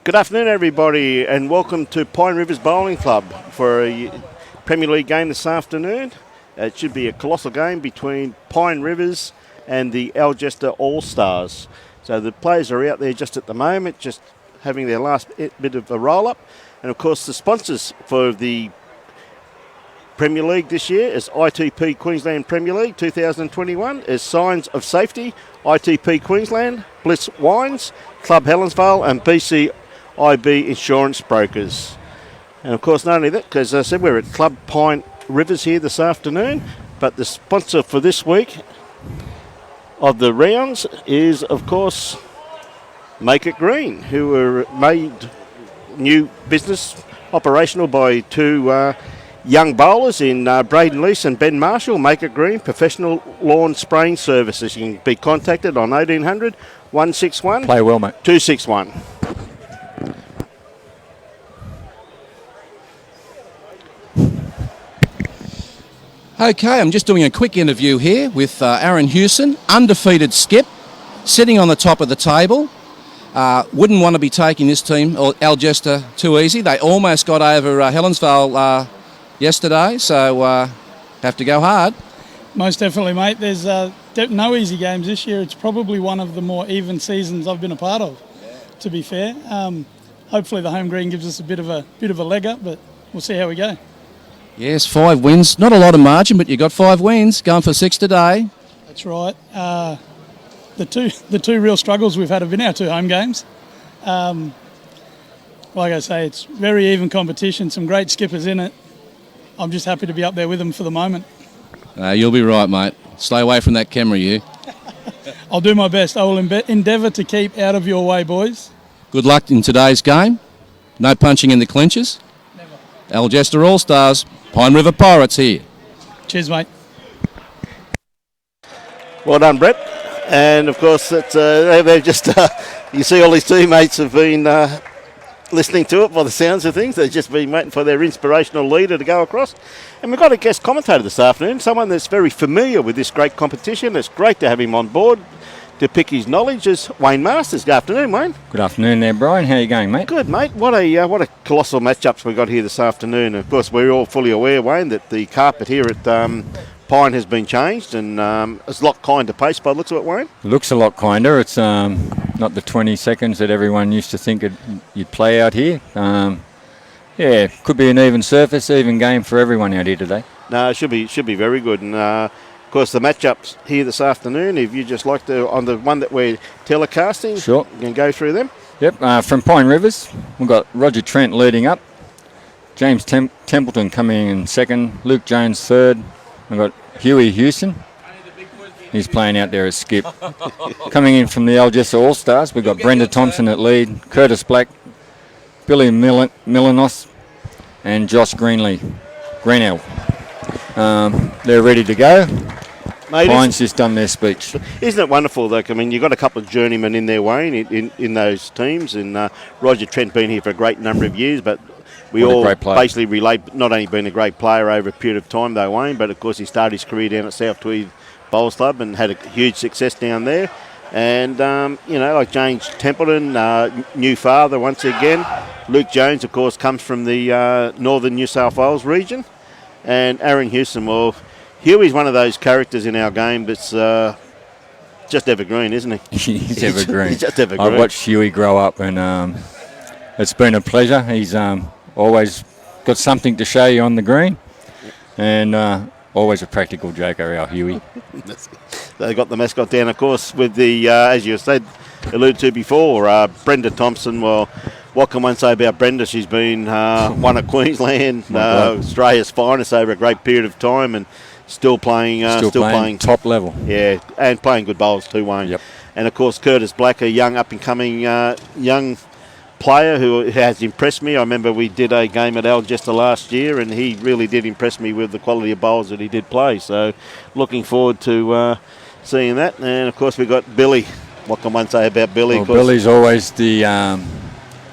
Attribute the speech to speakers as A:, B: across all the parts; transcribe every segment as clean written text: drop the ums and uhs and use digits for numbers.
A: Good afternoon, everybody, and welcome to Pine Rivers Bowling Club for a Premier League game this afternoon. It should be a colossal game between Pine Rivers and the Algester Allstars. So the players are out there just at the moment, just having their last bit of a roll-up. And, of course, the sponsors for the Premier League this year is ITP Queensland Premier League 2021 is Signs of Safety, ITP Queensland, Bliss Wines, Club Helensvale and BCIB Insurance Brokers. And of course not only that, because as I said, we're at Club Pine Rivers here this afternoon, but the sponsor for this week of the rounds is of course Make It Green, who were made new business operational by two young bowlers in Braden Lease and Ben Marshall. Make It Green, professional lawn spraying services. You can be contacted on 1800 161
B: Play well, mate.
A: 261.
C: Okay, I'm just doing a quick interview here with Aaron Hewson, undefeated skip, sitting on the top of the table. Wouldn't want to be taking this team, or Algester, too easy. They almost got over Helensvale yesterday, so have to go hard.
D: Most definitely, mate. There's no easy games this year. It's probably one of the more even seasons I've been a part of, to be fair. Hopefully the home green gives us a bit of a leg up, but we'll see how we go.
C: Yes, 5 wins. Not a lot of margin, but you got 5 wins. Going for 6 today.
D: That's right. The two real struggles we've had have been our 2 home games. Like I say, it's very even competition. Some great skippers in it. I'm just happy to be up there with them for the moment.
C: You'll be right, mate. Stay away from that camera, you.
D: I'll do my best. I will endeavour to keep out of your way, boys.
C: Good luck in today's game. No punching in the clinches.
D: Never.
C: Algester All-Stars, Pine River Pirates here.
D: Cheers, mate.
A: Well done, Brett. And of course, they've just you see all his teammates have been listening to it by the sounds of things. They've just been waiting for their inspirational leader to go across. And we've got a guest commentator this afternoon, someone that's very familiar with this great competition. It's great to have him on board to pick his knowledge. Is Wayne Masters. Good afternoon, Wayne.
B: Good afternoon there, Brian. How you going, mate?
A: Good, mate. What a colossal matchups we got here this afternoon. Of course, we're all fully aware, Wayne, that the carpet here at Pine has been changed and it's a lot kinder pace by the looks of it, Wayne.
B: Looks a lot kinder. It's not the 20 seconds that everyone used to think you'd play out here. Could be an even surface, even game for everyone out here today.
A: No, it should be very good. And of course, the matchups here this afternoon, if you just like to, on the one that we're telecasting,
B: sure,
A: you can go through them.
B: Yep, from Pine Rivers, we've got Roger Trent leading up, James Templeton coming in second, Luke Jones third. We've got Huey Hewson. He's playing out there as skip. Coming in from the Algester All-Stars, we've got Brenda Thompson at lead, Curtis Black, Billy Milanos, and Josh Greenell. They're ready to go.
A: Mate,
B: Pine's just done their speech.
A: Isn't it wonderful, though? I mean, you've got a couple of journeymen in there, Wayne, in those teams. And Roger Trent been here for a great number of years, but we all basically relate, not only being a great player over a period of time, though, Wayne, but of course he started his career down at South Tweed Bowls Club and had a huge success down there. And, like James Templeton, new father once again. Luke Jones, of course, comes from the northern New South Wales region. And Aaron Hewson, well, Huey's one of those characters in our game that's just evergreen, isn't he?
B: He's evergreen.
A: He's just evergreen.
B: I've watched Huey grow up and it's been a pleasure. He's always got something to show you on the green, and always a practical joker, our Huey.
A: They got the mascot down, of course, with the, as you said, alluded to before, Brenda Thompson. Well, what can one say about Brenda? She's been one of Queensland, Australia's finest over a great period of time, and still playing
B: top level.
A: Yeah, and playing good bowls too, Wayne.
B: Yep.
A: And of course, Curtis Black, a young up-and-coming young player who has impressed me. I remember we did a game at Algester last year and he really did impress me with the quality of bowls that he did play. So looking forward to seeing that. And of course we've got Billy. What can one say about Billy?
B: Well, Billy's always the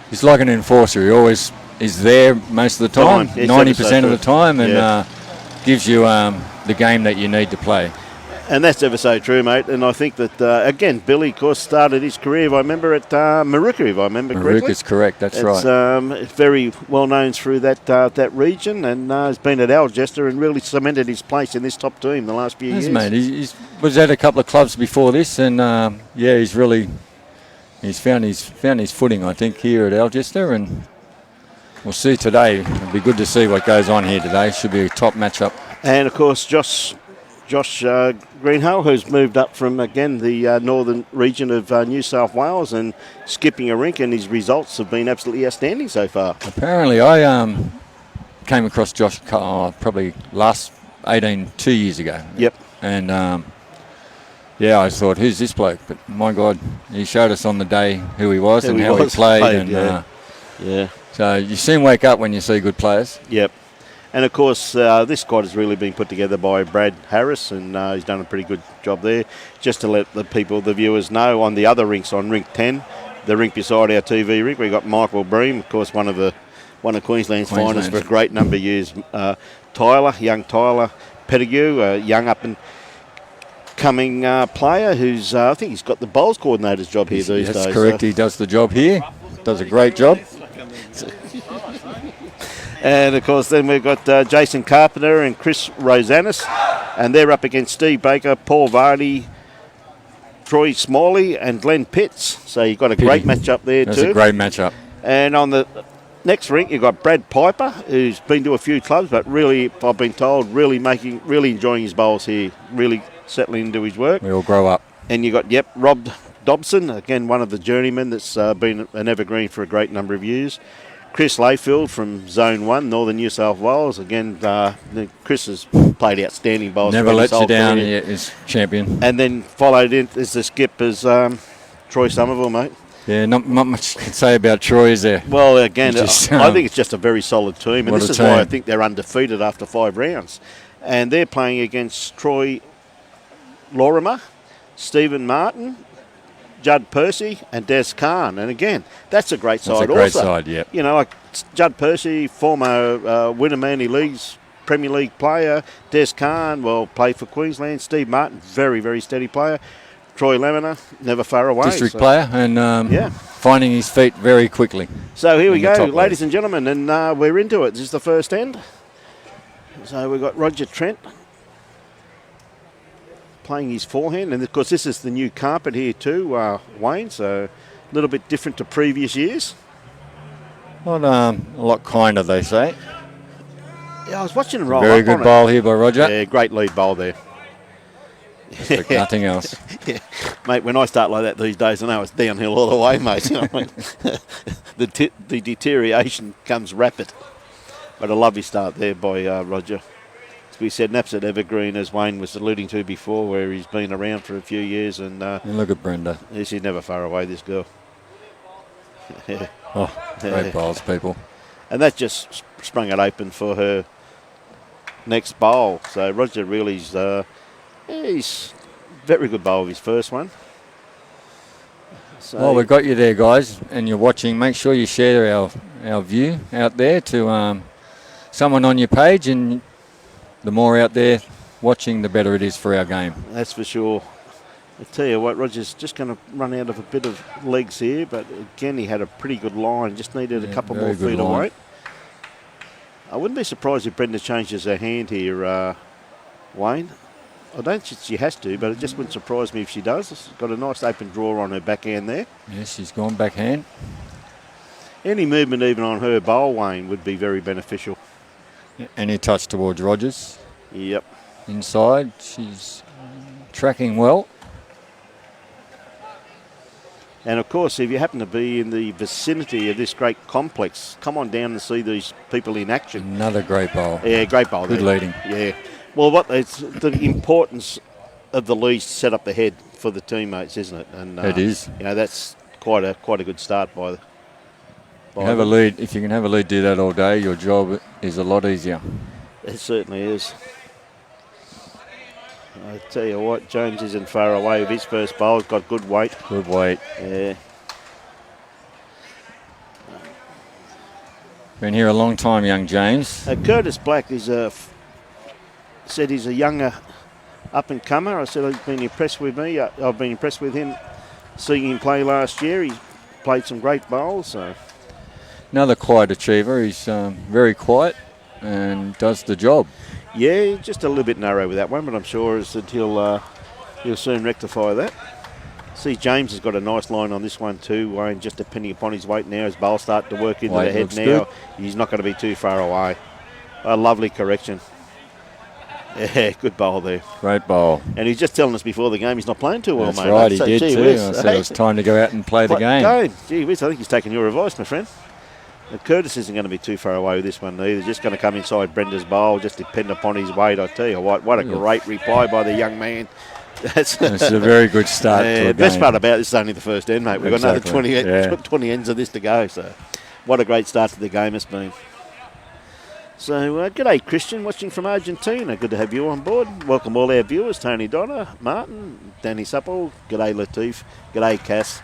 B: he's like an enforcer. He always is there most of the time, 90% of the time, and gives you the game that you need to play.
A: And that's ever so true, mate. And I think that, again, Billy, of course, started his career, if I remember, at Maruka, if I remember correctly.
B: Maruka's correct, that's right.
A: It's very well known through that region, and has been at Algester and really cemented his place in this top team the last few years.
B: Mate. He was at a couple of clubs before this, and he's found his footing, I think, here at Algester, and we'll see today. It'll be good to see what goes on here today. Should be a top matchup.
A: And, of course, Josh Greenhill, who's moved up from, again, the northern region of New South Wales and skipping a rink, and his results have been absolutely outstanding so far.
B: Apparently, I came across Josh probably last 2 years ago.
A: Yep.
B: And, I thought, who's this bloke? But, my God, he showed us on the day who he was and how he played.
A: Yeah.
B: So you soon wake up when you see good players.
A: Yep. And, of course, this squad has really been put together by Brad Harris, and he's done a pretty good job there. Just to let the viewers know, on the other rinks, on Rink 10, the rink beside our TV rink, we've got Michael Bream, of course, one of Queensland's finest for a great number of years. Young Tyler Pettigrew, a young up-and-coming player who's, I think he's got the bowls coordinator's job here these days.
B: That's correct, he does the job here, does a great job.
A: And, of course, then we've got Jason Carpenter and Chris Rosanis, and they're up against Steve Baker, Paul Vardy, Troy Smiley and Glenn Pitts. So you've got a great matchup there
B: That's
A: too.
B: That's a great matchup.
A: And on the next rink, you've got Brad Piper, who's been to a few clubs, but really, I've been told, really enjoying his bowls here, really settling into his work.
B: We all grow up.
A: And you've got, Rob Dobson, again, one of the journeymen that's been an evergreen for a great number of years. Chris Layfield from Zone 1, Northern New South Wales. Again, Chris has played outstanding bowls.
B: Never lets you down, he's champion.
A: And then followed in as the skip as Troy Somerville, mate.
B: Yeah, not much to say about Troy, is there?
A: Well, again, I think it's just a very solid team. And this is why I think they're undefeated after 5 rounds. And they're playing against Troy Lorimer, Stephen Martin, Judd Percy and Des Khan. And again, that's a great side also.
B: That's a great side, yeah.
A: You know, like Judd Percy, former Winnemanny Leagues Premier League player. Des Khan, played for Queensland. Steve Martin, very, very steady player. Troy Leminer, never far away.
B: District player and finding his feet very quickly.
A: So here we go, ladies and gentlemen, and we're into it. This is the first end. So we've got Roger Trent playing his forehand, and of course this is the new carpet here too, Wayne, so a little bit different to previous years.
B: Well, a lot kinder, they say.
A: Yeah, I was watching him roll
B: Very
A: up
B: good
A: on
B: bowl here by Roger.
A: Yeah, great lead bowl there.
B: Nothing else.
A: Yeah. Mate, when I start like that these days, I know it's downhill all the way, mate. You know what I mean? The deterioration comes rapid. But a lovely start there by Roger. As we said, an absolute evergreen, as Wayne was alluding to before, where he's been around for a few years. And
B: look at Brenda.
A: She's never far away, this girl.
B: Great bowls, people.
A: And that just sprung it open for her next bowl. So Roger really's he's very good bowl of his first one. So
B: well, we've got you there, guys, and you're watching. Make sure you share our view out there to someone on your page, and the more out there watching, the better it is for our game.
A: That's for sure. I tell you what, Roger's just going to run out of a bit of legs here, but again, he had a pretty good line. Just needed a couple more feet of weight. I wouldn't be surprised if Brenda changes her hand here, Wayne. I don't think she has to, but it just wouldn't surprise me if she does. She's got a nice open draw on her backhand there.
B: Yes, she's gone backhand.
A: Any movement even on her bowl, Wayne, would be very beneficial.
B: Any touch towards Rogers.
A: Yep.
B: Inside, she's tracking well.
A: And of course, if you happen to be in the vicinity of this great complex, come on down and see these people in action.
B: Another great bowl.
A: Yeah, great bowl.
B: Good leading.
A: Yeah. Well, it's the importance of the leads to set up the head for the teammates, isn't it? And
B: it is.
A: You know, that's quite a good start by
B: have a lead. If you can have a lead, do that all day. Your job is a lot easier.
A: It certainly is. I tell you what, Jones isn't far away with his first bowl. He's got good weight.
B: Good weight.
A: Yeah.
B: Been here a long time, young James.
A: Curtis Black is said he's a younger up-and-comer. I said I've been impressed with me. I've been impressed with him, seeing him play last year. He's played some great bowls. So
B: Another quiet achiever. He's very quiet and does the job.
A: yeah, just a little bit narrow with that one, but I'm sure that he'll soon rectify that. See, James has got a nice line on this one too, Wayne, just depending upon his weight now. His bowls start to work into
B: Weight
A: the head
B: looks
A: now.
B: good.
A: He's not going to be too far away. A lovely correction. Yeah, good bowl there.
B: Great bowl.
A: And he's just telling us before the game he's not playing too well,
B: That's
A: mate.
B: right, he
A: So,
B: did
A: gee
B: too.
A: whiz,
B: I said it was time to go out and play the game.
A: Gee whiz, I think he's taking your advice, my friend. And Curtis isn't going to be too far away with this one either. Just going to come inside Brenda's bowl, just depend upon his weight. I tell you what a great reply by the young man.
B: It's a very good start to a
A: the best
B: game.
A: part about this is only the first end, mate. We've got
B: Exactly.
A: another 20 ends of this to go. So what a great start to the game it's been. So, g'day, Christian, watching from Argentina. Good to have you on board. Welcome all our viewers, Tony Donner, Martin, Danny Supple. G'day, Latif. G'day, Cass.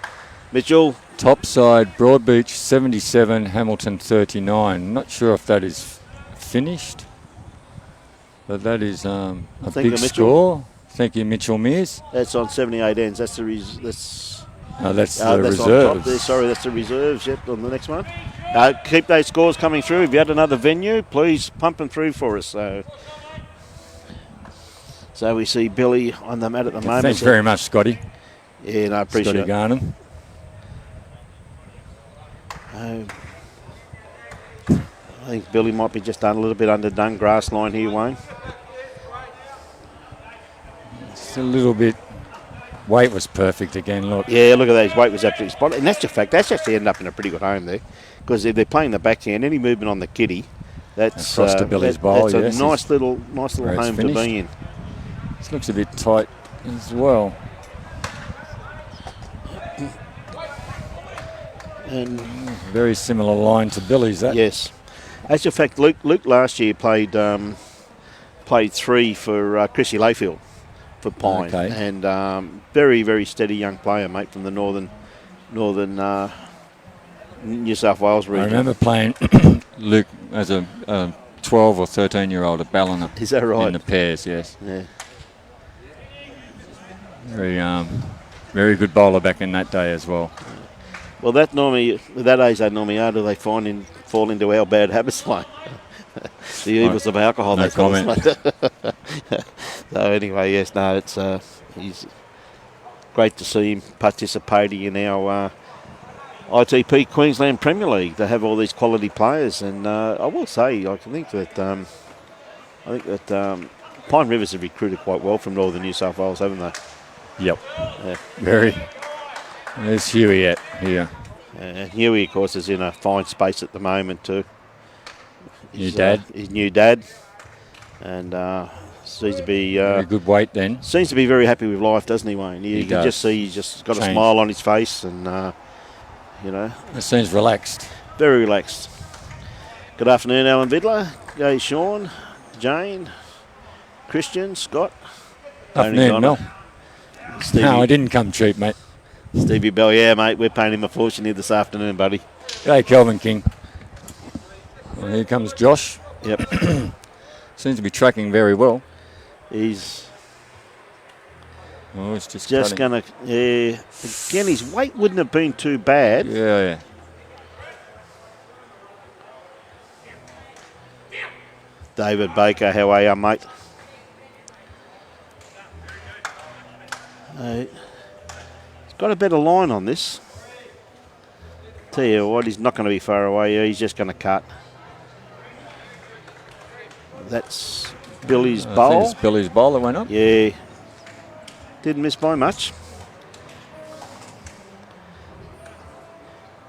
A: Mitchell.
B: Topside, Broadbeach 77, Hamilton 39. Not sure if that is finished, but that is a big score. Thank you, Mitchell Mears.
A: That's on 78 ends. That's the
B: the
A: that's
B: reserves.
A: on top there. Sorry, that's the reserves. Yep, on the next one. Keep those scores coming through. If you had another venue, please pump them through for us. So we see Billy on the mat at the moment.
B: Thanks very much, Scotty.
A: Yeah, no, I appreciate
B: Scotty
A: it.
B: Garnham.
A: I think Billy might be just a little bit underdone grass line here, Wayne.
B: It's a little bit. Weight was perfect again. Look.
A: Yeah, look at that. His weight was absolutely spot on. And that's the fact. That's actually ended up in a pretty good home there. Because if they're playing the backhand, any movement on the kitty, that's
B: across to Billy's bowl.
A: That's
B: yes,
A: a nice little home to be in.
B: This looks a bit tight as well.
A: And
B: very similar line to Billy's. That.
A: Yes. As a fact, Luke last year played 3 for Chrissy Layfield for Pine,
B: Okay.
A: and very, very steady young player, mate, from the northern New South Wales region.
B: I remember playing Luke as a 12 or 13-year-old at Ballina.
A: Is that right?
B: In the pairs, yes.
A: Yeah.
B: Very good bowler back in that day as well.
A: Well, that normally, with that age, they normally are. Do they fall into our bad habits, mate? The evils of alcohol.
B: No
A: they call us,
B: comment.
A: mate. So anyway, yes, no, it's he's great to see him participating in our ITP Queensland Premier League. They have all these quality players, and I will say, I think that Pine Rivers have recruited quite well from northern New South Wales, haven't they?
B: Yep.
A: Yeah.
B: Very. There's Huey here.
A: And Huey, of course, is in a fine space at the moment too.
B: His dad.
A: His new dad, and seems to be
B: very good weight then.
A: Seems to be very happy with life, doesn't he, Wayne? You can just see he's just got a smile on his face, and
B: It seems relaxed.
A: Very relaxed. Good afternoon, Alan Vidler. G'day, Sean, Jane, Christian, Scott.
B: Afternoon, Mel. No, I didn't come cheap, mate.
A: Stevie Bell, yeah, mate. We're paying him a fortune here this afternoon, buddy.
B: G'day, Kelvin King. Well, here comes Josh.
A: Yep.
B: Seems to be tracking very well.
A: He's
B: just
A: going to... Yeah. Again, his weight wouldn't have been too bad.
B: Yeah.
A: David Baker, how are you, mate? He's got a better line on this. Tell you what, he's not going to be far away. He's just going to cut. That's Billy's bowl.
B: I think it's Billy's bowl that went up.
A: Yeah. Didn't miss by much.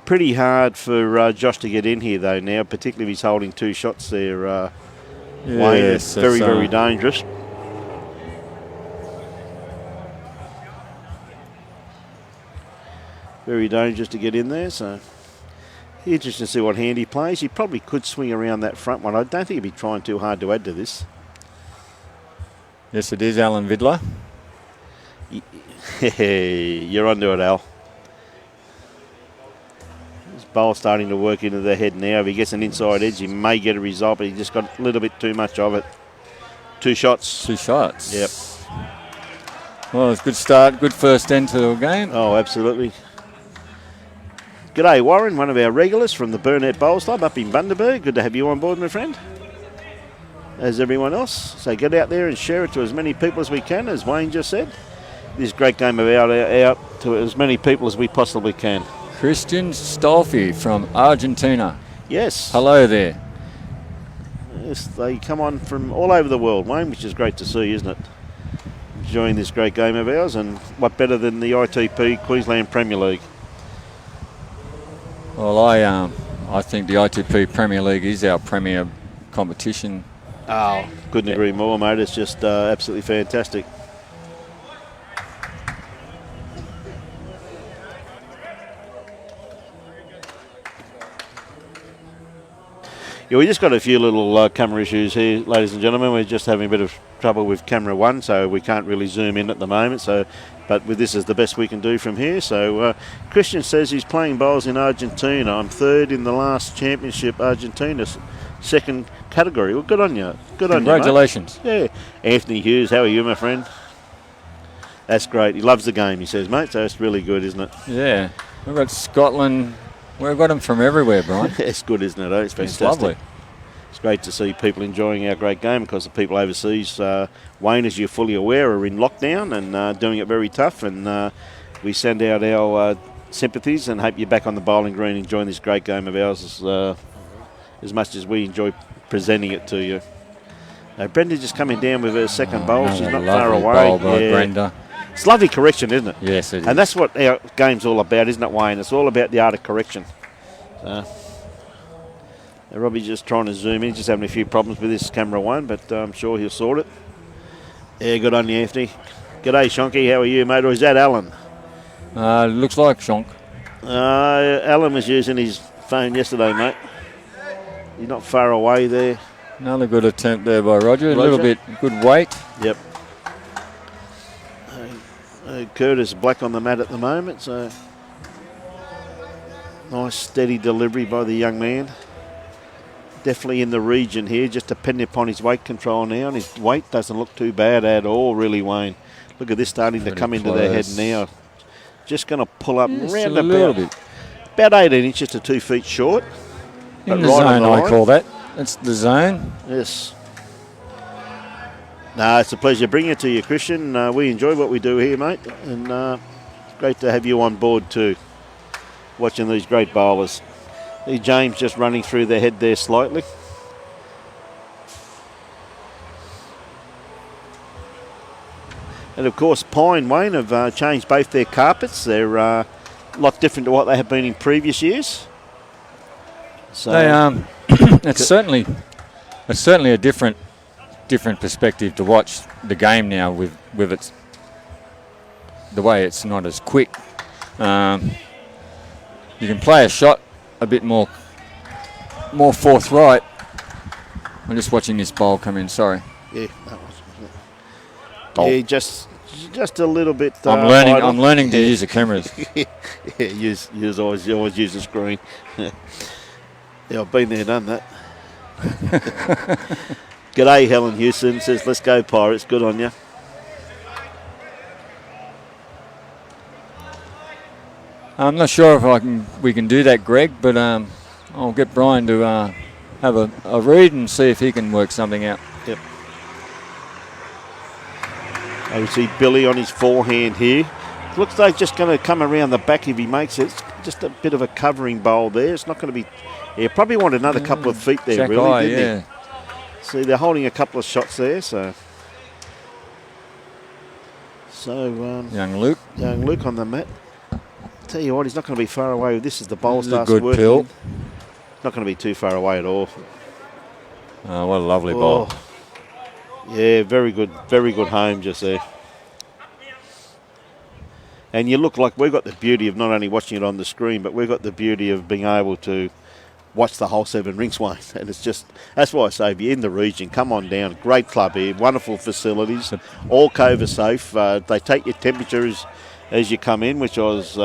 A: Pretty hard for Josh to get in here, though, now, particularly if he's holding 2 shots there. Wayne, it's very, very dangerous. Very dangerous to get in there, so interesting to see what hand he plays. He probably could swing around that front one. I don't think he'd be trying too hard to add to this.
B: Yes, it is Alan Vidler.
A: You're onto it, Al. His bowl starting to work into the head now. If he gets an inside edge, he may get a result, but he just got a little bit too much of it. 2 shots.
B: 2 shots.
A: Yep.
B: Well, it's a good start, good first end to the game.
A: Oh, absolutely. G'day, Warren, one of our regulars from the Burnett Bowls Club up in Bundaberg. Good to have you on board, my friend, as everyone else. So get out there and share it to as many people as we can, as Wayne just said. This great game of out to as many people as we possibly can.
B: Christian Stolfi from Argentina.
A: Yes.
B: Hello there.
A: Yes, they come on from all over the world, Wayne, which is great to see, isn't it? Enjoying this great game of ours, and what better than the ITP Queensland Premier League?
B: Well, I think the ITP Premier League is our premier competition.
A: Oh, couldn't agree more, mate. It's just absolutely fantastic. Yeah, we just got a few little camera issues here, ladies and gentlemen. We're just having a bit of trouble with camera one, so we can't really zoom in at the moment. But with this is the best we can do from here. So Christian says he's playing bowls in Argentina. I'm third in the last championship, Argentina, second category. Well, good on you. Good on you,
B: Congratulations.
A: Yeah. Anthony Hughes, how are you, my friend? That's great. He loves the game, he says, mate. So it's really good, isn't it?
B: Yeah. We've got Scotland. We've got them from everywhere, Brian.
A: It's good, isn't it? It's fantastic.
B: It's lovely.
A: It's great to see people enjoying our great game, because the people overseas, Wayne, as you're fully aware, are in lockdown and doing it very tough. And we send out our sympathies and hope you're back on the bowling green enjoying this great game of ours as much as we enjoy presenting it to you. Brenda just coming down with her second bowl. She's not far away.
B: Bowl by Brenda.
A: It's lovely correction, isn't it?
B: Yes, it is.
A: And that's what our game's all about, isn't it, Wayne? It's all about the art of correction. Robbie's just trying to zoom in, just having a few problems with this camera one, but I'm sure he'll sort it. Yeah, good on you, Anthony. G'day, Shonky. How are you, mate? Or is that Alan?
B: Looks like Shonk.
A: Alan was using his phone yesterday, mate. He's not far away there.
B: Another good attempt there by Roger. A little bit good weight.
A: Yep. Curtis Black on the mat at the moment, so nice steady delivery by the young man. Definitely in the region here, just depending upon his weight control now, and his weight doesn't look too bad at all, really, Wayne. Look at this starting to come into their head now. Just going to pull up round
B: a little bit.
A: About 18 inches to 2 feet short.
B: In the zone, I call that. That's the zone.
A: Yes. No, it's a pleasure bringing it to you, Christian. We enjoy what we do here, mate, and it's great to have you on board too, watching these great bowlers. James just running through their head there slightly. And of course, Pine, Wayne, have changed both their carpets. They're a lot different to what they have been in previous years. So
B: they, it's certainly a different perspective to watch the game now with its the way it's not as quick. You can play a shot a bit more forthright. I'm just watching this bowl come in. Sorry.
A: Yeah, that was. Yeah, just a little bit.
B: I'm learning to use the cameras.
A: Yeah, always use the screen. Yeah, I've been there, done that. G'day, Helen Houston says, "Let's go Pirates." Good on you.
B: I'm not sure if we can do that, Greg, but I'll get Brian to have a read and see if he can work something out.
A: Yep. I see Billy on his forehand here. Looks like just going to come around the back if he makes it. It's just a bit of a covering bowl there. It's not going to be. Yeah, probably want another couple of feet there, really, didn't he? See, they're holding a couple of shots there, so.
B: Young Luke
A: on the mat. Tell you what, he's not going to be far away. This is the bowl
B: This is a
A: starts
B: good
A: working.
B: pill.
A: Not going to be too far away at all.
B: Oh, what a lovely ball.
A: Yeah, very good home just there. And you look like we've got the beauty of not only watching it on the screen, but we've got the beauty of being able to watch the whole 7 rings, Wayne. And it's just, that's why I say, if you're in the region, come on down. Great club here, wonderful facilities, all COVID safe. They take your temperature as you come in, which I was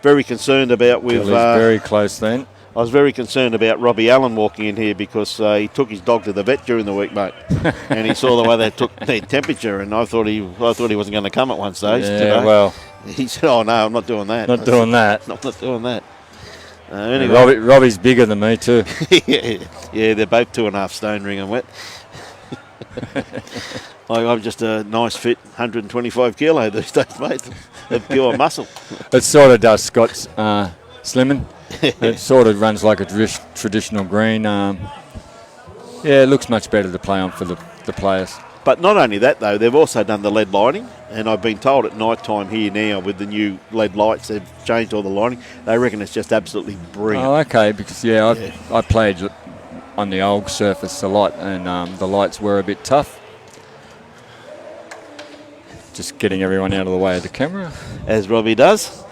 A: very concerned about with.
B: Billy's very close then.
A: I was very concerned about Robbie Allen walking in here because he took his dog to the vet during the week, mate, and he saw the way they took their temperature, and I thought he wasn't going to come at one stage.
B: Yeah,
A: today.
B: well,
A: He said, "Oh no, I'm not doing that.
B: not doing that.
A: I'm not doing that." Anyway,
B: Robbie's bigger than me too.
A: yeah, they're both 2.5 stone ring and wet. I'm just a nice fit 125 kilo these days, mate, of pure muscle.
B: It sort of does Scott's slimming. It sort of runs like a traditional green. It looks much better to play on for the players.
A: But not only that, though, they've also done the LED lighting, and I've been told at night time here now with the new LED lights, they've changed all the lighting. They reckon it's just absolutely brilliant.
B: Oh, okay, because I played on the old surface a lot, and the lights were a bit tough. Just getting everyone out of the way of the camera.
A: As Robbie does.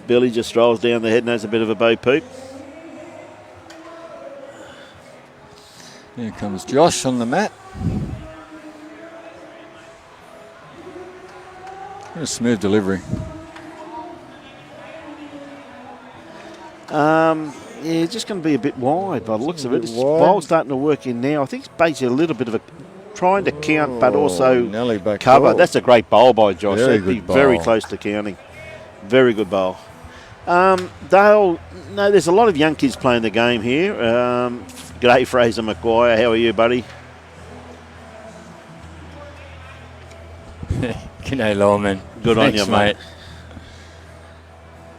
A: Billy just strolls down the head and has a bit of a bow peep.
B: Here comes Josh on the mat. A smooth delivery.
A: Yeah, just going to be a bit wide by the looks of it. It's ball's starting to work in now. I think it's basically a little bit of a trying to count, but also
B: Nelly back
A: cover.
B: ball.
A: That's a great bowl by Josh.
B: Very
A: That'd be
B: good bowl.
A: very close to counting. Very good bowl. There's a lot of young kids playing the game here. G'day, Fraser McGuire. How are you, buddy?
B: G'day, Lawman.
A: Good on you, mate.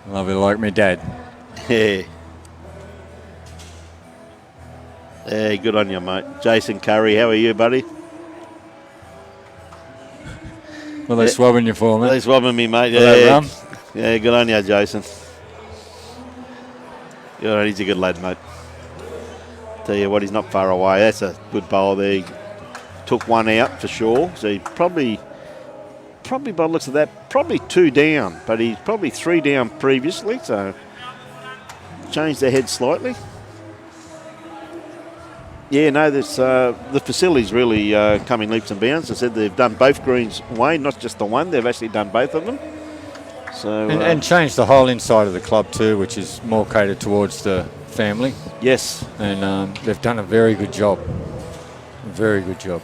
B: Love you like me dad.
A: Yeah. Yeah, good on you, mate. Jason Curry, how are you, buddy?
B: Well, they swabbing you for me.
A: They're swabbing me, mate.
B: For that
A: Yeah,
B: rum?
A: yeah, good on you, Jason. Yeah, he's a good lad, mate. Tell you what, he's not far away. That's a good bowl there. He took one out for sure. So he probably by the looks of that, probably 2 down, but he's probably 3 down previously. So changed their head slightly. Yeah, no, the facility's really coming leaps and bounds. I said they've done both greens, Wayne, not just the one. They've actually done both of them. So
B: And changed the whole inside of the club too, which is more catered towards the family.
A: yes,
B: And they've done a very good job. Very good job.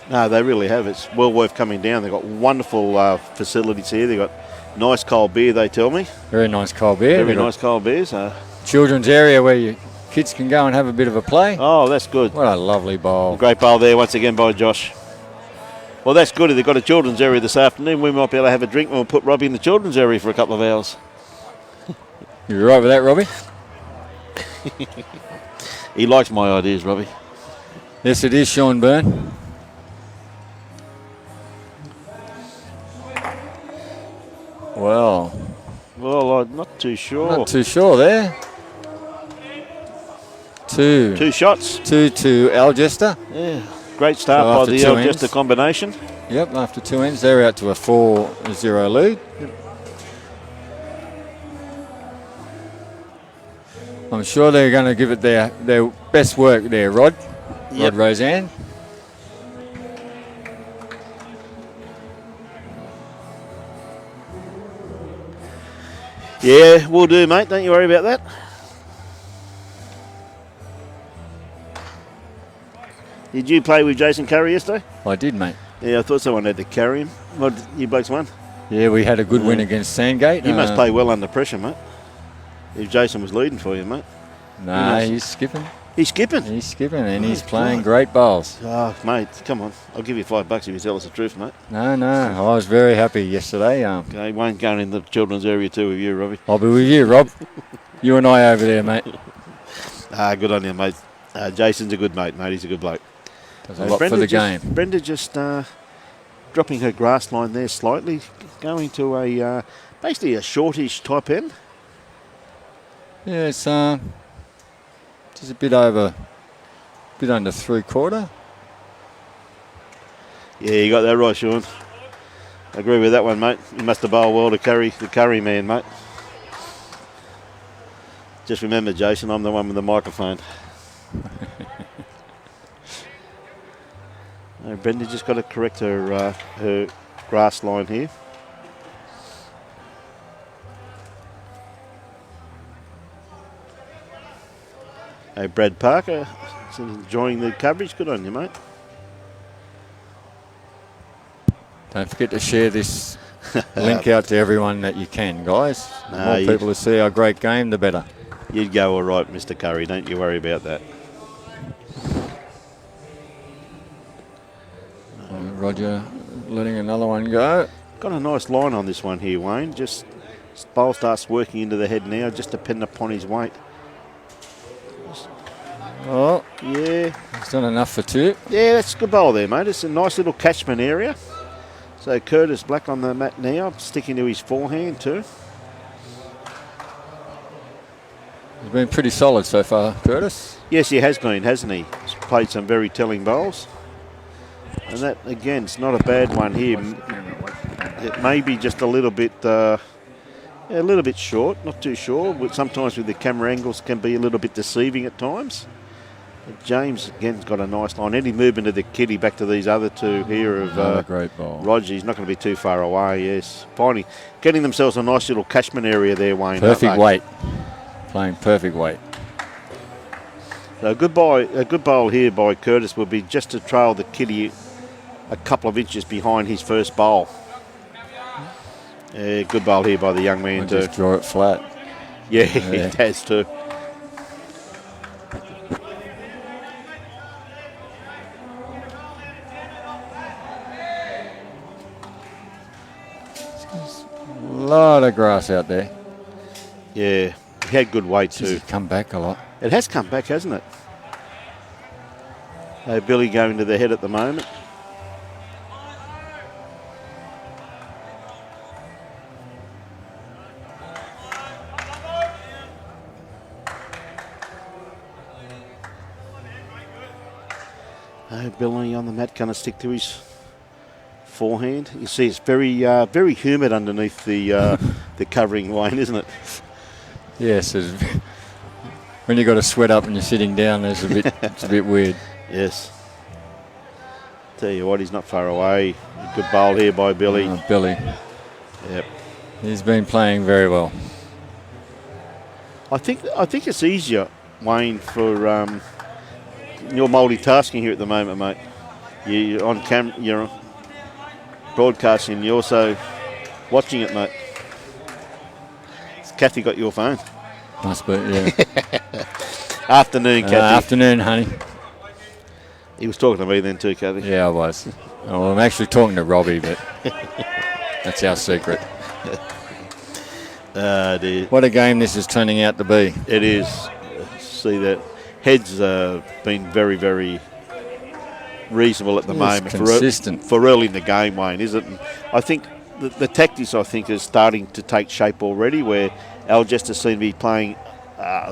A: no, they really have. It's well worth coming down. They've got wonderful facilities here. They've got nice cold beer, they tell me.
B: Very nice cold beer.
A: Very
B: They've got
A: nice cold beers.
B: children's area where your kids can go and have a bit of a play.
A: Oh, that's good.
B: What a lovely bowl.
A: Great bowl there once again by Josh. Well, that's good. If they've got a children's area this afternoon, we might be able to have a drink and we'll put Robbie in the children's area for a couple of hours.
B: You right with that, Robbie?
A: He likes my ideas, Robbie.
B: Yes, it is, Sean Byrne. Well,
A: I'm not too sure.
B: not too sure there.
A: Two shots.
B: 2 to Algester.
A: Yeah. Great start
B: So
A: by
B: after
A: the
B: 2
A: Algester
B: ends.
A: combination.
B: Yep, after 2 ends, they're out to a 4-0 lead. I'm sure they're going to give it their best work there, Rod.
A: Yep.
B: Rod Roseanne.
A: Yeah, we'll do, mate. Don't you worry about that. Did you play with Jason Curry yesterday?
B: I did, mate.
A: Yeah, I thought someone had to carry him. What, you blokes won?
B: Yeah, we had a good win against Sandgate.
A: You must play well under pressure, mate. If Jason was leading for you, mate.
B: Nah,
A: must-
B: he's skipping.
A: He's skipping.
B: He's skipping and he's
A: Oh,
B: playing
A: God.
B: great bowls.
A: Oh, mate, come on. I'll give you $5 if you tell us the truth, mate.
B: No, I was very happy yesterday.
A: Okay, Wayne going in the children's area too with you, Robbie.
B: I'll be with you, Rob. You and I over there, mate.
A: Good on you, mate. Jason's a good mate. He's a good bloke.
B: Does a lot for the game.
A: Brenda just dropping her grass line there slightly, going to a basically a shortish type end.
B: Yeah, it's just a bit under 3/4.
A: Yeah, you got that right, Sean. I agree with that one, mate. You must have bowled well to carry the curry man, mate. Just remember, Jason, I'm the one with the microphone. Brenda just got to correct her grass line here. Hey, Brad Parker, enjoying the coverage. Good on you, mate.
B: Don't forget to share this link out to everyone that you can, guys. The more people to see our great game, the better.
A: You'd go all right, Mr. Curry. Don't you worry about that.
B: Roger letting another one go.
A: Got a nice line on this one here, Wayne. Just bowl starts working into the head now, just depending upon his weight.
B: Oh,
A: yeah.
B: He's done enough for 2.
A: Yeah, that's a good bowl there, mate. It's a nice little catchment area. So Curtis Black on the mat now, sticking to his forehand too.
B: He's been pretty solid so far, Curtis.
A: Yes, he has been, hasn't he? He's played some very telling bowls. And that, again, it's not a bad one here. It may be just a little bit short, not too sure. But sometimes with the camera angles can be a little bit deceiving at times. But James, again, got a nice line. Any movement of the kitty back to these other two here of
B: great ball.
A: Roger, he's not going to be too far away, yes. Finally, getting themselves a nice little catchment area there, Wayne.
B: Perfect weight. Playing perfect weight.
A: So a good bowl here by Curtis would be just to trail the kitty a couple of inches behind his first bowl. Good bowl here by the young man too.
B: Just draw it flat.
A: Yeah, he has too.
B: A lot of grass out there.
A: Yeah, he had good weight too.
B: It's come back a lot.
A: It has come back, hasn't it? Billy going to the head at the moment. Billy on the mat, going to stick to his forehand. You see, it's very humid underneath the covering, Wayne, isn't it?
B: Yes, when you got to sweat up and you're sitting down, it's a bit weird.
A: Yes. Tell you what, he's not far away. Good bowl here by Billy.
B: Billy.
A: Yep.
B: He's been playing very well.
A: I think it's easier, Wayne, for you're multitasking here at the moment, mate. You're on camera, you're broadcasting, you're also watching it, mate. Has Kathy got your phone?
B: Must be, yeah.
A: Afternoon, Kathy.
B: Afternoon, honey.
A: He was talking to me then too, Kathy.
B: Yeah, I was. Well, I'm actually talking to Robbie, but that's our secret.
A: Dear.
B: What a game this is turning out to be.
A: It is. See that. Heads been very, very reasonable at the moment.
B: Consistent.
A: For early in the game, Wayne, is it? And I think the tactics, I think, is starting to take shape already, where Algester seem to be playing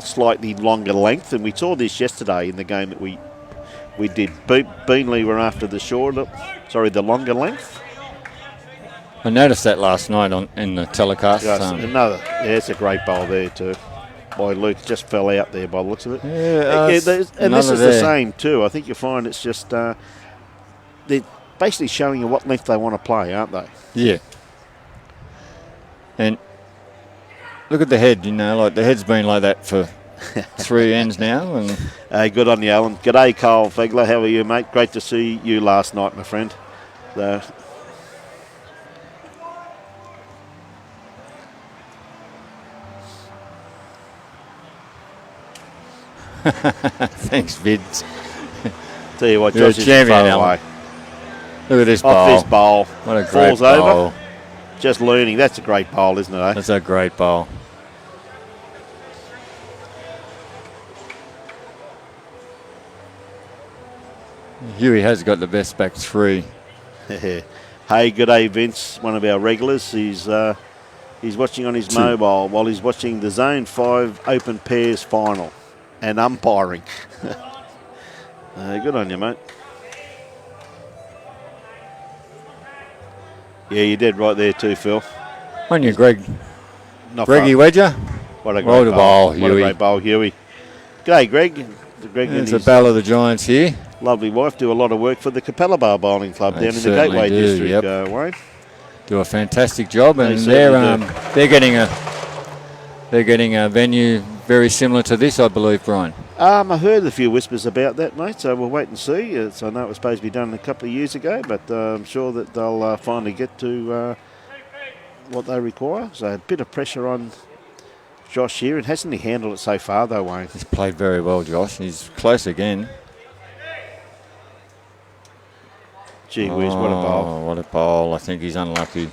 A: slightly longer length, and we saw this yesterday in the game that we did. Beanley were after the longer length.
B: I noticed that last night in the telecast.
A: It's a great bowl there too. By Luke, just fell out there by the looks of it.
B: And
A: this is the same too. I think you find it's just they're basically showing you what length they want to play, aren't they?
B: Yeah. And look at the head. Like the head's been like that for 3 ends now. And
A: good on you, Alan. G'day, Carl Fegler. How are you, mate? Great to see you last night, my friend.
B: Thanks, Vids.
A: Tell you what,
B: You're
A: Josh is far away.
B: Look at this bowl.
A: Off this bowl.
B: What a great
A: Falls
B: bowl.
A: Over. Just learning. That's a great bowl, isn't it? Eh?
B: That's a great bowl. Huey has got the best back 3.
A: Hey, good day, Vince. One of our regulars. He's watching on his mobile while he's watching the Zone 5 Open Pairs final and umpiring. Good on you, mate. Yeah, you did right there too, Phil.
B: On you, Greg.
A: Greggy
B: Wedger.
A: What a great bowl, Huey. What a great bowl, Huey. G'day, Greg.
B: It's a battle of the giants here.
A: Lovely wife. Do a lot of work for the Capella Bar Bowling Club down in the Gateway District, Wayne.
B: Do a fantastic job, and they're getting a venue very similar to this, I believe, Brian.
A: I heard a few whispers about that, mate, so we'll wait and see. So I know it was supposed to be done a couple of years ago, but I'm sure that they'll finally get to what they require. So a bit of pressure on Josh here, and hasn't he handled it so far though, Wayne?
B: He's played very well, Josh. He's close again.
A: Gee whiz, what a bowl.
B: What a bowl. I think he's unlucky.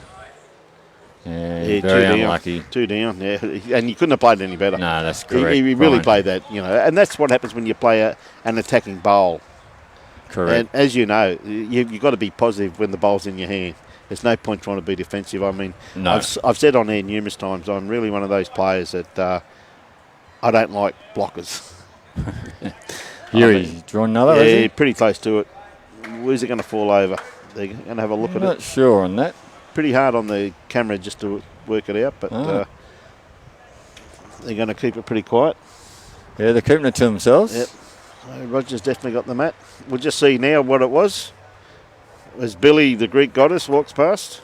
B: Yeah,
A: Yeah,
B: very unlucky.
A: 2 down, yeah. And you couldn't have played any better.
B: No, that's correct.
A: He really played that, and that's what happens when you play an attacking bowl.
B: Correct.
A: And as you know, you've got to be positive when the bowl's in your hand. There's no point trying to be defensive. I mean,
B: No.
A: I've said on air numerous times, I'm really one of those players that I don't like blockers.
B: Here he's drawn another,
A: Yeah,
B: is he?
A: pretty close to it. Where's it going to fall over? They're going to have a look
B: I'm
A: at
B: not
A: it.
B: sure on that.
A: Pretty hard on the camera just to work it out, but
B: Ah.
A: they're going to keep it pretty quiet.
B: Yeah, they're keeping it to themselves.
A: Yep. Roger's definitely got the mat. We'll just see now what it was. As Billy, the Greek goddess, walks past.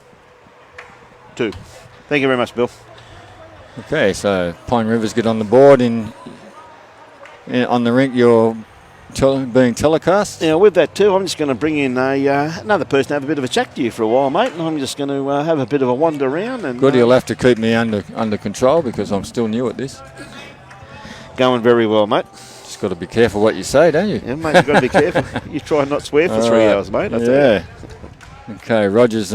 A: 2. Thank you very much, Bill.
B: Okay, so Pine Rivers get on the board on the rink. You're being telecast.
A: Now, with that too, I'm just going to bring in another person to have a bit of a chat to you for a while, mate, and I'm just going to have a bit of a wander around. And
B: Good, you'll have to keep me under control because I'm still new at this.
A: going very well, mate.
B: Just got to be careful what you say, don't you?
A: Yeah, mate, you've got to be careful. You try and not swear for 3 hours, mate. I tell you.
B: Yeah. Okay, Roger's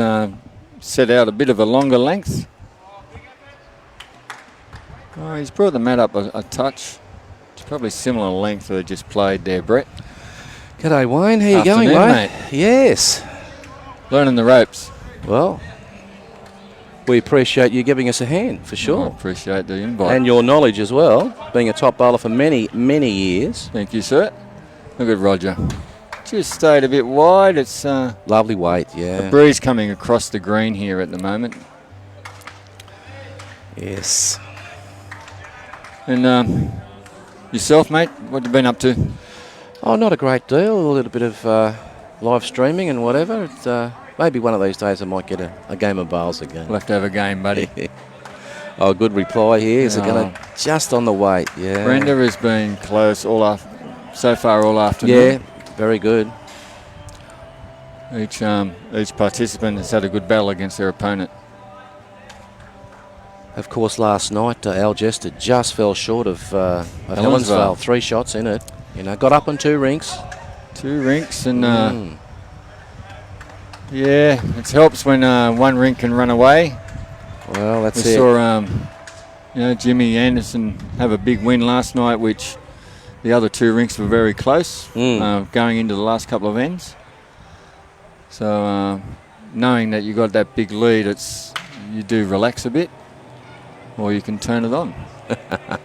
B: set out a bit of a longer length. Oh, he's brought the mat up a touch. It's probably similar length that they just played there, Brett.
C: G'day, Wayne. How you going,
B: Afternoon,
C: mate?
B: mate.
C: Yes.
B: Learning the ropes.
C: Well, we appreciate you giving us a hand, for
B: I
C: sure.
B: appreciate the invite.
C: And your knowledge as well, being a top bowler for many, many years.
B: Thank you, sir. Look at Roger. Just stayed a bit wide. It's
C: Lovely weight, yeah.
B: a breeze coming across the green here at the moment.
C: Yes.
B: And yourself, mate, what you been up to?
C: Oh, not a great deal. A little bit of live streaming and whatever. It's, maybe one of these days I might get a game of bowls again.
B: We'll have to have a game, buddy.
C: Oh, good reply here. Is it going
B: Oh.
C: to just on the weight? Yeah.
B: Brenda has been close so far all
C: Yeah,
B: afternoon.
C: very good.
B: Each participant has had a good battle against their opponent.
C: Of course, last night Algester just fell short of Helensvale. 3 shots in it. Got up on 2 rinks.
B: 2 rinks and yeah, it helps when one rink can run away.
C: Well, that's
B: We
C: it.
B: saw Jimmy Anderson have a big win last night, which the other 2 rinks were very close going into the last couple of ends. So knowing that you got that big lead, you do relax a bit, or you can turn it on.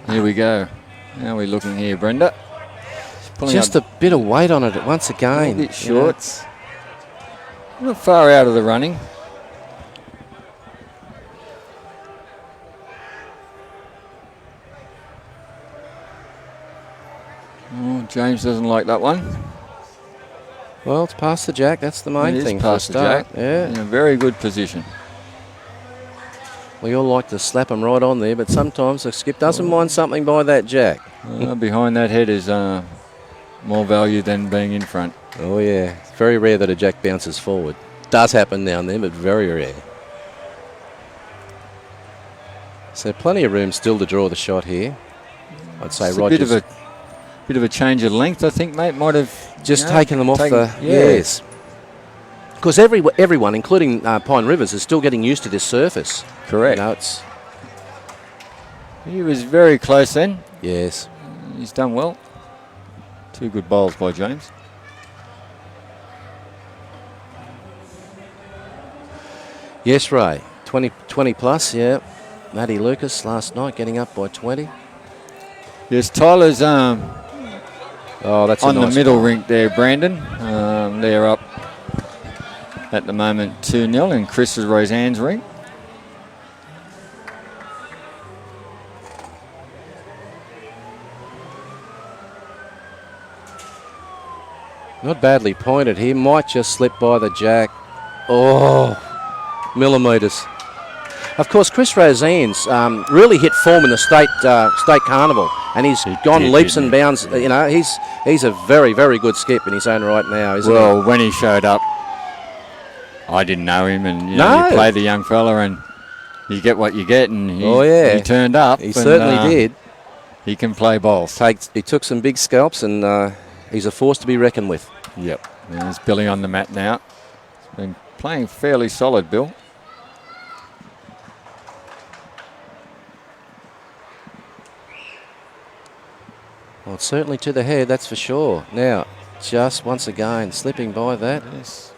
B: Here we go. How are we looking here, Brenda?
C: Just a bit of weight on it once again.
B: A bit short. Not far out of the running. Oh, James doesn't like that one.
C: Well, it's past the jack. That's the main
B: It is
C: thing
B: past
C: for
B: the
C: a start.
B: jack.
C: Yeah.
B: In a very good position.
C: We all like to slap them right on there, but sometimes the skip doesn't mind something by that jack.
B: Behind that head is more value than being in front.
C: Oh, yeah. It's very rare that a jack bounces forward. Does happen now and then, but very rare. So plenty of room still to draw the shot here. I'd say
B: It's
C: Rogers
B: a bit of a change of length, I think, mate. Might have
C: just taken them off the...
B: Yeah.
C: Yes. Because everyone, including Pine Rivers, is still getting used to this surface.
B: Correct.
C: It's...
B: He was very close then.
C: Yes.
B: He's done well. 2 good bowls by James.
C: Yes, Ray. 20 plus, yeah. Matty Lucas last night getting up by 20.
B: Yes, Tyler's
C: Oh, that's
B: on
C: a nice
B: the middle
C: ball.
B: rink there, Brandon. They're up at the moment 2-0 in Chris Roseanne's rink.
C: Not badly pointed. He might just slip by the jack. Oh, millimetres. Of course, Chris Rosine's really hit form in the state carnival, and he's gone leaps and bounds. You know, he's a very, very good skip in his own right now, isn't he?
B: Well, when he showed up, I didn't know him, and you play the young fella, and you get what you get, and he turned up.
C: He certainly did.
B: He can play balls.
C: He took some big scalps, and he's a force to be reckoned with.
B: Yep. There's Billy on the mat now. He's been playing fairly solid, Bill.
C: Well, it's certainly to the head, that's for sure. Now, just once again, slipping by that.
B: Yes.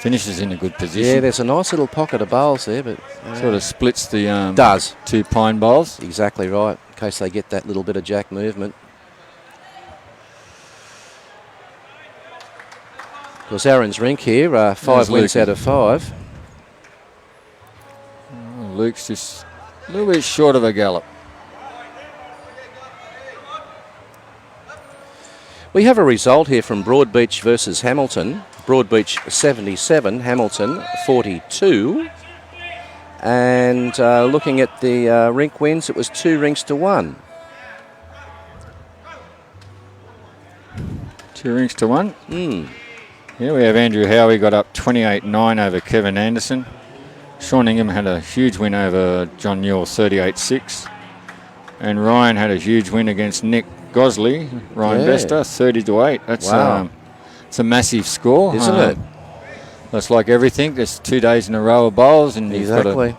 B: Finishes in a good position.
C: Yeah, there's a nice little pocket of bowls there, but...
B: sort of splits the
C: does.
B: 2 pine bowls.
C: Exactly right, in case they get that little bit of jack movement. Of course, Aaron's rink here, 5 wins out of 5.
B: Oh, Luke's just a little bit short of a gallop.
C: We have a result here from Broadbeach versus Hamilton. Broadbeach 77, Hamilton 42. And looking at the rink wins, it was 2 rinks to 1.
B: 2 rinks to 1. Here we have Andrew Howie got up 28-9 over Kevin Anderson. Sean Ingham had a huge win over John Newell 38-6. And Ryan had a huge win against Nick Gosley, Ryan Bester, 30-8. That's it's a massive score,
C: isn't it?
B: That's like everything. There's 2 days in a row of bowls, and you've got to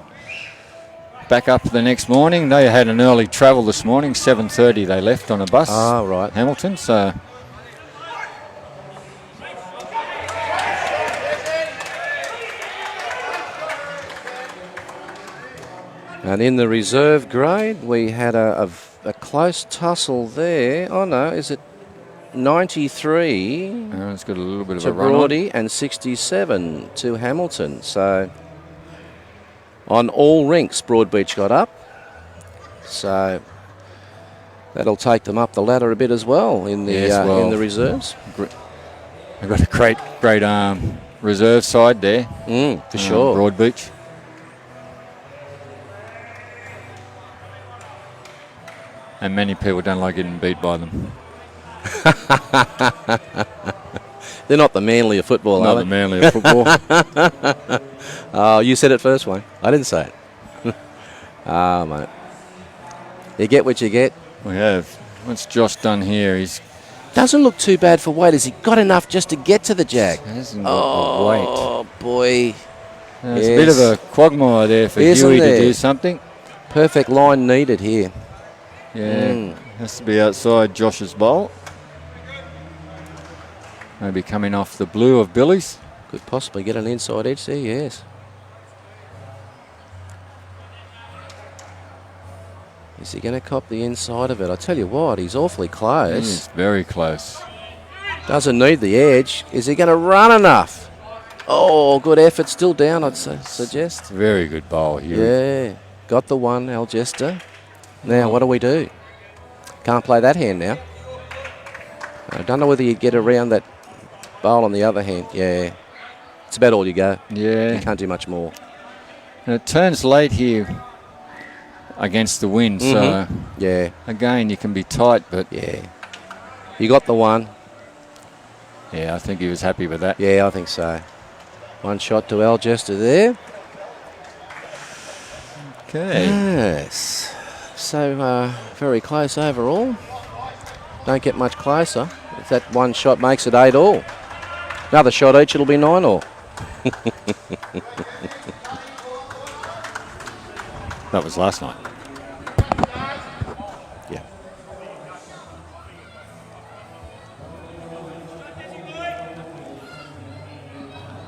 B: back up the next morning. They had an early travel this morning, 7:30. They left on a bus.
C: Ah, right.
B: Hamilton. So.
C: And in the reserve grade, we had a close tussle there. Oh no, is it 93?
B: It's got a little bit of
C: to
B: a run
C: Broady and 67 to Hamilton. So on all rinks, Broadbeach got up. So that'll take them up the ladder a bit as well in the in the reserves.
B: They've got a great reserve side there.
C: For sure.
B: Broadbeach. And many people don't like getting beat by them.
C: They're not the Manly of football,
B: Not
C: are
B: the
C: they?
B: Manly of football.
C: Oh, you said it first, Wayne. I didn't say it. Mate. You get what you get.
B: We have. What's Josh done here? He's
C: Doesn't look too bad for weight. Has he got enough just to get to the jack?
B: hasn't got the weight.
C: Oh, boy.
B: There's a bit of a quagmire there for
C: Isn't
B: Huey
C: there?
B: to do something.
C: Perfect line needed here.
B: Yeah, has to be outside Josh's bowl. Maybe coming off the blue of Billy's.
C: Could possibly get an inside edge there, yes. Is he going to cop the inside of it? I tell you what, he's awfully close.
B: He's very close.
C: Doesn't need the edge. Is he going to run enough? Oh, good effort. Still down, I'd suggest.
B: Very good bowl here.
C: Yeah, got the one, Algester. Now, what do we do? Can't play that hand now. I don't know whether you get around that bowl on the other hand. Yeah, it's about all you go.
B: Yeah.
C: You can't do much more.
B: And it turns late here against the wind, so
C: Yeah,
B: again, you can be tight, but
C: yeah. You got the one.
B: yeah, I think he was happy with that.
C: Yeah, I think so. One shot to Algester there.
B: Okay.
C: Yes. So, very close overall. Don't get much closer. If that one shot makes it 8-all. Another shot each, it'll be 9-all.
B: That was last night.
C: Yeah.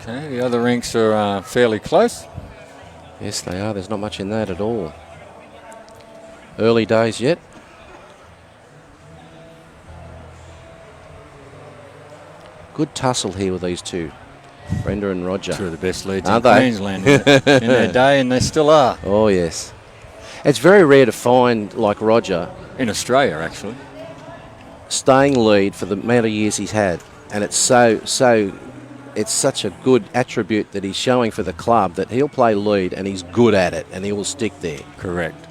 B: Okay, the other rinks are fairly close.
C: Yes, they are. There's not much in that at all. Early days yet. Good tussle here with these two, Brenda and Roger.
B: Two of the best leads
C: Aren't
B: in
C: they?
B: Queensland in their day, and they still are.
C: Oh, yes. It's very rare to find, like Roger,
B: In Australia, actually.
C: staying lead for the amount of years he's had. And it's so it's such a good attribute that he's showing for the club that he'll play lead and he's good at it and he will stick there.
B: Correct.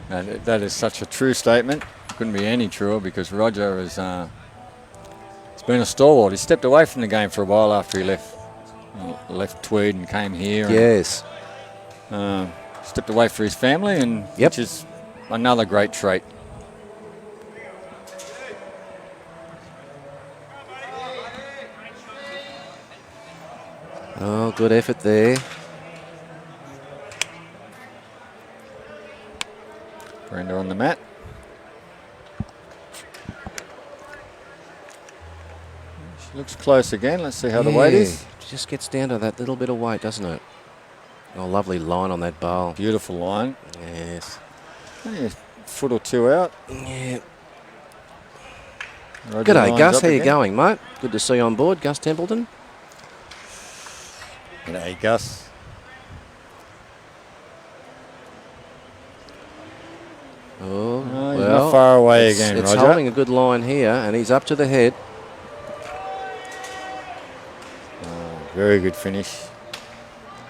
B: And that is such a true statement. Couldn't be any truer because Roger has it's been a stalwart. He stepped away from the game for a while after he left Tweed and came here.
C: Yes.
B: And, stepped away for his family, and
C: Yep.
B: which is another great trait.
C: Oh, good effort there.
B: Brenda on the mat. She looks close again. Let's see how the weight is.
C: Just gets down to that little bit of weight, doesn't it? Oh, lovely line on that bowl.
B: Beautiful line.
C: Yes.
B: Only a foot or two out.
C: Yeah.
B: Roger
C: G'day,
B: lines
C: Gus.
B: up
C: How you
B: again.
C: going, mate? Good to see you on board, Gus Templeton.
B: G'day, Gus.
C: Oh,
B: Oh, he's not far away again,
C: it's
B: Roger.
C: holding a good line here, and he's up to the head.
B: Very good finish.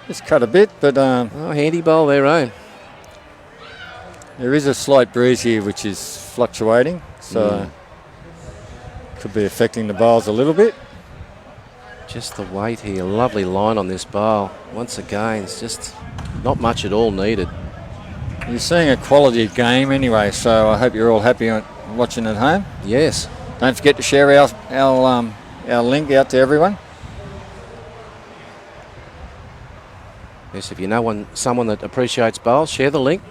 B: Just cut a bit, but
C: Oh, handy bowl there, eh?
B: there is a slight breeze here which is fluctuating, so could be affecting the bowls a little bit.
C: Just the weight here. Lovely line on this bowl. Once again, it's just not much at all needed.
B: You're seeing a quality game anyway, so I hope you're all happy on watching at home.
C: Yes.
B: Don't forget to share our link out to everyone.
C: Yes, if you know someone that appreciates bowls, share the link.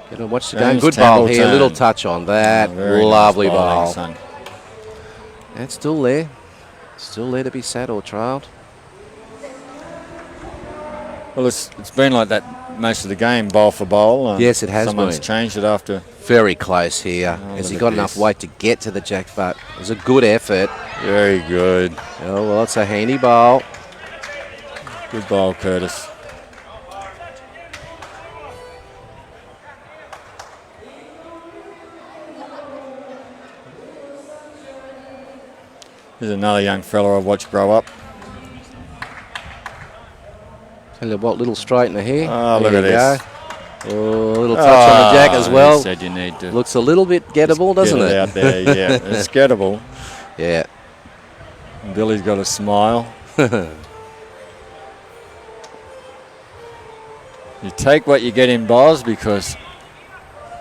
C: Get to watch the game.
B: James
C: Good bowl here.
B: Templeton.
C: Little touch on that.
B: Very
C: Lovely
B: nice bowling,
C: bowl.
B: son.
C: That's still there. Still there to be sat or trialled.
B: Well, it's been like that most of the game, bowl for bowl.
C: Yes, it has
B: Someone's
C: been.
B: changed it after.
C: Very close here.
B: Oh,
C: Has he
B: look
C: got
B: at
C: enough
B: this.
C: weight to get to the jack? But it was a good effort.
B: Very good.
C: Oh, well, it's a handy bowl.
B: Good bowl, Curtis. There's another young fella I've watched grow up.
C: Tell you what, little straight in the hair.
B: Oh,
C: There
B: look at
C: you
B: this.
C: go. Oh, a little touch on the jack as well.
B: You said you need to
C: Looks a little bit gettable, doesn't
B: get
C: it?
B: out there, yeah. It's gettable.
C: Yeah.
B: Billy's got a smile. You take what you get in bowls because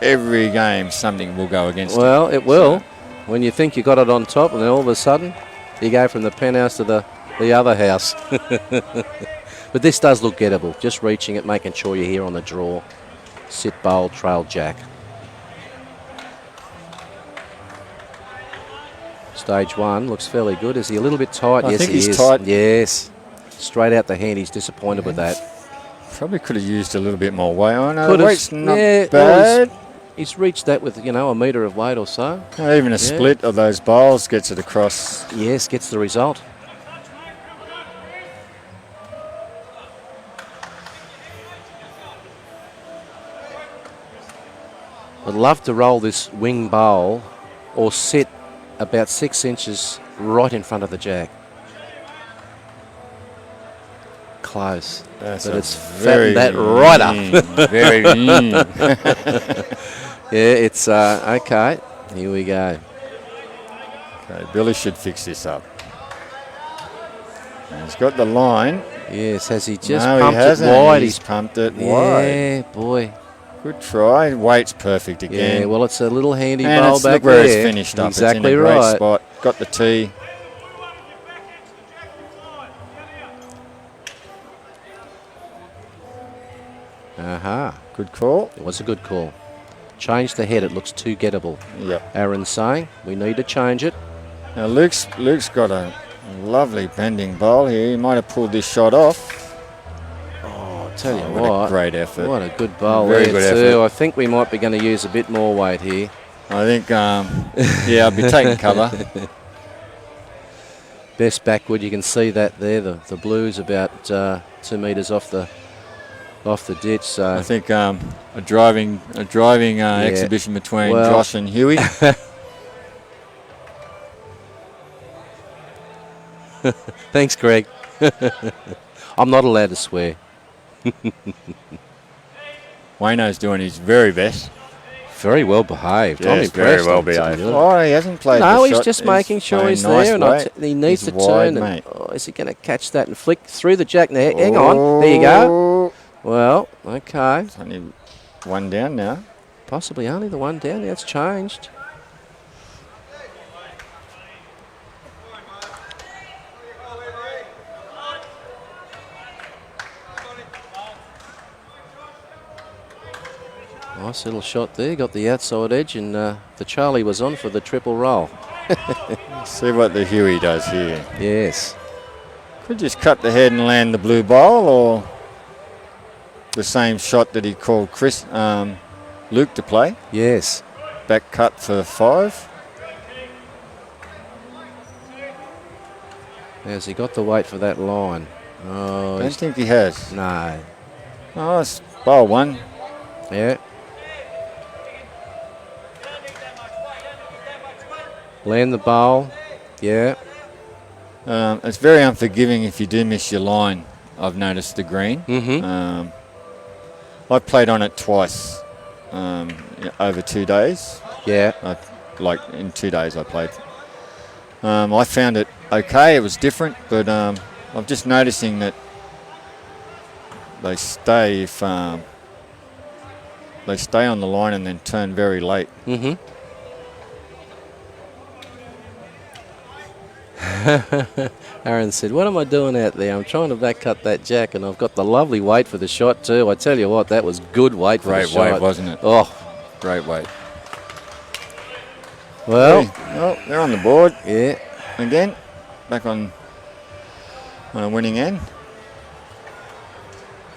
B: every game something will go against
C: Well,
B: you.
C: it will.
B: So,
C: When you think you got it on top, and then all of a sudden, you go from the penthouse to the other house. But this does look gettable. Just reaching it, making sure you're here on the draw. Sit, bowl, trail, jack. Stage one looks fairly good. Is he a little bit tight?
B: I
C: Yes,
B: think
C: he
B: he's
C: is.
B: tight.
C: Yes. Straight out the hand. He's disappointed with that.
B: probably could have used a little bit more weight. Oh, no,
C: Could
B: the
C: have.
B: weight's not
C: Yeah,
B: bad.
C: He's reached that with, a metre of weight or so.
B: Even a split of those bowls gets it across.
C: Yes, gets the result. I'd love to roll this wing bowl or sit about 6 inches right in front of the jack. Close.
B: That's
C: But
B: a
C: it's fattened that right up.
B: Very
C: Yeah, it's okay. Here we go.
B: Okay, Billy should fix this up. And he's got the line.
C: Yes, has he just
B: No,
C: pumped
B: he hasn't.
C: it wide?
B: He's pumped it wide.
C: Yeah, boy.
B: Good try. Weight's perfect again.
C: Yeah, well, it's a little handy
B: and
C: bowl
B: it's,
C: back
B: look where
C: there.
B: it's finished up.
C: Exactly
B: it's in a great
C: right.
B: spot. Got the tee.
C: Aha.
B: Good call.
C: It was a good call. Change the head. It looks too gettable.
B: Yep.
C: Aaron's saying we need to change it.
B: Now Luke's got a lovely bending bowl here. He might have pulled this shot off.
C: Oh, tell you
B: what
C: what.
B: a great effort.
C: What a good bowl
B: Very
C: there
B: good
C: too.
B: effort.
C: I think we might be going to use a bit more weight here.
B: I think, yeah, I'll be taking cover.
C: Best backward. You can see that there. The blue's about 2 metres off the ditch. So
B: I think a driving exhibition between Josh and Huey.
E: Thanks, Greg. I'm not allowed to swear.
B: Wayno's doing his very best.
E: Very well behaved. I'm
B: Yes,
E: impressed.
B: very well
E: to be
B: behaved.
E: honest.
B: Oh, he hasn't played
E: No,
B: the
E: he's
B: shot.
E: just making sure
B: playing
E: he's
B: nice
E: there, and
B: weight.
E: he needs
B: He's
E: to
B: wide,
E: turn.
B: mate.
E: Is he going to catch that and flick through the jack? Now, hang on. There you go. Well, okay.
B: It's only one down now.
E: Possibly only the one down. Now it's changed. Nice little shot there. Got the outside edge, and the Charlie was on for the triple roll.
B: See what the Huey does here.
E: Yes.
B: Could just cut the head and land the blue ball, or the same shot that he called Luke to play.
E: Yes.
B: Back cut for 5.
E: Has he got the weight for that line? Oh,
B: Don't think he has.
E: no.
B: Oh, it's bowl 1.
E: Yeah. Land the bowl. Yeah.
B: It's very unforgiving if you do miss your line, I've noticed, the green.
E: Mm-hmm.
B: I played on it twice over 2 days.
E: Yeah.
B: Like in 2 days I played. I found it okay. It was different, but I'm just noticing that they stay if they stay on the line and then turn very late.
E: Mm-hmm. Aaron said, what am I doing out there? I'm trying to back cut that jack, and I've got the lovely weight for the shot too. I tell you what, that was good weight for the
B: Great
E: shot.
B: weight, wasn't it?
E: Oh,
B: Great weight.
E: well,
B: Oh, they're on the board
E: yeah.
B: again. Back on a winning end.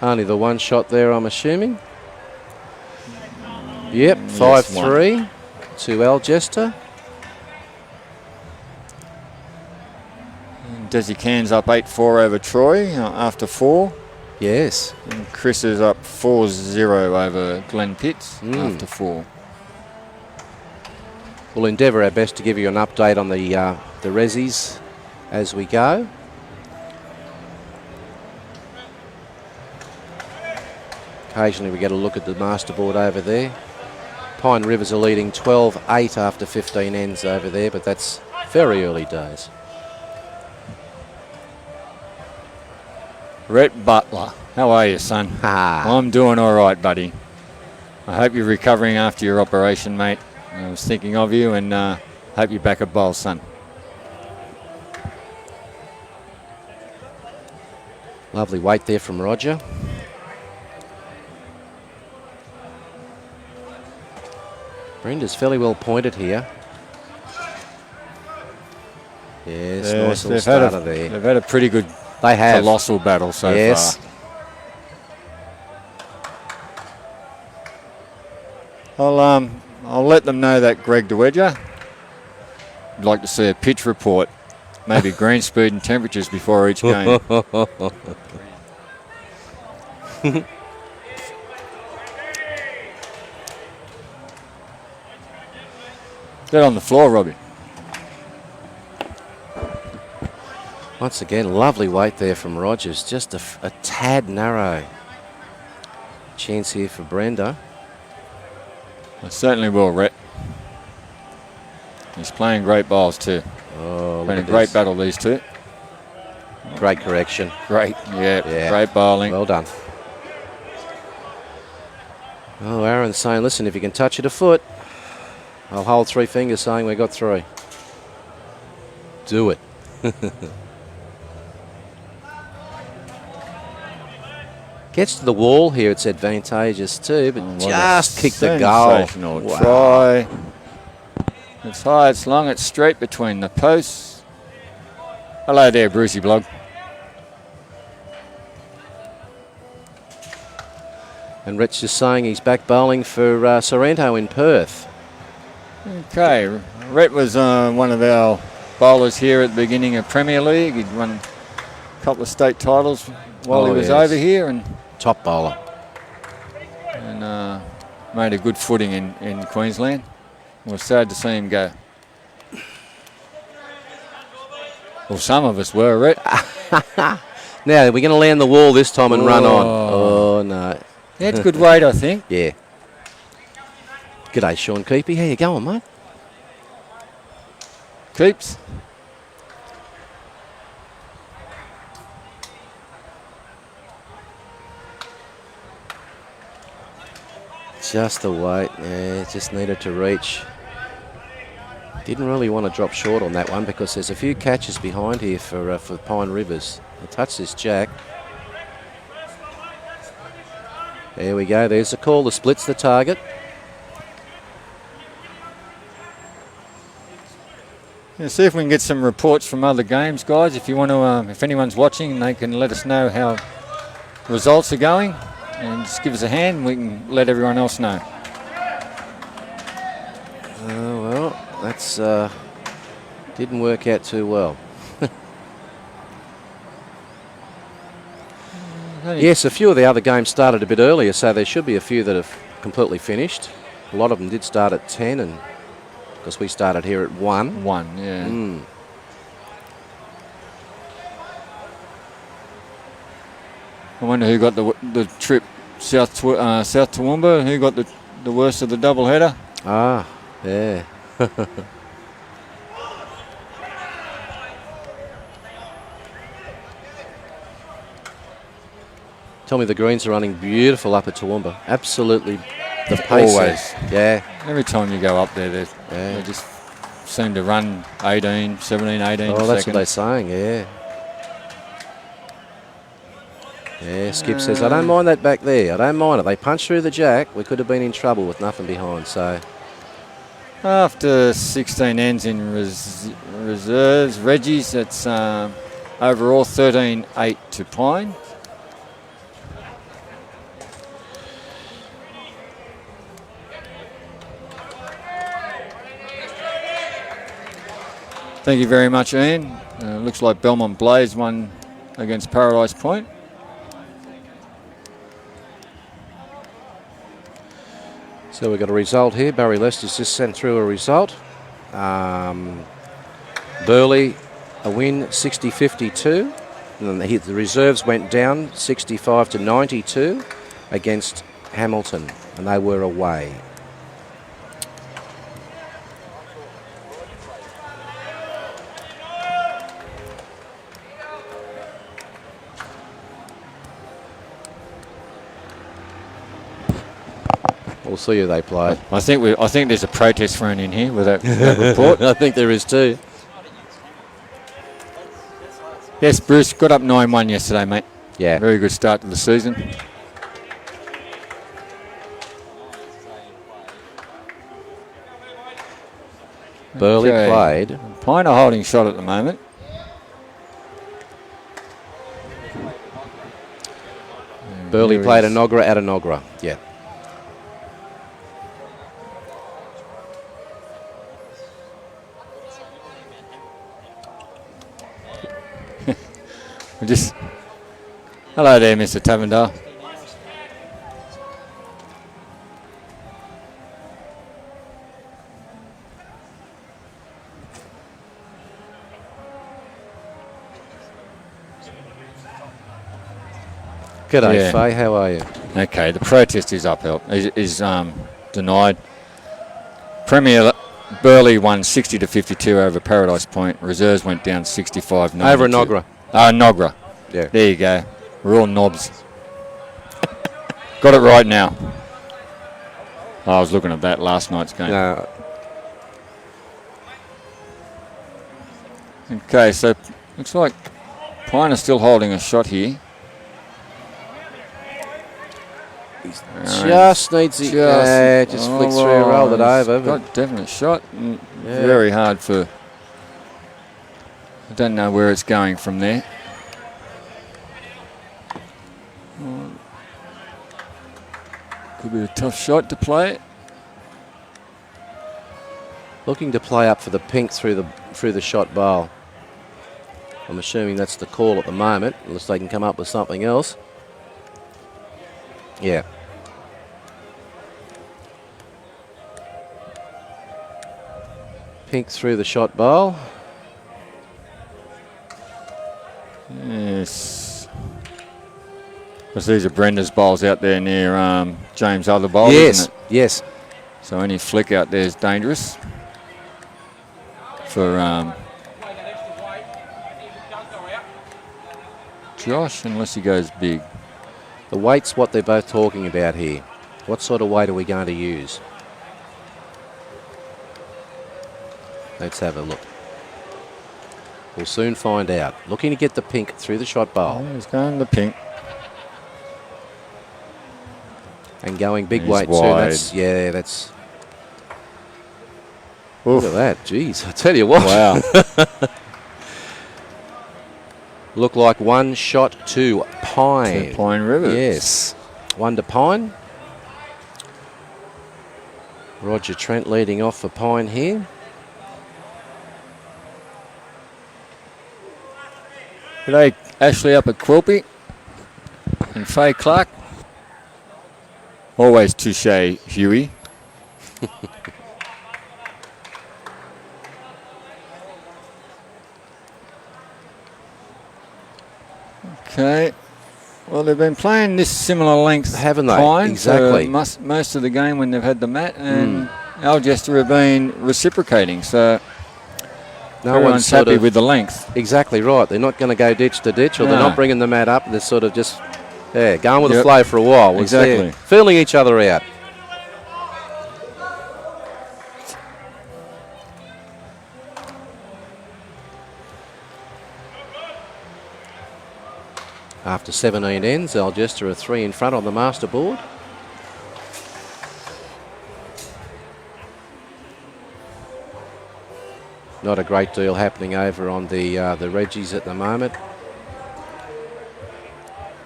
E: Only the one shot there, I'm assuming. Yep,
B: Yes,
E: 5-3 to Algester.
B: Desi Cairns up 8-4 over Troy after 4.
E: Yes.
B: And Chris is up 4-0 over Glen Pitts after 4.
E: We'll endeavour our best to give you an update on the resis as we go. Occasionally we get a look at the master board over there. Pine Rivers are leading 12-8 after 15 ends over there, but that's very early days.
B: Rhett Butler, how are you, son? I'm doing all right, buddy. I hope you're recovering after your operation, mate. I was thinking of you, and hope you're back at bowl, son.
E: Lovely weight there from Roger. Brenda's fairly well pointed here. Yes, nice little starter there.
B: They've had a pretty good
E: They have.
B: colossal battle so
E: Yes.
B: far. I'll let them know that Greg DeWedger would like to see a pitch report, maybe green speed and temperatures before each game. Get on the floor, Robbie.
E: Once again, lovely weight there from Rogers. Just a tad narrow. Chance here for Brenda.
B: I certainly will, Rhett. He's playing great balls too.
E: Oh,
B: Been a great battle, these two.
E: Great correction.
B: Great,
E: Yeah.
B: great bowling.
E: Well done. Oh, Aaron's saying, listen, if you can touch it a foot, I'll hold 3 fingers saying we got 3. Do it. Gets to the wall here, it's advantageous too, but
B: What
E: just
B: a
E: kick the goal.
B: sensational
E: Wow.
B: try. It's high, it's long, it's straight between the posts. Hello there, Brucey Blog.
E: And Rich just saying he's back bowling for Sorrento in Perth.
B: Okay, Rhett was one of our bowlers here at the beginning of Premier League. He'd won a couple of state titles while he was over here, and
E: Top bowler.
B: made a good footing in Queensland. It was sad to see him go. Well, some of us were, Rhett.
E: Now, we're going to land the wall this time and run on. Oh, no.
B: Yeah, it's good weight, I think.
E: Yeah. G'day, Sean Keepy. How you going, mate?
B: Keeps.
E: Just the weight. Yeah, just needed to reach. Didn't really want to drop short on that one because there's a few catches behind here for Pine Rivers. I'll touch this jack. There we go. There's the call. The splits the target.
B: Yeah, see if we can get some reports from other games, guys. If you want to, if anyone's watching, they can let us know how results are going, and just give us a hand. And we can let everyone else know.
E: Well, that's didn't work out too well. Yes, a few of the other games started a bit earlier, so there should be a few that have completely finished. A lot of them did start at 10, and because we started here at 1.
B: 1, yeah. I wonder who got the trip south Toowoomba. Who got the worst of the double header?
E: Ah, yeah. Tell me the greens are running beautiful up at Toowoomba. Absolutely the pace.
B: Always.
E: Yeah.
B: Every time you go up there, they just seem to run 18, 17, 18
E: Oh, that's
B: seconds.
E: what they're saying, yeah. Yeah, Skip says, I don't mind that back there. I don't mind it. They punched through the jack. We could have been in trouble with nothing behind, so...
B: After 16 ends in reserves, Reggie's, it's overall 13-8 to Pine. Thank you very much, Ian. Looks like Belmont Blaze won against Paradise Point.
E: So we've got a result here. Barry Lester's just sent through a result. Burleigh, a win, 60-52. And the reserves went down 65 to 92 against Hamilton, and they were away. We'll see who they play.
B: I think there's a protest thrown in here with that report.
E: I think there is too.
B: Yes, Bruce got up 9-1 yesterday, mate.
E: Yeah.
B: Very good start to the season.
E: Burleigh
B: Okay.
E: played.
B: Pine are holding shot at the moment.
E: Burleigh
B: There
E: played
B: is-
E: Enoggera at Enoggera. Yeah.
B: Hello there, Mr. Tavendale.
E: G'day,
B: Yeah.
E: Faye. How are you?
B: Okay, the protest is upheld. Is denied. Premier Burleigh won 60 to 52 over Paradise Point. Reserves went down 65-92.
E: Over Enoggera.
B: Enoggera.
E: Yeah.
B: There you go. We're all knobs. Got it right now. I was looking at that last night's game.
E: No.
B: Okay, so looks like Pine is still holding a shot here.
E: Just needs it. Just flicks through, rolled it over. But
B: Got definite shot. Very hard for. I don't know where it's going from there. Could be a tough shot to play.
E: looking to play up for the pink through the shot bowl. I'm assuming that's the call at the moment, unless they can come up with something else. Yeah. Pink through the shot bowl.
B: Because these are Brenda's bowls out there near James' other bowl,
E: Yes,
B: isn't it?
E: yes.
B: So any flick out there is dangerous for Josh, unless he goes big.
E: The weight's what they're both talking about here. What sort of weight are we going to use? Let's have a look. We'll soon find out. Looking to get the pink through the shot bowl.
B: Oh, he's going the pink.
E: And going big
B: He's
E: weight too.
B: wide.
E: That's...
B: Oof.
E: Look at that. Jeez, I tell you what.
B: Wow.
E: Look like one shot to Pine.
B: To Pine Rivers.
E: Yes. One to Pine. Roger Trent leading off for Pine here.
B: G'day, Ashley up at Quilpie. And Faye Clark. Always touche, Huey. Okay. Well, they've been playing this similar length,
E: haven't they?
B: Pine,
E: Exactly.
B: for most of the game when they've had the mat, and Algester have been reciprocating. So
E: No
B: everyone's
E: one's sort
B: happy
E: of
B: with the length.
E: exactly right. They're not going to go ditch to ditch, or they're
B: No.
E: not bringing the mat up. They're sort of just going with the
B: Yep.
E: flow for a while. Was
B: Exactly.
E: there, feeling each other out. After 17 ends, Algester are 3 in front on the master board. Not a great deal happening over on the Reggies at the moment.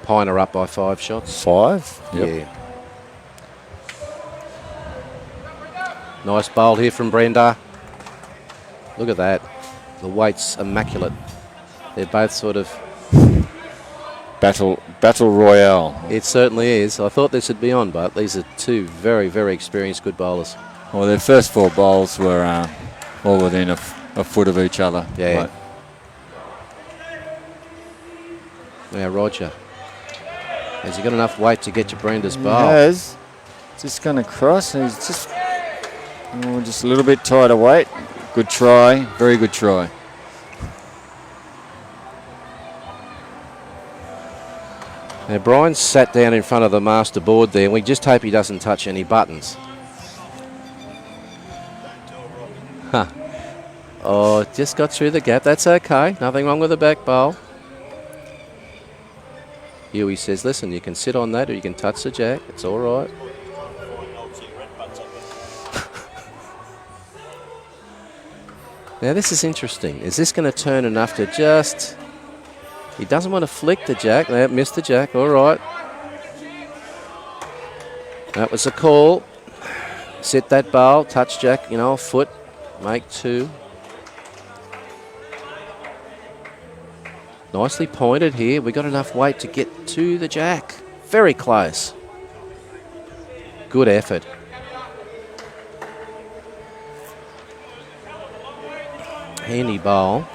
E: Pine are up by 5 shots.
B: 5? Yep.
E: Yeah. Nice bowl here from Brenda. Look at that. The weight's immaculate. They're both sort of...
B: Battle Royale.
E: It certainly is. I thought this would be on, but these are two very, very experienced good bowlers.
B: Well, their first 4 bowls were all within a foot of each other.
E: Yeah.
B: Like,
E: Now Roger. Has he got enough weight to get to Brenda's
B: he
E: bowl?
B: has. Just going to cross. He's just a little bit tighter weight. Good try. Very good try.
E: Now Brian's sat down in front of the master board there, and we just hope he doesn't touch any buttons. Huh. Oh, just got through the gap. That's okay. Nothing wrong with the back bowl. Huey says, listen, you can sit on that or you can touch the jack. It's all right. Now this is interesting. Is this going to turn enough to just... He doesn't want to flick the jack. No, missed the jack. All right. That was a call. Sit that bowl. Touch jack, a foot. Make 2. Nicely pointed here. We got enough weight to get to the jack. Very close. Good effort. Handy bowl.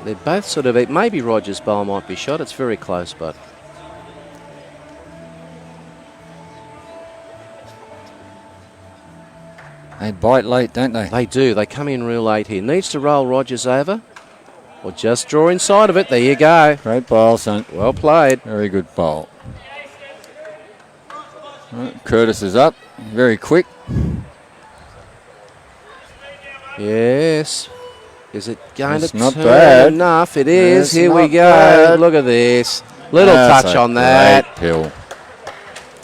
E: They're both sort of... Maybe Roger's bowl might be shot. It's very close, but...
B: They bite late, don't they?
E: They do. They come in real late here. Needs to roll Rogers over. Or just draw inside of it. There you go.
B: Great bowl, son.
E: Well played.
B: Very good bowl. Right, Curtis is up. Very quick.
E: Yes. Is it going
B: It's
E: to
B: not
E: turn
B: bad.
E: enough? It is.
B: It's
E: Here we
B: not
E: go.
B: bad.
E: Look at this. Little
B: That's
E: touch
B: a
E: on that.
B: great pill.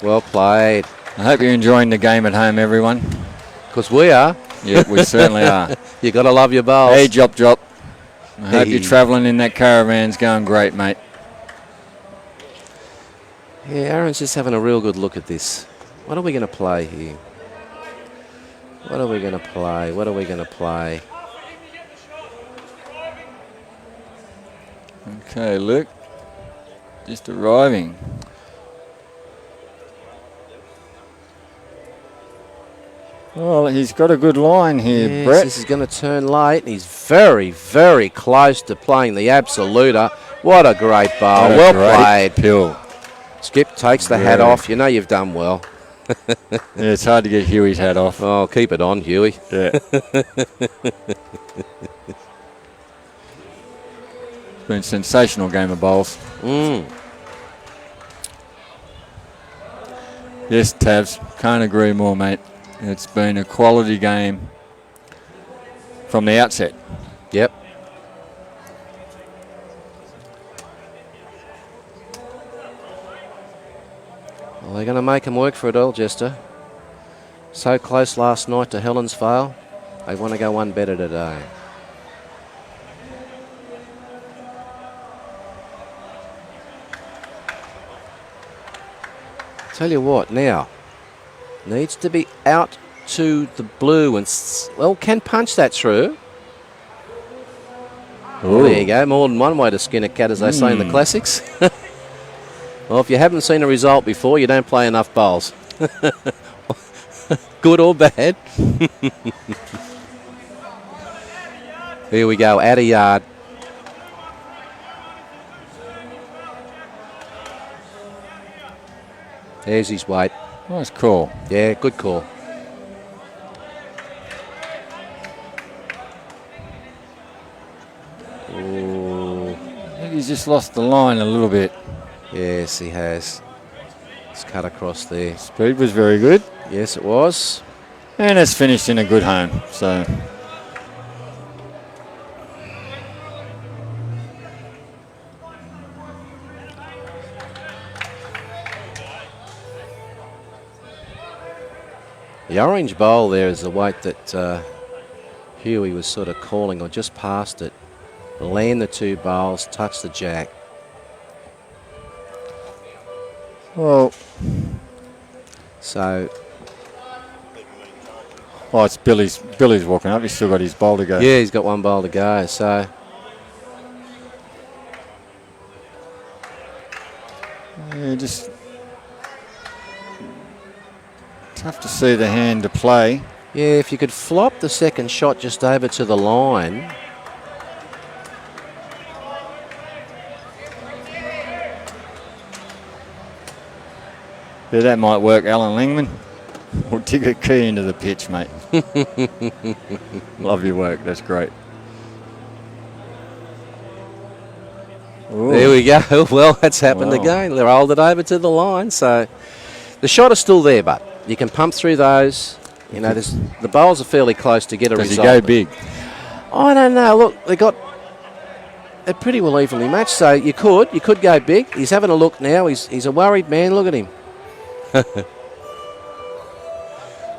E: Well played.
B: I hope you're enjoying the game at home, everyone.
E: Because we are.
B: Yeah, we certainly are.
E: You got to love your bowls.
B: Hey, Jop. I hope
E: Hey.
B: you're travelling in that caravan's going great, mate.
E: Yeah, Aaron's just having a real good look at this. What are we going to play here? What are we going to play? What are we going to play?
B: Okay, Luke. Just arriving. Well, he's got a good line here,
E: Yes,
B: Brett.
E: this is going to turn late. He's very, very close to playing the absoluter. What a great bowl.
B: What a
E: Well
B: great
E: played.
B: pill.
E: Skip takes the hat
B: Yeah.
E: off. You know you've done well.
B: Yeah, it's hard to get Huey's hat off.
E: Oh, keep it on, Huey.
B: Yeah. It's been a sensational game of bowls. Yes, Tavs, can't agree more, mate. It's been a quality game from the outset.
E: Yep. Well, they're going to make them work for it, Algester. So close last night to Helensvale. They want to go one better today. Tell you what, now, needs to be out to the blue and, well, can punch that through. Oh, there you go. More than one way to skin a cat, as they say in the classics. Well, if you haven't seen a result before, you don't play enough bowls. Good or bad. Here we go, out of yard. There's his weight.
B: Nice call.
E: Yeah, good call. Ooh.
B: I think he's just lost the line a little bit.
E: Yes, he has. It's cut across there.
B: Speed was very good.
E: Yes, it was.
B: And it's finished in a good home. So
E: The orange bowl there is the weight that Huey was sort of calling, or just past it. Land the two bowls, touch the jack.
B: well,
E: So,
B: oh, it's Billy's walking up. He's still got his bowl to go.
E: yeah, he's got one bowl to go. So,
B: Yeah, just tough to see the hand to play.
E: yeah, if you could flop the second shot just over to the line.
B: Yeah, that might work, Alan Langman. We'll dig a key into the pitch, mate. Love your work. That's great. Ooh.
E: There we go. Well, that's happened
B: Wow.
E: again. They rolled it over to the line. So, the shot is still there, but you can pump through those. You know, the bowls are fairly close to get a
B: Does he
E: result.
B: go big?
E: I don't know. Look, they're pretty well evenly matched. So you could go big. He's having a look now. He's a worried man. Look at him.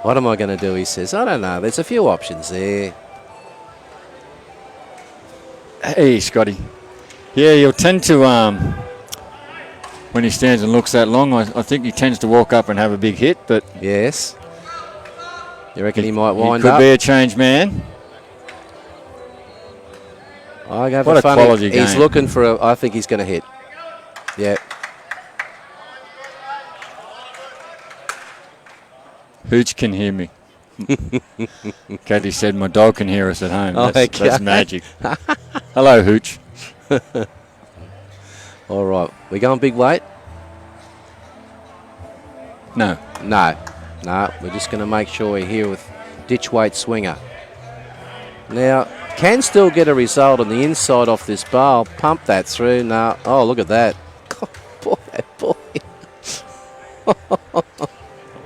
E: What am I going to do? He says. I don't know. There's a few options there.
B: Hey, Scotty. Yeah, he'll tend to, when he stands and looks that long, I think he tends to walk up and have a big hit, but
E: Yes. You reckon he might wind
B: he could
E: up?
B: be a changed man.
E: I go
B: What
E: for
B: a
E: funny.
B: quality
E: He's
B: game.
E: looking for I think he's going to hit. Yeah.
B: Hooch can hear me. Kathy said my dog can hear us at home.
E: Oh,
B: That's
E: okay.
B: magic. Hello, Hooch.
E: All right. We going big weight?
B: No.
E: No. We're just going to make sure we're here with ditch weight swinger. Now, can still get a result on the inside off this bowl. Pump that through. No. Oh, look at that. Boy, that boy.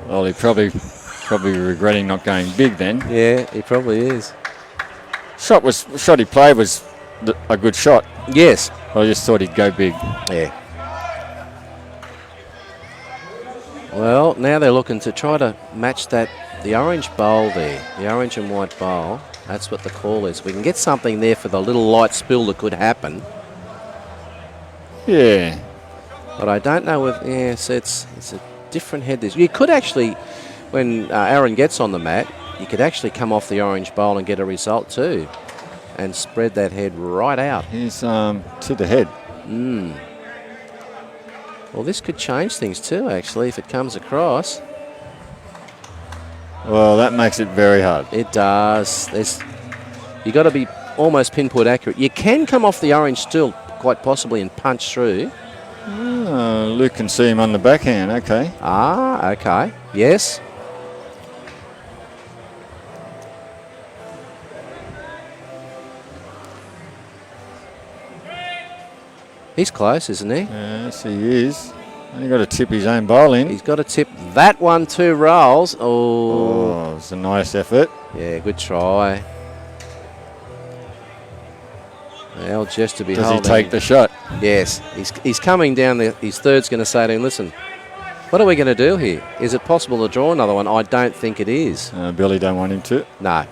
B: Well, he probably regretting not going big then.
E: Yeah, he probably is.
B: Shot he played was a good shot.
E: Yes.
B: I just thought he'd go big.
E: Yeah. Well, now they're looking to try to match the orange bowl there, the orange and white bowl. That's what the call is. We can get something there for the little light spill that could happen.
B: Yeah.
E: But I don't know if, yes, it's a different head. You could actually, when Aaron gets on the mat, you could actually come off the orange bowl and get a result too. And spread that head right out.
B: He's to the head.
E: Well, this could change things too, actually, if it comes across.
B: Well, that makes it very hard.
E: It does. You got to be almost pinpoint accurate. You can come off the orange still quite possibly and punch through.
B: Luke can see him on the backhand. Okay.
E: Ah, okay. Yes. He's close, isn't he?
B: Yes, he is. Only got to tip his own bowl in.
E: He's got to tip that one 2 rolls. Oh.
B: It's a nice effort.
E: Yeah, good try. Algester be
B: Does
E: holding.
B: he take the shot?
E: Yes. He's coming down there. His third's going to say to him, listen, what are we going to do here? Is it possible to draw another one? I don't think it is.
B: Billy don't want him to.
E: No.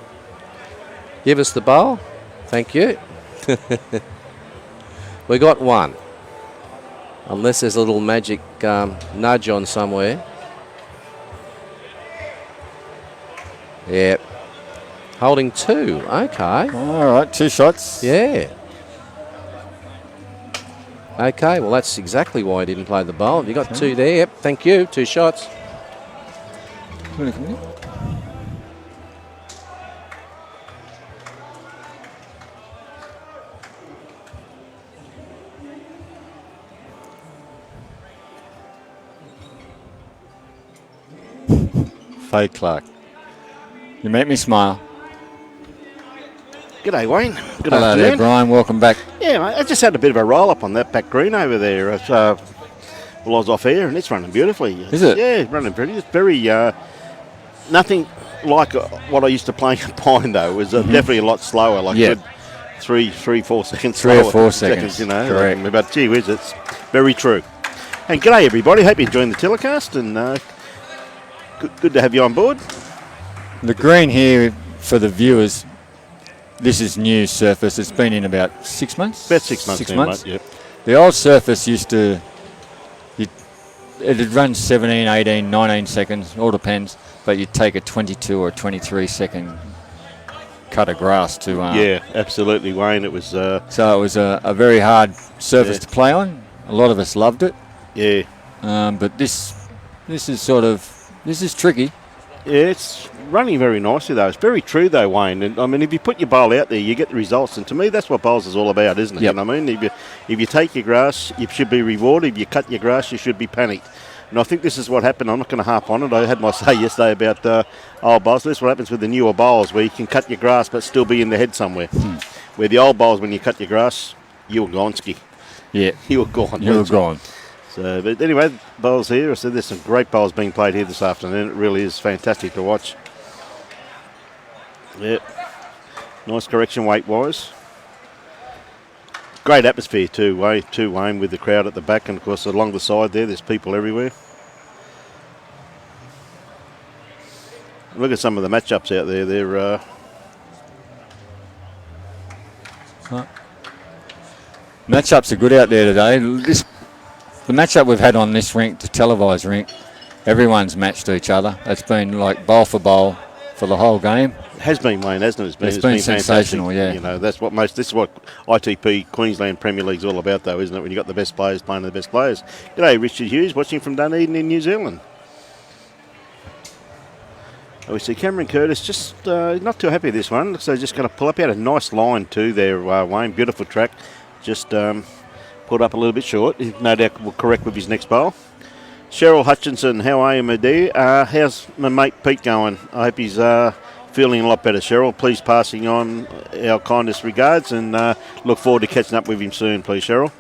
E: Give us the bowl. Thank you. We got one. Unless there's a little magic nudge on somewhere. Yep. Holding 2. Okay.
B: All right, 2 shots.
E: Yeah. Okay, well, that's exactly why he didn't play the bowl. You got 2 there. Yep, thank you. 2 shots.
B: Faye Clark. You make me smile.
A: G'day, Wayne. Good
B: Hello
A: afternoon.
B: there, Brian. Welcome back.
A: Yeah, mate, I just had a bit of a roll up on that back green over there. Well, I was off air and it's running beautifully.
B: Is it?
A: Yeah, it's running pretty. It's very, nothing like what I used to play at Pine, though. It was definitely a lot slower, like
B: Yeah.
A: good 3-4 seconds
B: 3 or
A: slower.
B: 4 seconds,
A: you know.
B: correct.
A: But gee whiz, it's very true. And g'day, everybody. Hope you're enjoying the telecast and good to have you on board.
B: The green here, for the viewers, this is new surface. It's been in about 6 months?
A: About 6 months.
B: 6
A: now,
B: months.
A: Mate, yep.
B: The old surface used to, it'd run 17, 18, 19 seconds, all depends, but you'd take a 22 or 23 second cut of grass to...
A: Yeah, absolutely, Wayne. It was...
B: So it was a very hard surface to play on. A lot of us loved it.
A: Yeah.
B: But this is tricky.
A: Yeah, it's running very nicely, though. It's very true, though, Wayne. And, I mean, if you put your bowl out there, you get the results. And to me, that's what bowls is all about, isn't it?
B: Yep.
A: You know what I mean? If you take your grass, you should be rewarded. If you cut your grass, you should be panicked. And I think this is what happened. I'm not going to harp on it. I had my say yesterday about old bowls. This is what happens with the newer bowls, where you can cut your grass but still be in the head somewhere. Where the old bowls, when you cut your grass, you were gone, ski.
B: Yeah.
A: You were gone.
B: You were gone.
A: So, but anyway, bowls here. I said there's some great bowls being played here this afternoon. It really is fantastic to watch. Yep. Nice correction weight-wise. Great atmosphere too, Wayne, with the crowd at the back, and of course along the side there's people everywhere. Look at some of the matchups out there. They're
B: Matchups are good out there today. The matchup we've had on this rink, the televised rink, everyone's matched each other. It's been like bowl for bowl for the whole game.
A: It has been, Wayne, hasn't it?
B: It's been sensational,
A: fantastic.
B: yeah.
A: You know, this is what ITP Queensland Premier League's all about, though, isn't it? When you've got the best players playing the best players. G'day, Richard Hughes, watching from Dunedin in New Zealand. We see Cameron Curtis just not too happy with this one. So just going to pull up out a nice line too there, Wayne. Beautiful track. Just pulled up a little bit short. No doubt will correct with his next bowl. Cheryl Hutchinson, how are you, my dear? How's my mate Pete going? I hope he's feeling a lot better, Cheryl. Please passing on our kindest regards and look forward to catching up with him soon, please, Cheryl.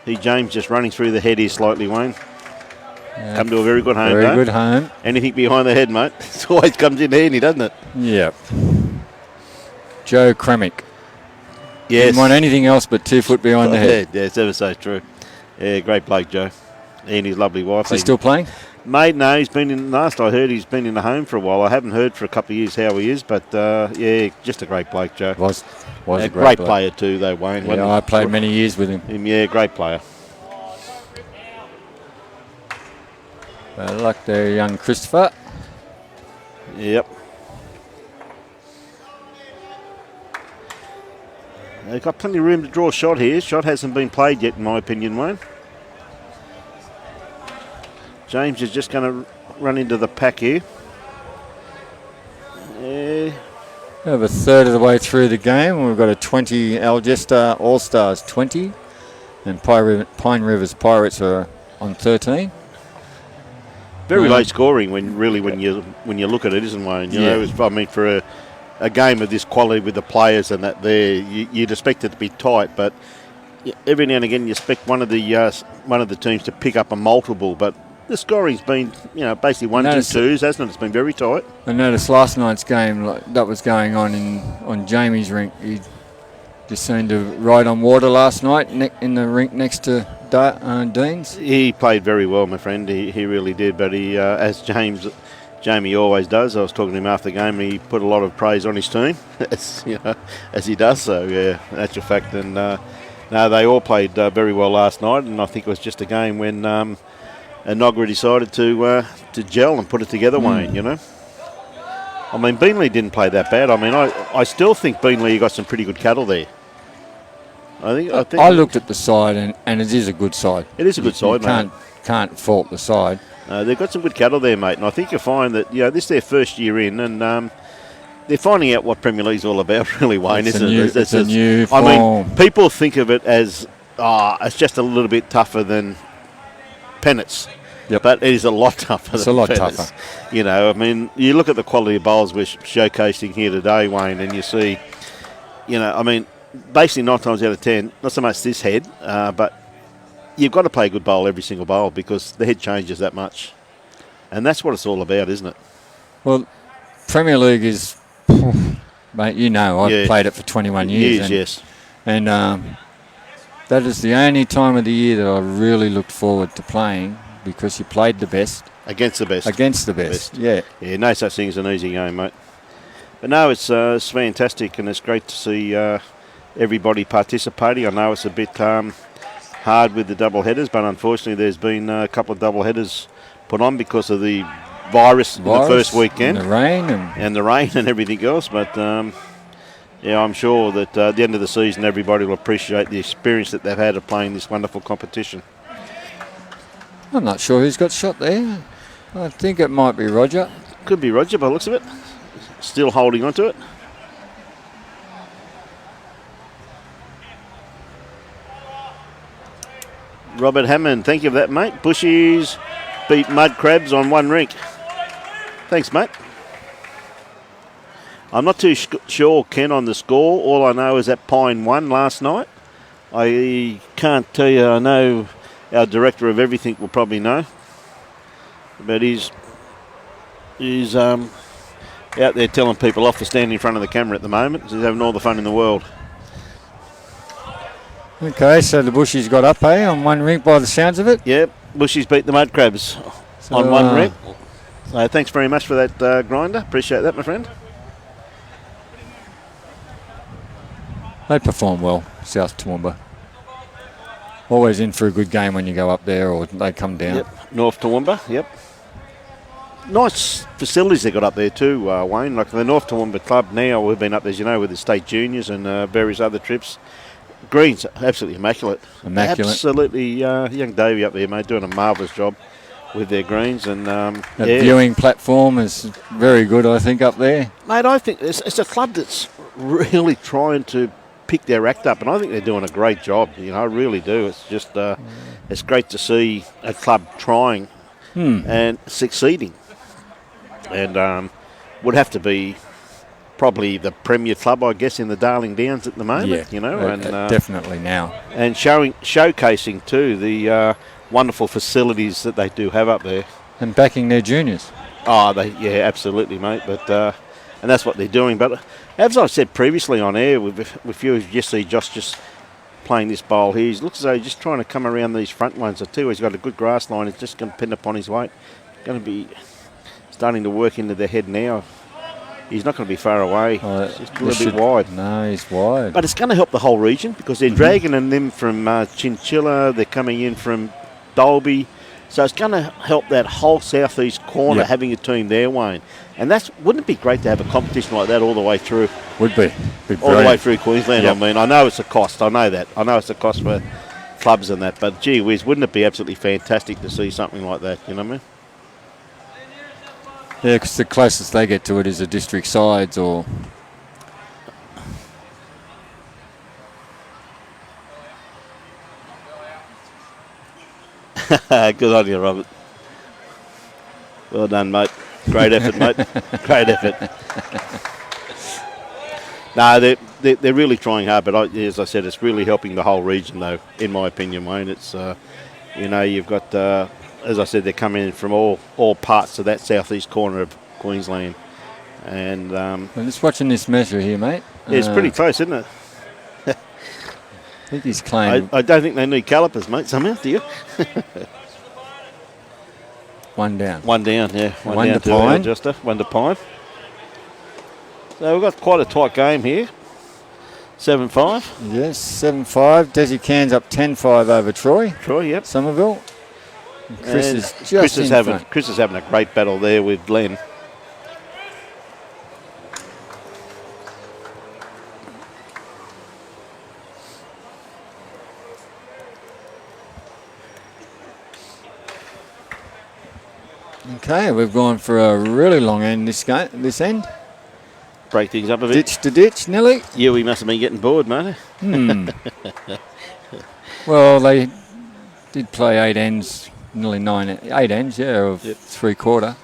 A: James just running through the head here slightly, Wayne. Come to a very good home,
B: Very good home.
A: Anything behind the head, mate, it always comes in handy, doesn't it?
B: Yep. Joe Kremick.
A: Yes.
B: Didn't want anything else but 2 foot behind the head.
A: Yeah, it's ever so true. Yeah, great bloke, Joe. And his lovely wife.
B: Is he still playing?
A: Mate, no, he's been in, last I heard, he's been in the home for a while. I haven't heard for a couple of years how he is, but yeah, just a great bloke, Joe.
B: Was
A: a
B: a
A: great
B: bloke.
A: player too, though, Wayne.
B: Yeah, I played many years with him.
A: Yeah, great player.
B: Luck there, young Christopher.
A: Yep. They've got plenty of room to draw a shot here. Shot hasn't been played yet, in my opinion, Wayne. James is just going to run into the pack here. Yeah.
B: Over a third of the way through the game. We've got a 20 Algester Allstars 20 and Pine Rivers Pirates are on 13.
A: Very low scoring when you look at it, isn't Wayne? You know, I mean, for a game of this quality with the players and that there, you'd expect it to be tight, but every now and again you expect one of the teams to pick up a multiple, but the scoring's been, basically 1-2s, hasn't it? It's been very tight.
B: I noticed last night's game that was going on Jamie's rink. He just seemed to ride on water last night in the rink next to Dean's.
A: He played very well, my friend. He really did, but he, as Jamie always does. I was talking to him after the game, and he put a lot of praise on his team, as he does. So yeah, that's a fact. And no, they all played very well last night, and I think it was just a game when Nogra decided to gel and put it together. Wayne, I mean, Beanley didn't play that bad. I mean, I still think Beanley got some pretty good cattle there. I think
B: I looked at the side, and it is a good side.
A: It is a good side, mate.
B: Can't fault the side.
A: They've got some good cattle there, mate, and I think you'll find that this is their first year in, and they're finding out what Premier League's all about, really, Wayne, isn't it?
B: It's a new
A: I
B: form.
A: mean, people think of it as it's just a little bit tougher than Pennants.
B: Yep.
A: But it is a lot tougher.
B: It's a lot tougher.
A: I mean, you look at the quality of bowls we're showcasing here today, Wayne, and you see, I mean, basically 9 times out of 10, not so much this head, but you've got to play a good bowl every single bowl because the head changes that much. And that's what it's all about, isn't it?
B: Well, Premier League is, mate, I've played it for 21 years.
A: Yes.
B: And that is the only time of the year that I really looked forward to playing because you played the best.
A: Against the best.
B: Yeah.
A: Yeah, no such thing as an easy game, mate. But no, it's fantastic, and it's great to see everybody participating. I know it's a bit hard with the double headers, but unfortunately there's been a couple of double headers put on because of the virus in the first weekend.
B: And the rain.
A: And the rain and everything else. But, I'm sure that at the end of the season everybody will appreciate the experience that they've had of playing this wonderful competition.
B: I'm not sure who's got shot there. I think it might be Roger.
A: Could be Roger by the looks of it. Still holding on to it. Robert Hammond, thank you for that, mate. Bushies beat Mud Crabs on one rink. Thanks, mate. I'm not too sure, Ken, on the score. All I know is that Pine won last night. I can't tell you. I know our director of everything will probably know. But he's out there telling people off for standing in front of the camera at the moment. He's having all the fun in the world.
B: Okay, so the Bushies got up, on one rink by the sounds of it?
A: Yep, Bushies beat the Mud Crabs on one rink. So thanks very much for that, Grinder. Appreciate that, my friend.
B: They perform well, South Toowoomba. Always in for a good game when you go up there or they come down.
A: Yep, North Toowoomba, yep. Nice facilities they got up there too, Wayne. Like the North Toowoomba Club now, we've been up there, as you know, with the state juniors and various other trips. Greens, absolutely immaculate. Absolutely, young Davey up there, mate, doing a marvellous job with their greens. And
B: viewing platform is very good, I think, up there.
A: Mate, I think it's a club that's really trying to pick their act up, and I think they're doing a great job. I really do. It's just it's great to see a club trying and succeeding. And would have to be probably the premier club, I guess, in the Darling Downs at the moment. And
B: definitely now.
A: And showcasing too the wonderful facilities that they do have up there.
B: And backing their juniors.
A: Oh, absolutely, mate. But and that's what they're doing. But as I said previously on air, with you, you see Josh just playing this bowl here. He looks as though he's just trying to come around these front ones. I tell you, he's got a good grass line. He's just going to depend upon his weight. Going to be starting to work into their head now. He's not going to be far away. It's just a little bit wide.
B: No, he's wide.
A: But it's going to help the whole region because they're dragging in them from Chinchilla. They're coming in from Dolby. So it's going to help that whole southeast corner having a team there, Wayne. And wouldn't it be great to have a competition like that all the way through?
B: Would be.
A: All the way through Queensland, I mean. I know it's a cost. I know that. I know it's a cost for clubs and that. But, gee whiz, wouldn't it be absolutely fantastic to see something like that? You know what I mean?
B: Yeah, because the closest they get to it is the district sides or...
A: Good on you, Robert. Well done, mate. Great effort, mate. Great effort. No, they're really trying hard, but as I said, it's really helping the whole region, though, in my opinion, Wayne. It's, you've got, as I said, they're coming in from all parts of that southeast corner of Queensland. And
B: I'm just watching this measure here, mate.
A: It's pretty close, isn't it?
B: I think he's claimed.
A: I don't think they need calipers, mate, somehow, do you?
B: One down.
A: One down, yeah.
B: One
A: down
B: to Pine.
A: Algester, one to Pine. So we've got quite a tight game here. 7-5.
B: Yes, 7-5. Desi Cairns up 10-5 over Troy.
A: Troy, yep.
B: Somerville. And Chris
A: And
B: is just in front.
A: Chris is having a great battle there with Glenn.
B: Okay, we've gone for a really long end this end.
A: Break things up a bit.
B: Ditch to ditch, nearly.
A: Yeah, we must have been getting bored, mate.
B: Well, they did play 8 ends, nearly 8 ends, of 3/4.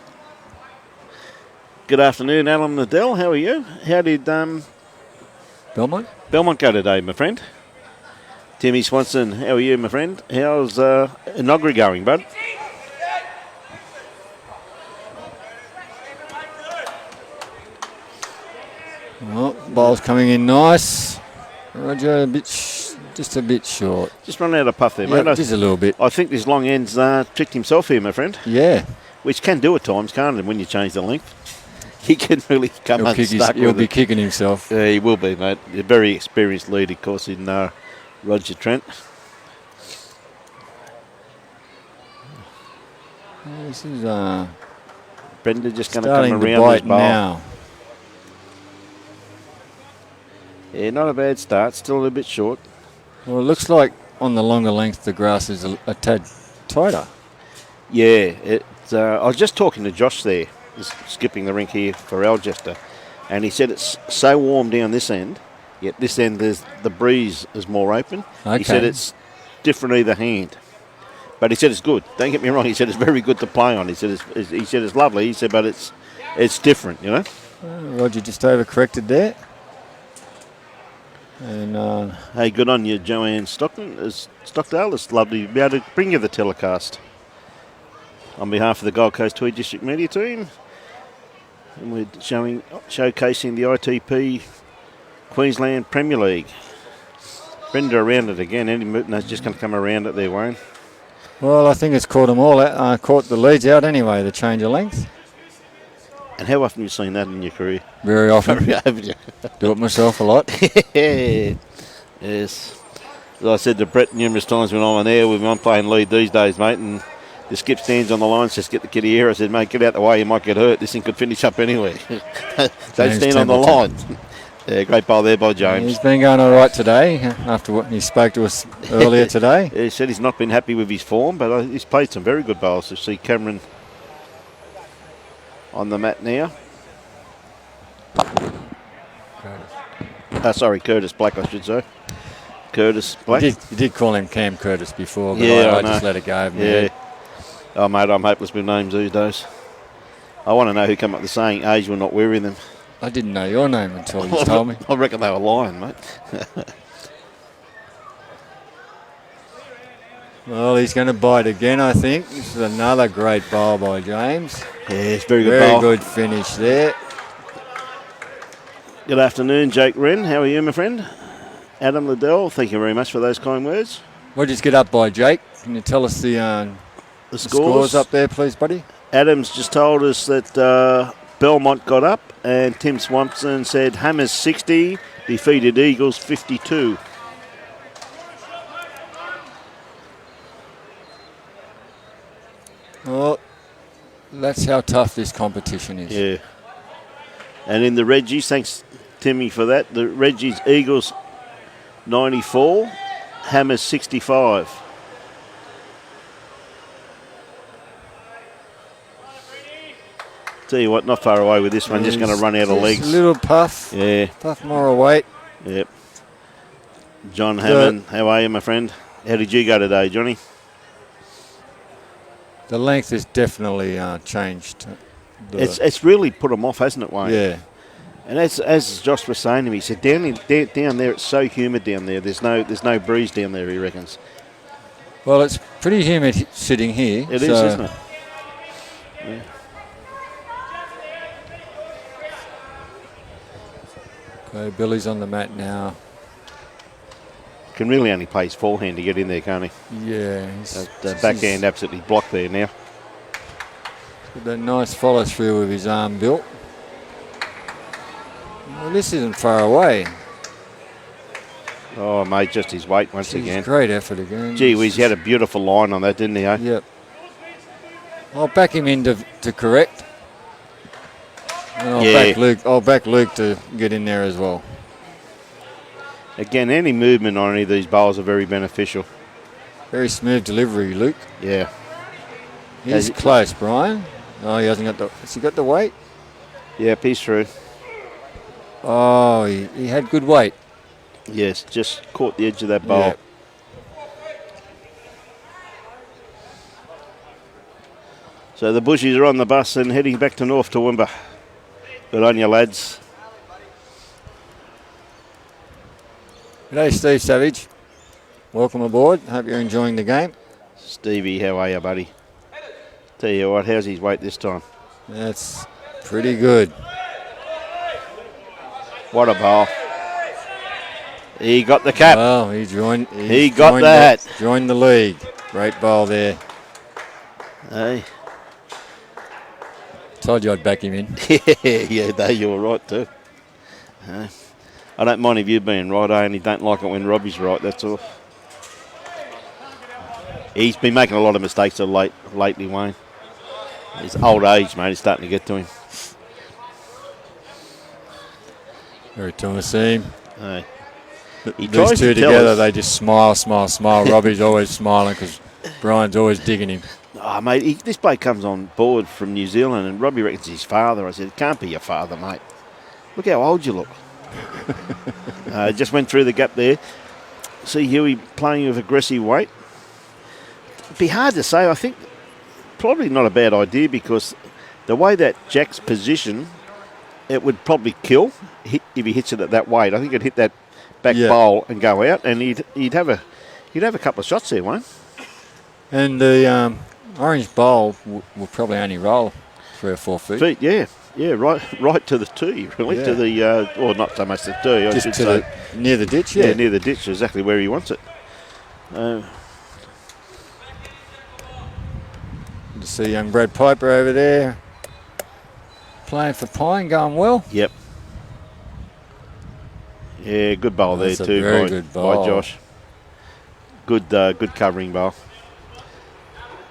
A: Good afternoon, Alan Liddell. How are you? How did
B: Belmont?
A: Belmont go today, my friend? Timmy Swanson, how are you, my friend? How's Inaugury going, bud?
B: Well, bowl's coming in nice. Roger, just a bit short.
A: Just run out of puff there, mate.
B: Just a little bit.
A: I think this long end's tricked himself here, my friend.
B: Yeah.
A: Which can do at times, can't it, when you change the length? He can really come unstuck
B: He'll
A: with
B: be
A: it.
B: kicking himself.
A: Yeah, he will be, mate. A very experienced lead, of course, in Roger Trent.
B: This is
A: Brenda just going to
B: starting
A: come
B: to
A: around
B: bite
A: this bowl.
B: now.
A: Yeah, not a bad start. Still a little bit short.
B: Well, it looks like on the longer length the grass is a tad tighter.
A: Yeah, I was just talking to Josh there, skipping the rink here for Algester, and he said it's so warm down this end, yet this end the breeze is more open.
B: Okay.
A: He said it's different either hand. But he said it's good. Don't get me wrong. He said it's very good to play on. He said it's lovely. He said, but it's different, you know.
B: Roger just overcorrected there. And
A: Hey, good on you, Joanne Stockdale. It's lovely to be able to bring you the telecast on behalf of the Gold Coast Tweed District Media Team. And we're showcasing the ITP Queensland Premier League. Brenda around it again. Andy Mutton's just going to come around it there, Wayne.
B: well, I think it's caught them all out, caught the leads out anyway, the change of length.
A: And how often have you seen that in your career?
B: Very often.
A: Haven't you?
B: Do it myself a lot.
A: Yes. As I said to Brett numerous times when I'm on air, I'm playing lead these days, mate, and the skip stands on the line, says, get the kitty here. I said, mate, get out the way, you might get hurt. This thing could finish up anywhere. Don't stand on the line. Yeah, great bowl there by James.
B: He's been going all right today after what he spoke to us earlier today.
A: He said he's not been happy with his form, but he's played some very good bowls. To see Cameron on the mat now. Curtis Black, I should say. Curtis Black.
B: You did call him Cam Curtis before, but
A: Yeah,
B: I
A: I know.
B: just let it go.
A: Yeah. Oh, mate, I'm hopeless with names these days. I want to know who come up with the saying, age will not weary them.
B: I didn't know your name until you told me.
A: I reckon they were lying, mate.
B: Well, he's going to bite again, I think. This is another great bowl by James.
A: Yeah, it's very good
B: Very
A: bowl.
B: good finish there.
A: Good afternoon, Jake Wren. How are you, my friend? Adam Liddell, thank you very much for those kind words.
B: We'll just get up by Jake. Can you tell us the scores up there, please, buddy?
A: Adam's just told us that Belmont got up, and Tim Swampson said Hammers 60, defeated Eagles 52.
B: Well, that's how tough this competition is.
A: Yeah. And in the Reggies, thanks Timmy for that, the Reggies Eagles 94, Hammers 65. Tell you what, not far away with this one, just going to run out of legs.
B: A little puff.
A: Yeah.
B: Puff moral weight.
A: Yep. John Hammond, how are you, my friend? How did you go today, Johnny?
B: The length has definitely changed.
A: It's really put him off, hasn't it, Wayne?
B: Yeah.
A: And as Josh was saying to me, he said down there it's so humid down there. There's no breeze down there, he reckons.
B: Well, it's pretty humid sitting here.
A: It is, isn't it? Yeah.
B: Okay, Billy's on the mat now.
A: Can really only play his forehand to get in there, can't he?
B: Yeah.
A: The backhand absolutely blocked there now.
B: Got that nice follow through with his arm built. Well, this isn't far away.
A: Oh, mate, just his weight once again.
B: Great effort again.
A: Gee whiz, he had a beautiful line on that, didn't he? Eh?
B: Yep. I'll back him in to correct. And I'll back Luke to get in there as well.
A: Again, any movement on any of these bowls are very beneficial.
B: Very smooth delivery, Luke.
A: Yeah.
B: He's close, Brian. Oh, he hasn't got the... Has he got the weight?
A: Yep, he's through.
B: Oh, he had good weight.
A: Yes, just caught the edge of that bowl.
B: Yeah.
A: So the Bushies are on the bus and heading back to North Toowoomba. Good on you, lads.
B: G'day, Steve Savage. Welcome aboard. Hope you're enjoying the game.
A: Stevie, how are you, buddy? Tell you what, how's his weight this time?
B: That's pretty good.
A: What a bowl. He got the cap.
B: Well, he joined the league. Great bowl there.
A: Hey.
B: Told you I'd back him in.
A: yeah, no, you were right too. I don't mind if you're being right. I only don't like it when Robbie's right, that's all. He's been making a lot of mistakes lately, Wayne. His old age, mate, is starting to get to him.
B: Very Thomasine.
A: Hey.
B: These two together, they just smile. Robbie's always smiling because Brian's always digging him.
A: Oh, mate, this bloke comes on board from New Zealand and Robbie reckons his father. I said, it can't be your father, mate. Look how old you look. Just went through the gap there. See Huey playing with aggressive weight. It'd be hard to say. I think probably not a bad idea because the way that Jack's position, it would probably kill if he hits it at that weight. I think it'd hit that back bowl and go out, and he'd have a couple of shots there, Wayne.
B: And the orange bowl will probably only roll 3 or 4 feet.
A: Yeah, right to the tee, really, to the or not so much the tee, I should say.
B: Near the ditch,
A: yeah, near the ditch, exactly where he wants it.
B: To see young Brad Piper over there playing for Pine, going well.
A: Yep. Yeah, good bowl there too,
B: very good bowl
A: by Josh. Good covering bowl.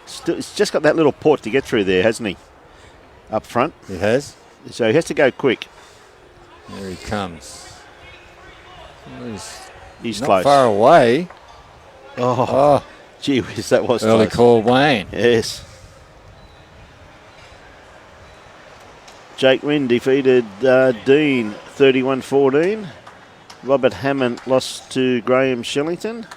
A: Still, it's just got that little port to get through there, hasn't he? Up front.
B: It has.
A: So he has to go quick.
B: There he comes.
A: He's
B: not
A: close.
B: Far away.
A: Oh. Gee whiz, that was
B: early
A: close.
B: call, Wayne.
A: Yes. Jake Wynn defeated Dean 31-14. Robert Hammond lost to Graham Shillington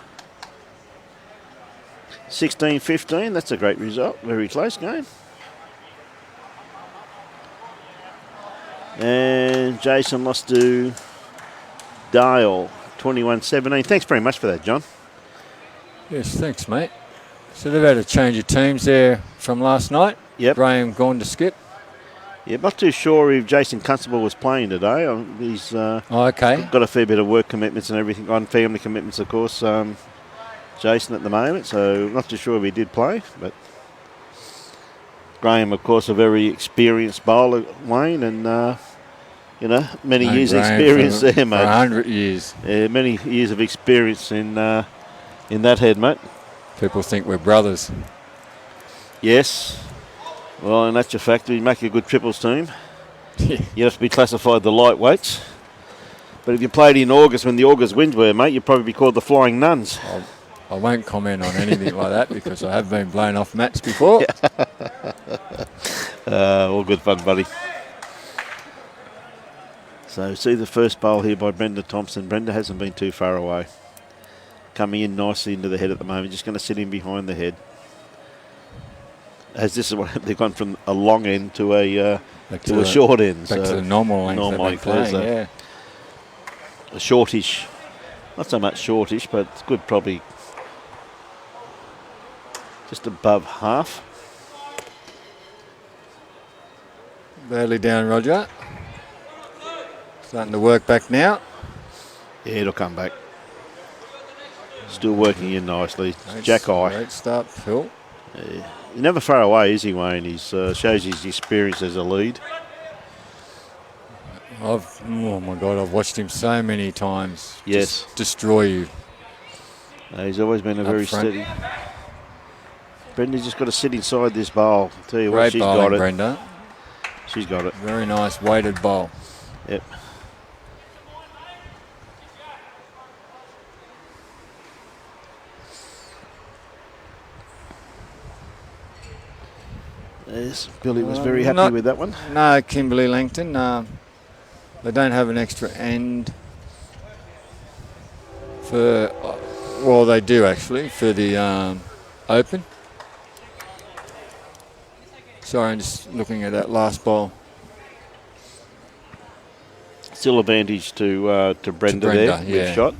A: 16-15. That's a great result. Very close game. And Jason lost to Dale 21-17. Thanks very much for that, John.
B: Yes, thanks, mate. So they've had a change of teams there from last night.
A: Yep.
B: Graham gone to skip.
A: Yeah, not too sure if Jason Constable was playing today. He's
B: okay.
A: Got a fair bit of work commitments and everything on, family commitments, of course, Jason at the moment. So not too sure if he did play. But Graham, of course, a very experienced bowler, Wayne, and many years of experience there, mate.
B: 100 years.
A: Yeah, many years of experience in that head, mate.
B: People think we're brothers.
A: Yes. Well, and that's a fact. You make a good triples team. You have to be classified the lightweights. But if you played in August when the August winds were, mate, you'd probably be called the Flying Nuns.
B: I won't comment on anything like that because I have been blown off mats before.
A: All good fun, buddy. So see the first bowl here by Brenda Thompson. Brenda hasn't been too far away. Coming in nicely into the head at the moment. Just going to sit in behind the head. as this is what they've gone from a long end to a
B: to
A: a short end.
B: Back to the normal length.
A: normal
B: Normal
A: length,
B: yeah.
A: A shortish, not so much shortish, but it's good, probably just above half.
B: Badly down, Roger. Starting to work back now.
A: Yeah, it'll come back. Still working in nicely. Jack Eye.
B: Great start, Phil.
A: He's never far away, is he, Wayne? He shows his experience as a lead.
B: Oh my God, I've watched him so many times.
A: Yes.
B: Just destroy you.
A: He's always been a very
B: front.
A: steady. Brenda's just got to sit inside this bowl. Tell you what,
B: Great
A: she's
B: bowling,
A: got it.
B: Brenda.
A: She's got it.
B: Very nice weighted bowl.
A: Yep. Yes, Billy was very happy with that one.
B: No, Kimberley Langton. They don't have an extra end for. Well, they do actually for the open. Sorry, I'm just looking at that last ball.
A: Still advantage to Brenda there
B: yeah.
A: with shot.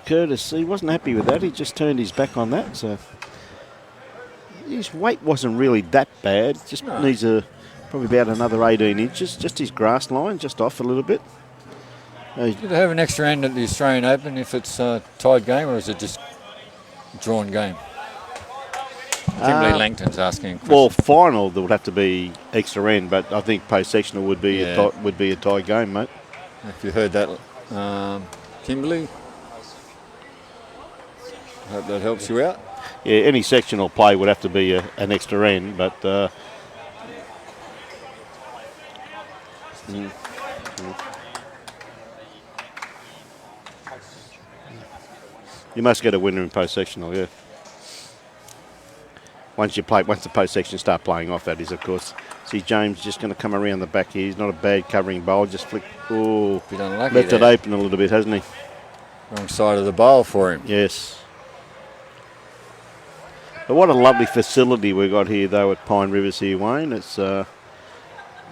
A: Curtis, he wasn't happy with that. He just turned his back on that. So his weight wasn't really that bad. Just needs probably about another 18 inches. Just his grass line, just off a little bit.
B: Do they have an extra end at the Australian Open if it's a tied game, or is it just drawn game? Kimberley Langton's asking.
A: Well, final there would have to be extra end, but I think post-sectional would be a tie game, mate.
B: If you heard that, Kimberley. Hope that helps you out.
A: Yeah, any sectional play would have to be an extra end, but you must get a winner in post-sectional, yeah. Once the post-section start playing off, that is, of course. See, James just going to come around the back here. He's not a bad covering bowl. Just flick. Oh,
B: bit unlucky
A: left
B: there.
A: it open a little bit, hasn't he?
B: Wrong side of the bowl for him.
A: Yes. But what a lovely facility we've got here, though, at Pine Rivers here, Wayne. It's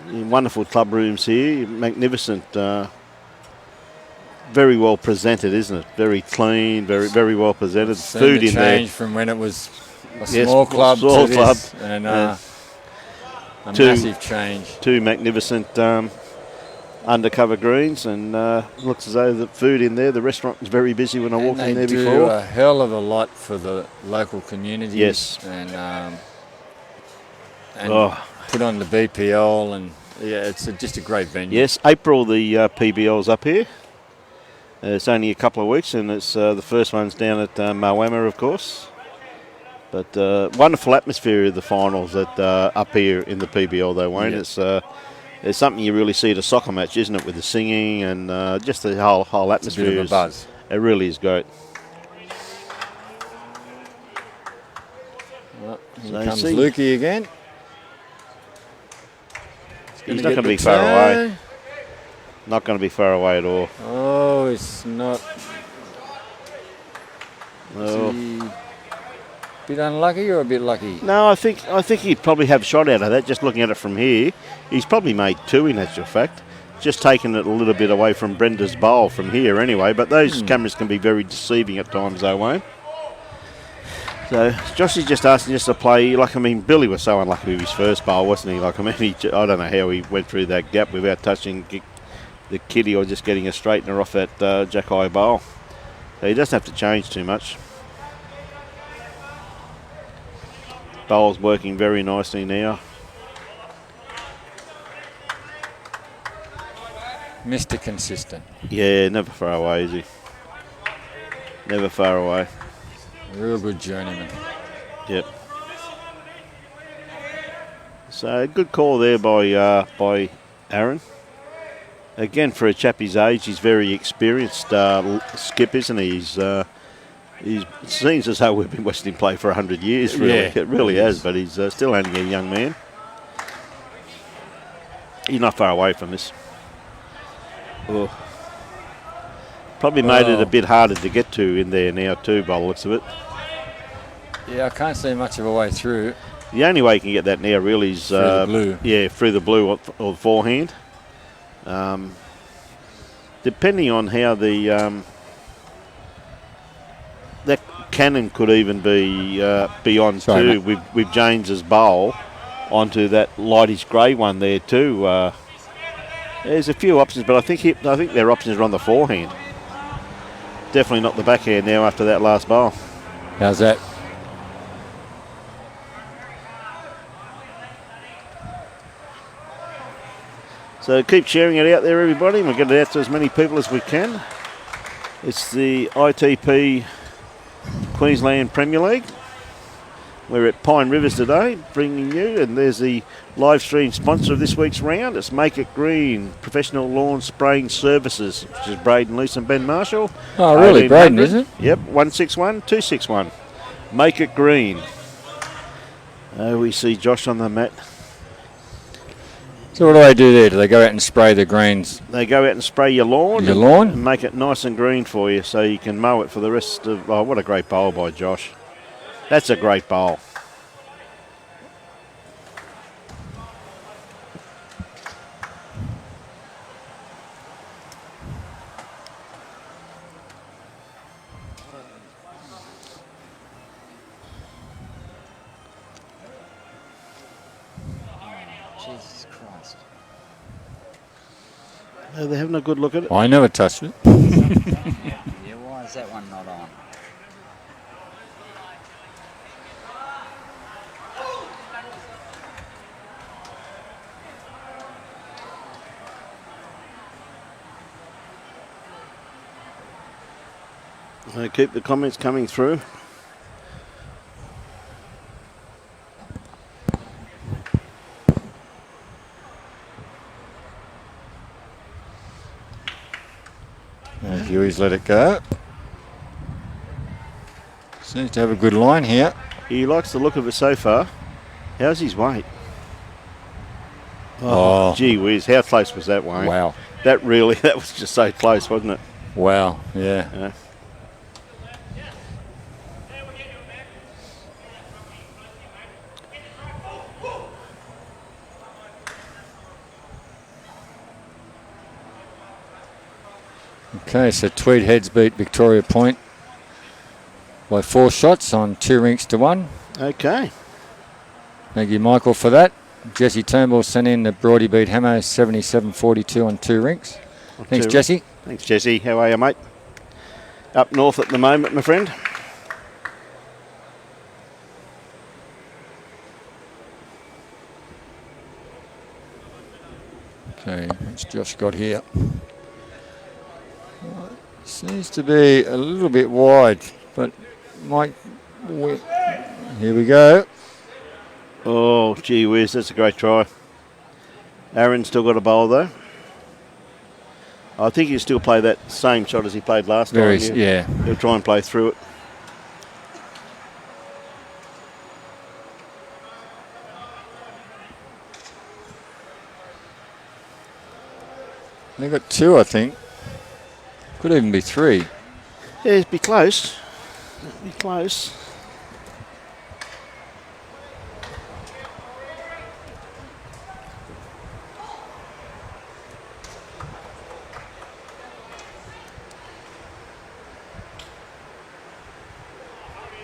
A: wonderful club rooms here, magnificent, very well presented, isn't it? Very clean, very well presented. Food in there.
B: Change from when it was a small club
A: small
B: to
A: club.
B: this, and a massive change.
A: Two magnificent undercover greens, and looks as though the food in there, the restaurant was very busy when I walked in there
B: They do
A: before.
B: a hell of a lot for the local community.
A: Yes.
B: And put on the BPL, and yeah, it's just a great venue.
A: Yes, April the PBL's up here. It's only a couple of weeks, and it's the first one's down at Moama, of course. But wonderful atmosphere of the finals up here in the PBL, though, Wayne.
B: Yep.
A: It's something you really see at a soccer match, isn't it, with the singing and just the whole atmosphere.
B: It's a bit of a buzz.
A: It really is great.
B: Well, here
A: So
B: comes
A: see-
B: Lukey again.
A: He's not going to be far away. Not going to be far away at all.
B: Oh, it's not.
A: No.
B: Is he a bit unlucky or a bit lucky?
A: No, I think he'd probably have a shot out of that. Just looking at it from here, he's probably made two in actual fact. Just taking it a little bit away from Brenda's bowl from here anyway. But those cameras can be very deceiving at times, though, Wayne. So Josh is just asking us to play. Billy was so unlucky with his first bowl, wasn't he? I don't know how he went through that gap without touching the kitty or just getting a straightener off that Jack Eye bowl. So he doesn't have to change too much. Bowl's working very nicely now.
B: Mr. Consistent.
A: Yeah, never far away, is he? Never far away.
B: Real good journeyman.
A: Yep. So good call there by Aaron. Again, for a chap his age, he's very experienced skip, isn't he? It seems as though we've been watching him play for 100 years, really.
B: Yeah,
A: It really has, but he's still only a young man. He's not far away from this. Oh. Probably made it a bit harder to get to in there now too, by the looks of it.
B: Yeah, I can't see much of a way through.
A: The only way you can get that now really is
B: Through the blue.
A: Yeah, through the blue or the forehand. Depending on how the that cannon could even be beyond too with James's bowl onto that lightish grey one there too. There's a few options, but I think their options are on the forehand. Definitely not the backhand now after that last bowl.
B: How's that?
A: So keep sharing it out there, everybody. We'll get it out to as many people as we can. It's the ITP Queensland Premier League. We're at Pine Rivers today, bringing you, and there's the live stream sponsor of this week's round. It's Make It Green, Professional Lawn Spraying Services, which is Braden Leeson and Ben Marshall.
B: Oh, really? Braden, is it?
A: Yep, 161 261. Make It Green. We see Josh on the mat.
B: So what do they do there? Do they go out and spray the greens?
A: They go out and spray your lawn.
B: Your lawn?
A: And make it nice and green for you so you can mow it for the rest of... Oh, what a great bowl by Josh. That's a great bowl.
F: Jesus Christ.
A: Are they having a good look at it?
B: I never touched it.
F: Yeah, why is that one not on?
A: Keep the comments coming through.
B: Huey's let it go. Seems to have a good line here.
A: He likes the look of it so far. How's his weight?
B: Oh.
A: Gee whiz, how close was that, Wayne?
B: Wow.
A: That was just so close, wasn't it?
B: Wow, yeah.
A: Yeah.
B: Okay, so Tweed Heads beat Victoria Point by 4 shots on 2 rinks to 1.
A: Okay.
B: Thank you, Michael, for that. Jesse Turnbull sent in the Broady beat Hamo 77-42 on 2 rinks. Thanks, Jesse.
A: Thanks, Jesse. How are you, mate? Up north at the moment, my friend.
B: Okay, what's Josh got here? Seems to be a little bit wide, but Mike, here we go.
A: Oh, gee whiz, that's a great try. Aaron's still got a bowl, though. I think he'll still play that same shot as he played last time.
B: Yeah.
A: He'll try and play through it.
B: They got 2, I think. Could even be 3.
A: Yeah, it'd be close. It'd be close.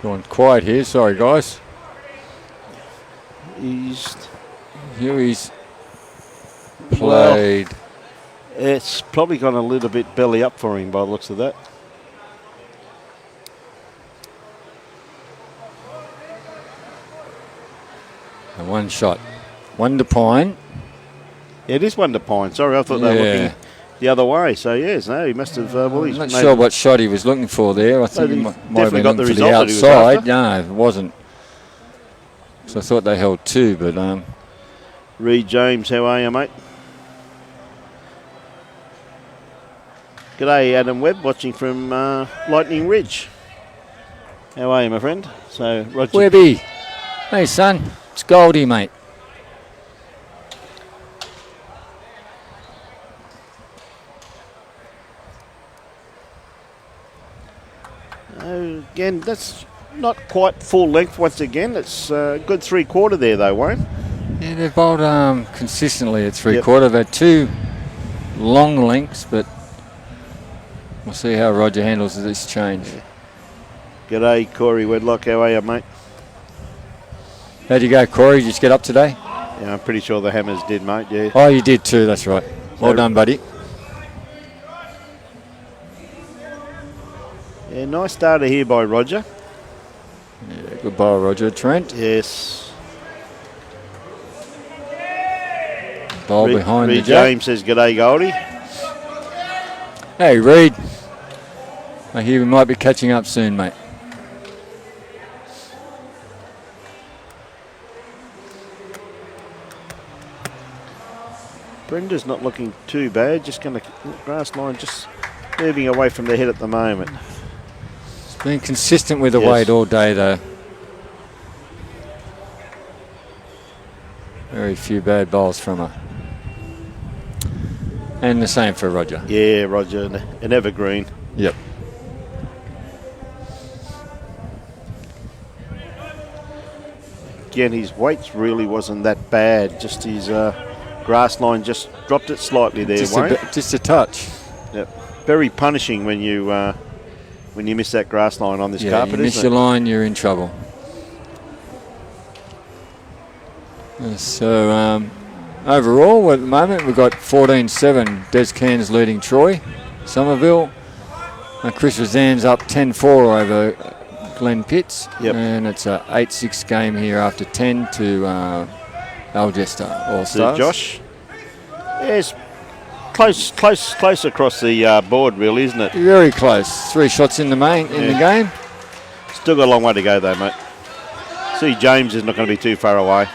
B: Going quiet here, sorry guys. Huey's played.
A: Well, it's probably gone a little bit belly up for him by the looks of that.
B: A 1 shot. 1 to Pine.
A: Yeah, it is 1 to Pine. Sorry, I thought they were looking the other way. So, yes, no, he must have...
B: I'm not sure what shot he was looking for there. I think he might have been
A: got the
B: looking for the
A: result that he was
B: outside.
A: after.
B: No, it wasn't. So I thought they held 2, but...
A: Reed James, how are you, mate? G'day, Adam Webb, watching from Lightning Ridge. How are you, my friend? So, Roger.
B: Webby. Hey, son. It's Goldie, mate.
A: Again, that's not quite full length once again. It's a good 3/4 there, though, Wayne.
B: Yeah, they've bowled consistently at 3/4. They've had 2 long lengths, but we'll see how Roger handles this change.
A: G'day, Corey Wedlock. How are you, mate?
B: How'd you go, Corey? Did you just get up today?
A: Yeah, I'm pretty sure the Hammers did, mate, yeah.
B: Oh, you did too, that's right. Well done, buddy.
A: Yeah, nice starter here by Roger.
B: Yeah, good bowl, Roger. Trent.
A: Yes.
B: Bowl behind
A: Reed
B: the jack.
A: James says, g'day, Goldie.
B: Hey, Reed. I hear we might be catching up soon, mate.
A: Brenda's not looking too bad. Just going to grass line, just moving away from the head at the moment.
B: It's been consistent with the
A: Yes.
B: weight all day, though. Very few bad bowls from her. And the same for Roger.
A: Yeah, Roger, an evergreen.
B: Yep.
A: Again, his weights really wasn't that bad. Just his grass line just dropped it slightly there, Wayne.
B: Just a touch.
A: Yep. Very punishing when you miss that grass line on this carpet,
B: you miss
A: isn't
B: your
A: it?
B: line, you're in trouble. So overall, at the moment, we've got 14-7. Des Cairns leading Troy. Somerville. Chris Razan's up 10-4 over Glenn Pitts.
A: Yep.
B: And it's a 8-6 game here after 10 to Algester Allstars.
A: Josh. Yes, close across the board, really, isn't it?
B: Very close. 3 shots in the game.
A: Still got a long way to go, though, mate. See, James is not going to be too far away.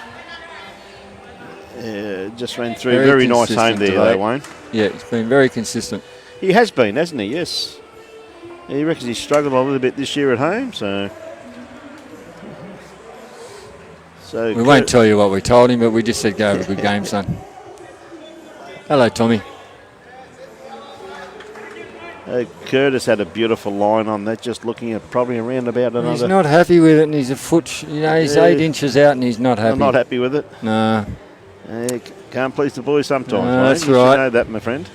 A: Just ran through. Very nice home there, though, Wayne.
B: Yeah, it's been very consistent.
A: He has been, hasn't he? Yes. He reckons he's struggled a little bit this year at home, so
B: We won't tell you what we told him, but we just said go have a good game, son. Hello, Tommy.
A: Curtis had a beautiful line on that, just looking at probably around about another.
B: He's not happy with it, and he's a foot, he's 8 inches out, and he's not happy.
A: I'm not happy with it.
B: No.
A: Can't please the boys sometimes,
B: No,
A: mate.
B: that's
A: You
B: right.
A: should know that, my friend.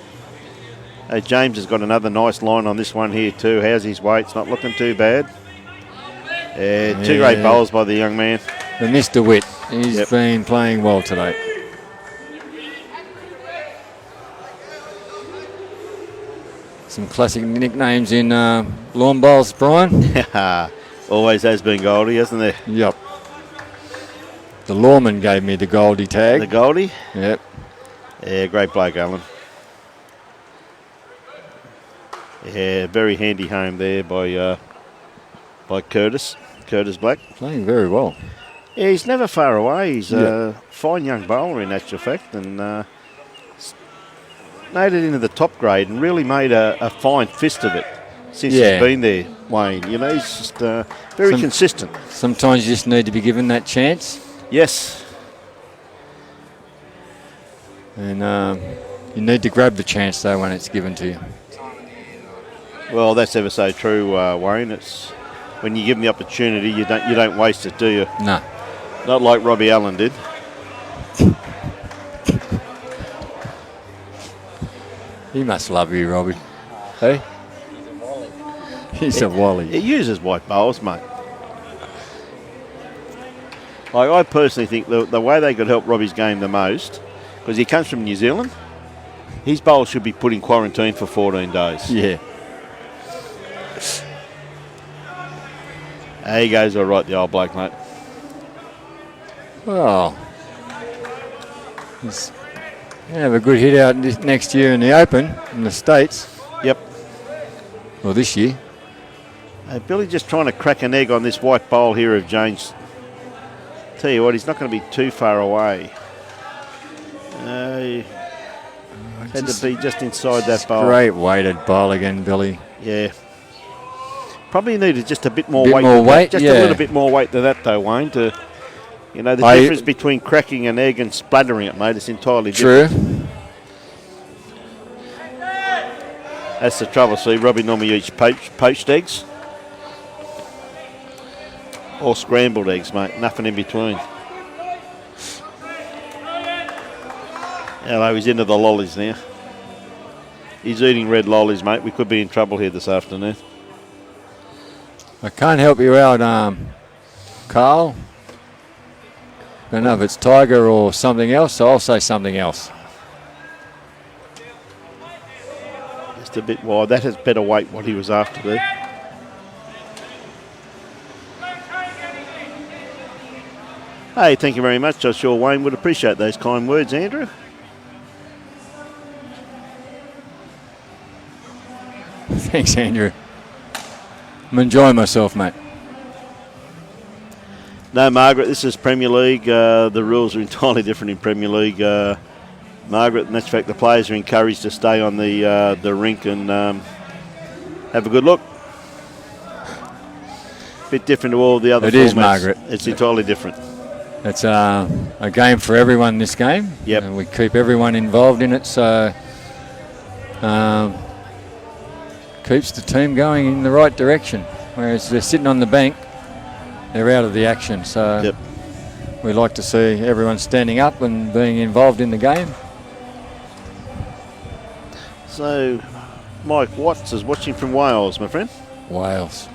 A: James has got another nice line on this one here too. How's his weight? It's not looking too bad. Two great bowls by the young man.
B: The Mr. Witt, he's been playing well today. Some classic nicknames in lawn bowls, Brian.
A: Always has been Goldie, hasn't there?
B: Yep. The lawman gave me the Goldie tag.
A: The Goldie?
B: Yep.
A: Yeah, great bloke, Alan. Yeah, very handy home there by Curtis Black.
B: Playing very well.
A: Yeah, he's never far away. He's a fine young bowler in actual fact, and made it into the top grade and really made a fine fist of it since he's been there, Wayne. You know, he's just very consistent.
B: Sometimes you just need to be given that chance.
A: Yes.
B: And you need to grab the chance, though, when it's given to you.
A: Well, that's ever so true, Wayne. It's when you give them the opportunity, you don't waste it, do you?
B: No.
A: Not like Robbie Allen did.
B: He must love you, Robbie. Hey? He's a wally.
A: He uses white bowls, mate. Like, I personally think the way they could help Robbie's game the most, because he comes from New Zealand, his bowl should be put in quarantine for 14 days.
B: Yeah.
A: He goes all right, the old bloke, mate.
B: Well, he's gonna have a good hit out next year in the Open in the States.
A: Yep.
B: Well, this year.
A: Billy just trying to crack an egg on this white bowl here of James. Tell you what, he's not going to be too far away. Had to be just inside that bowl.
B: Great weighted bowl again, Billy.
A: Yeah. Probably needed just a bit more
B: Bit
A: weight.
B: more weight,
A: just
B: yeah.
A: a little bit more weight than that, though, Wayne. The difference between cracking an egg and splattering it, mate, is entirely different.
B: True.
A: That's the trouble. See, Robbie normally eats poached eggs. Or scrambled eggs, mate. Nothing in between. Hello, he's into the lollies now. He's eating red lollies, mate. We could be in trouble here this afternoon.
B: I can't help you out, Carl. I don't know if it's tiger or something else, so I'll say something else.
A: Just a bit wide. That has better weight, what he was after there. Hey, thank you very much. I'm sure Wayne would appreciate those kind words, Andrew.
B: Thanks, Andrew. I'm enjoying myself, mate.
A: No, Margaret, this is Premier League. The rules are entirely different in Premier League. Margaret, and that's the fact the players are encouraged to stay on the rink and have a good look. Bit different to all the other formats.
B: It is, Margaret.
A: It's entirely different.
B: It's a game for everyone, this game.
A: Yep.
B: And we keep everyone involved in it, so keeps the team going in the right direction. Whereas they're sitting on the bank, they're out of the action. So
A: Yep.
B: we like to see everyone standing up and being involved in the game.
A: So, Mike Watts is watching from Wales, my friend.
B: Wales.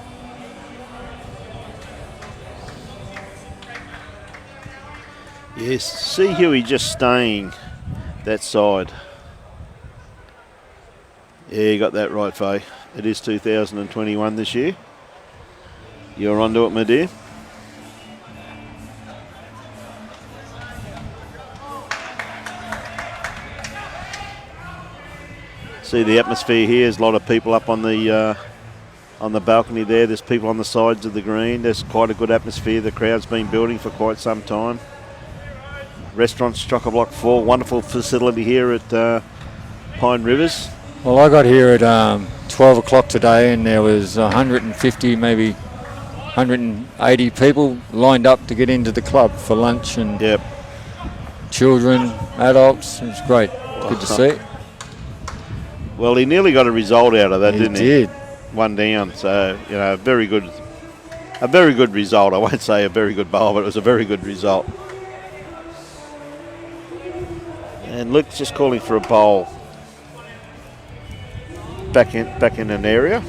A: Yes, see Huey just staying that side. Yeah, you got that right, Faye. It is 2021 this year. You're onto it, my dear. See the atmosphere here. There's a lot of people up on the balcony there. There's people on the sides of the green. There's quite a good atmosphere. The crowd's been building for quite some time. Restaurants, Chock-a-Block 4, wonderful facility here at Pine Rivers.
B: Well, I got here at 12 o'clock today and there was 150, maybe 180 people lined up to get into the club for lunch, and
A: Yep.
B: children, adults. It was great. Good to see.
A: Well, he nearly got a result out of that, didn't he?
B: Did.
A: One down, so, you know, a very good result. I won't say a very good bowl, but it was a very good result. And Luke's just calling for a bowl. Back in an area.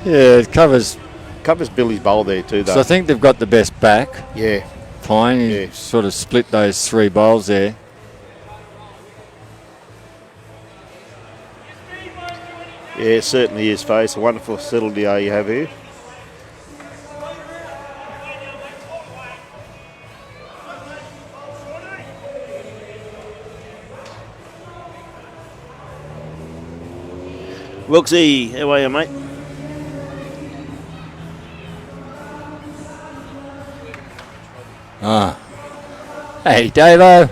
B: Yeah, it covers.
A: Covers Billy's bowl there too, though.
B: So I think they've got the best back.
A: Yeah.
B: Pine, he
A: Yeah.
B: sort of split those three bowls there.
A: Yeah, it certainly is, Face. A wonderful facility you have here. Wilksy, how are you, mate?
B: Hey, Davo.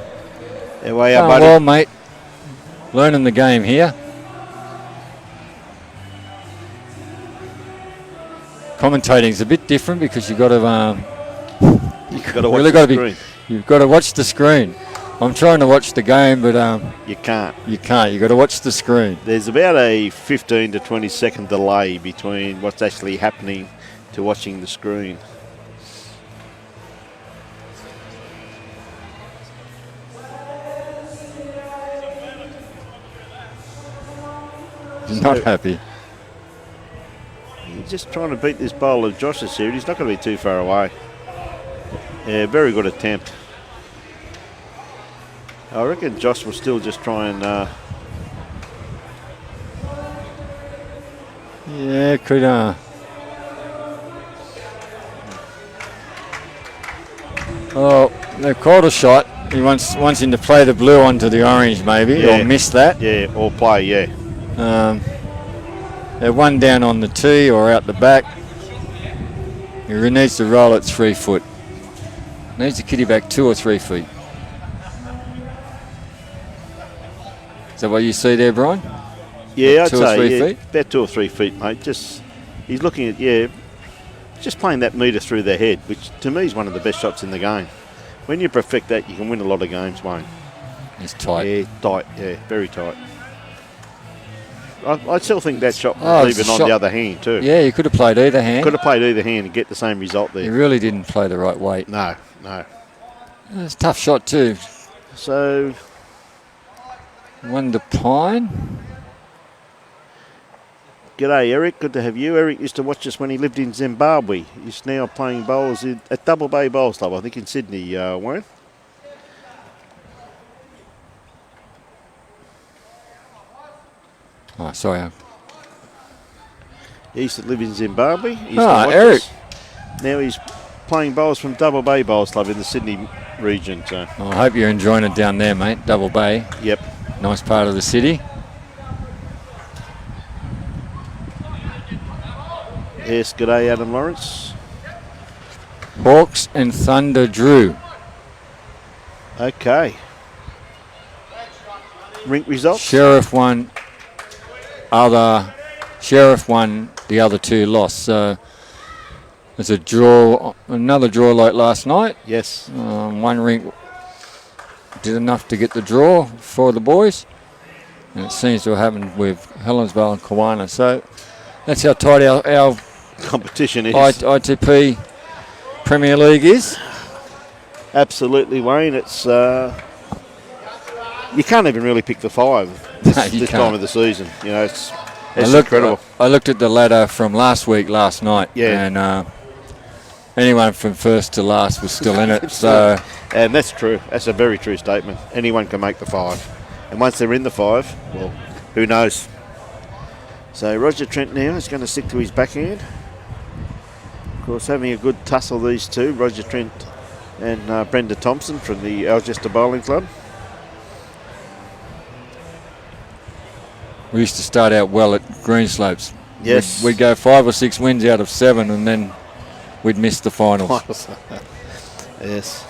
A: How are you,
B: Oh,
A: buddy?
B: well, mate. Learning the game here. Commentating's a bit different because you've got to
A: You've got to watch
B: really
A: the
B: got to
A: screen.
B: you've got to watch the screen. I'm trying to watch the game, but
A: You can't.
B: you can't. You've got to watch the screen.
A: There's about a 15 to 20 second delay between what's actually happening to watching the screen.
B: He's not happy.
A: He's just trying to beat this bowler Josh's here. He's not going to be too far away. Yeah, very good attempt. I reckon Josh will still just try and...
B: Yeah, could. Oh, they called a shot. He wants him to play the blue onto the orange, maybe,
A: Yeah.
B: or miss that.
A: Yeah, or play, yeah.
B: They're one down on the tee or out the back. He needs to roll it 3 foot. Needs to kitty back 2 or 3 feet. Is that what you see there, Brian?
A: Yeah, I'd
B: 2 or
A: say
B: 3
A: yeah,
B: feet?
A: about 2 or 3 feet, mate. Just he's looking at just playing that metre through their head, which to me is one of the best shots in the game. When you perfect that, you can win a lot of games, Wayne.
B: It's tight.
A: Yeah, tight. Yeah, very tight. I still think that shot
B: Oh,
A: was
B: it's
A: even
B: a
A: on
B: shot.
A: the other hand too.
B: Yeah, you could have played either hand.
A: Could have played either hand and get the same result
B: You
A: there.
B: really didn't play the right weight.
A: No.
B: It's a tough shot too.
A: So,
B: One to Pine.
A: g'day Eric, good to have you. Eric used to watch us when he lived in Zimbabwe. He's now playing bowls at Double Bay Bowls Club, I think in Sydney, Warren.
B: Oh, sorry.
A: He used to live in Zimbabwe. He used to watch
B: Eric.
A: us. Now he's playing bowls from Double Bay Bowls Club in the Sydney region. So,
B: I hope you're enjoying it down there, mate. Double Bay.
A: yep.
B: Nice part of the city.
A: Yes, g'day Adam Lawrence.
B: Hawks and Thunder drew.
A: Okay. Rink results.
B: Sheriff won. Sheriff won. The other two lost. So there's a draw. Another draw like last night.
A: Yes.
B: One rink did enough to get the draw for the boys, and it seems to have happened with Helensvale and Kawana. So that's how tight our
A: Competition is.
B: ITP Premier League is.
A: Absolutely, Wayne. It's you can't even really pick the five
B: No,
A: this
B: you
A: time
B: can't.
A: of the season. You know, it's incredible.
B: I looked at the ladder from last night,
A: Yeah.
B: and anyone from first to last was still in it. So
A: And that's true. That's a very true statement. Anyone can make the five, and once they're in the five, well, who knows? So Roger Trent now is going to stick to his backhand. Of course, having a good tussle, these two, Roger Trent and Brenda Thompson from the Algester Bowling Club.
B: we used to start out well at Greenslopes.
A: Yes.
B: We'd go 5 or 6 wins out of 7, and then we'd miss the finals.
A: Yes.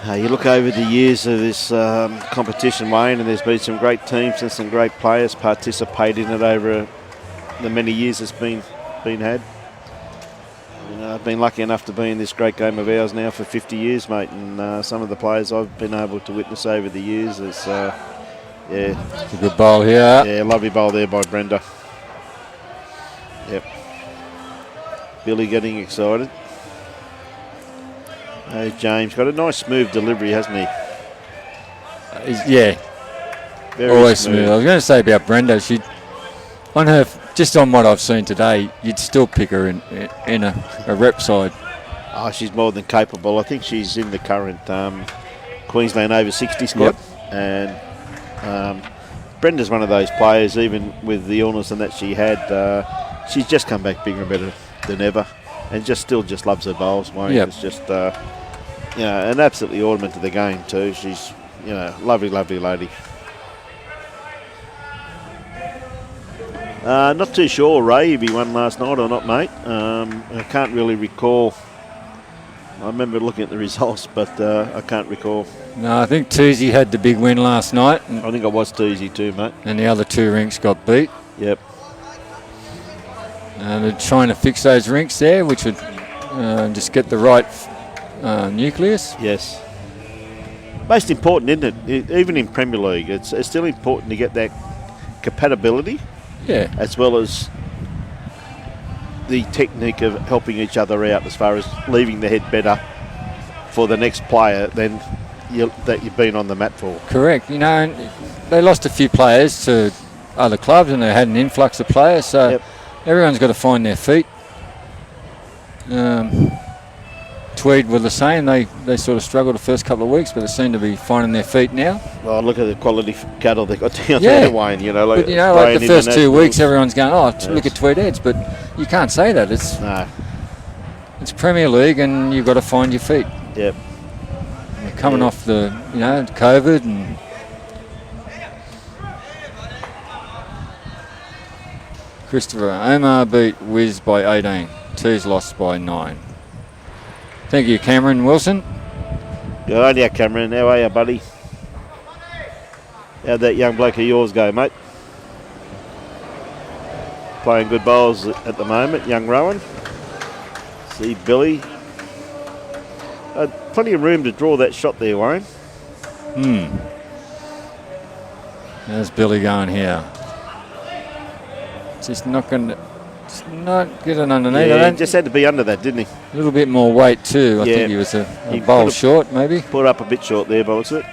A: You look over the years of this competition, Wayne, and there's been some great teams and some great players participate in it over the many years it's been had. I've been lucky enough to be in this great game of ours now for 50 years, mate, and some of the players I've been able to witness over the years is,
B: It's a good bowl here.
A: yeah, lovely bowl there by Brenda. Yep. Billy getting excited. Hey, James got a nice smooth delivery, hasn't he?
B: Yeah,
A: Very
B: always smooth. I was going to say about Brenda, just on what I've seen today, you'd still pick her in a rep side.
A: Oh, she's more than capable. I think she's in the current Queensland over 60 squad.
B: Yep.
A: And Brenda's one of those players, even with the illness and that she had, she's just come back bigger and better than ever, and still loves her bowls. Wayne.
B: Yep.
A: It's just an absolutely ornament to the game too. She's lovely lady. Not too sure, Ray, if he won last night or not, mate. I can't really recall. I remember looking at the results, but I can't recall.
B: No, I think Toosey had the big win last night,
A: I think it was Toosey too, mate.
B: and the other 2 rinks got beat.
A: Yep.
B: And they're trying to fix those rinks there, which would just get the right nucleus.
A: Yes. Most important, isn't it? Even in Premier League, it's still important to get that compatibility,
B: Yeah.
A: as well as the technique of helping each other out as far as leaving the head better for the next player than that you've been on the mat for.
B: Correct. And they lost a few players to other clubs, and they had an influx of players, so
A: Yep.
B: everyone's got to find their feet. Tweed were the same. They sort of struggled the first couple of weeks, but they seem to be finding their feet now.
A: Oh, look at the quality cattle they got down
B: Yeah.
A: there, Wayne.
B: But, like
A: Australian
B: the first 2
A: internationals.
B: weeks, everyone's going, look
A: Yes.
B: at Tweed Heads, but you can't say that.
A: No.
B: It's Premier League, and you've got to find your feet.
A: Yep.
B: We're coming
A: Yeah.
B: off the COVID, and Christopher Omar beat Wiz by 18. Two's lost by 9. Thank you, Cameron Wilson.
A: Good on you, Cameron. How are you, buddy? How'd that young bloke of yours go, mate? Playing good bowls at the moment, young Rowan. See Billy. Plenty of room to draw that shot there, Wayne.
B: There's Billy going here. Just not going to... Not getting underneath.
A: Yeah, he just had to be under that, didn't he?
B: A little bit more weight too. I think he was a bowl short, maybe.
A: Put up a bit short there, but was it?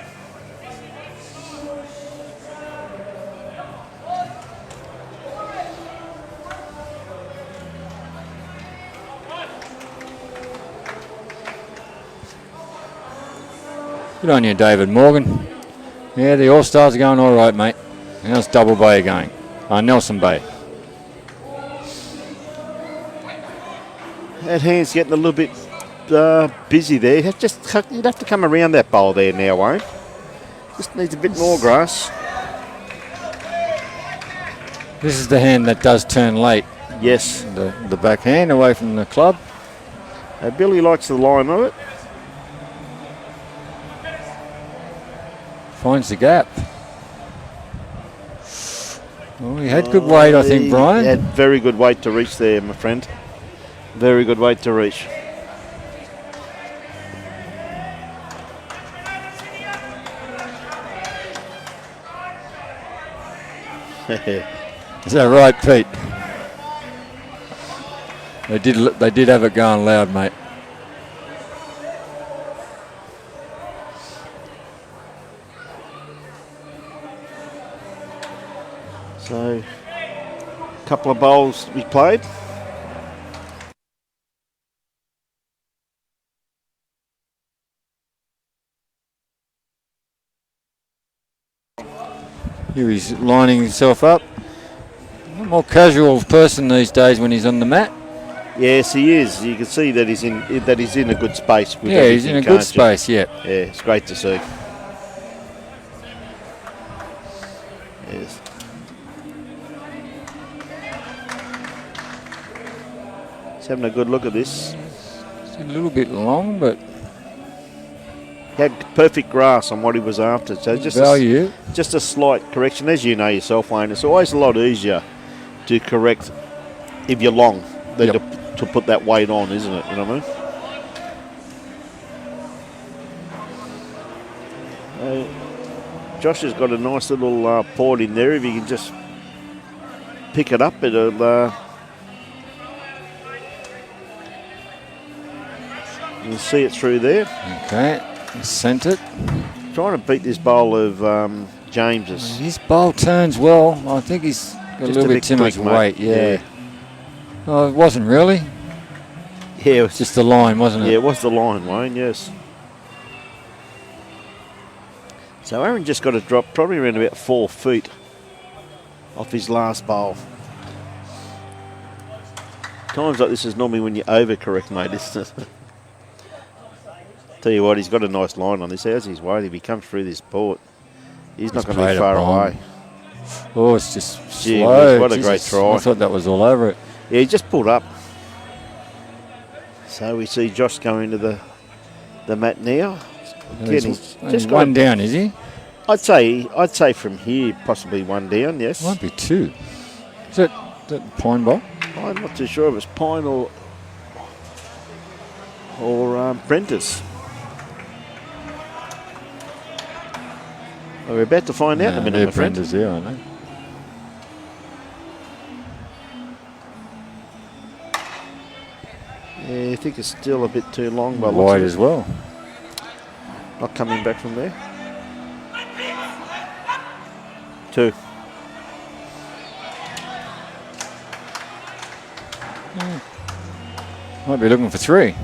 B: Good on you, David Morgan. Yeah, the All-Stars are going all right, mate. How's Double Bay going? Nelson Bay.
A: That hand's getting a little bit busy there. You'd have to come around that bowl there now, Wayne. Just needs a bit more grass.
B: This is the hand that does turn late.
A: Yes.
B: The backhand away from the club.
A: Billy likes the line of it.
B: Finds the gap. Oh, he had good weight, I think, Brian.
A: He had very good weight to reach there, my friend. Very good weight to reach.
B: Is that right, Pete? They did have it going loud, mate.
A: So, a couple of bowls we played.
B: Here he's lining himself up. A more casual person these days when he's on the mat.
A: Yes, he is. You can see that he's in a good space. With
B: Yeah, he's in a good space. Yeah.
A: Yeah, it's great to see. Yes. He's having a good look at this.
B: It's a little bit long, but
A: he had perfect grass on what he was after. So just a slight correction. As you know yourself, Wayne, it's always a lot easier to correct if you're long than to put that weight on, isn't it? You know what I mean? Josh has got a nice little port in there. If he can just pick it up, it'll... you can see it through there.
B: Okay, sent it.
A: Trying to beat this bowl of James's.
B: His bowl turns well. I think he's got a little bit too much weight. Yeah. Oh, it wasn't really.
A: Yeah, it was
B: just the line, wasn't it?
A: Yeah, it was the line, Wayne. Yes. So Aaron just got to drop probably around about 4 feet off his last bowl. Times like this is normally when you overcorrect, mate, isn't it? Tell you what, he's got a nice line on this. How's his weight? If he comes through this port, he's not going to be far away.
B: Oh, it's just slow.
A: What a great try.
B: I thought that was all over it.
A: Yeah, he just pulled up. So we see Josh going to the mat now.
B: He's one down, is he?
A: I'd say from here, possibly one down, yes.
B: Might be 2. Is that Pine Bowl?
A: I'm not too sure if it's Pine or Prentice. Well, we're about to find out in a minute, my friend.
B: Prentice, yeah, I know.
A: Yeah, I think it's still a bit too long.
B: But wide as well.
A: Not coming back from there. 2.
B: Might be looking for 3.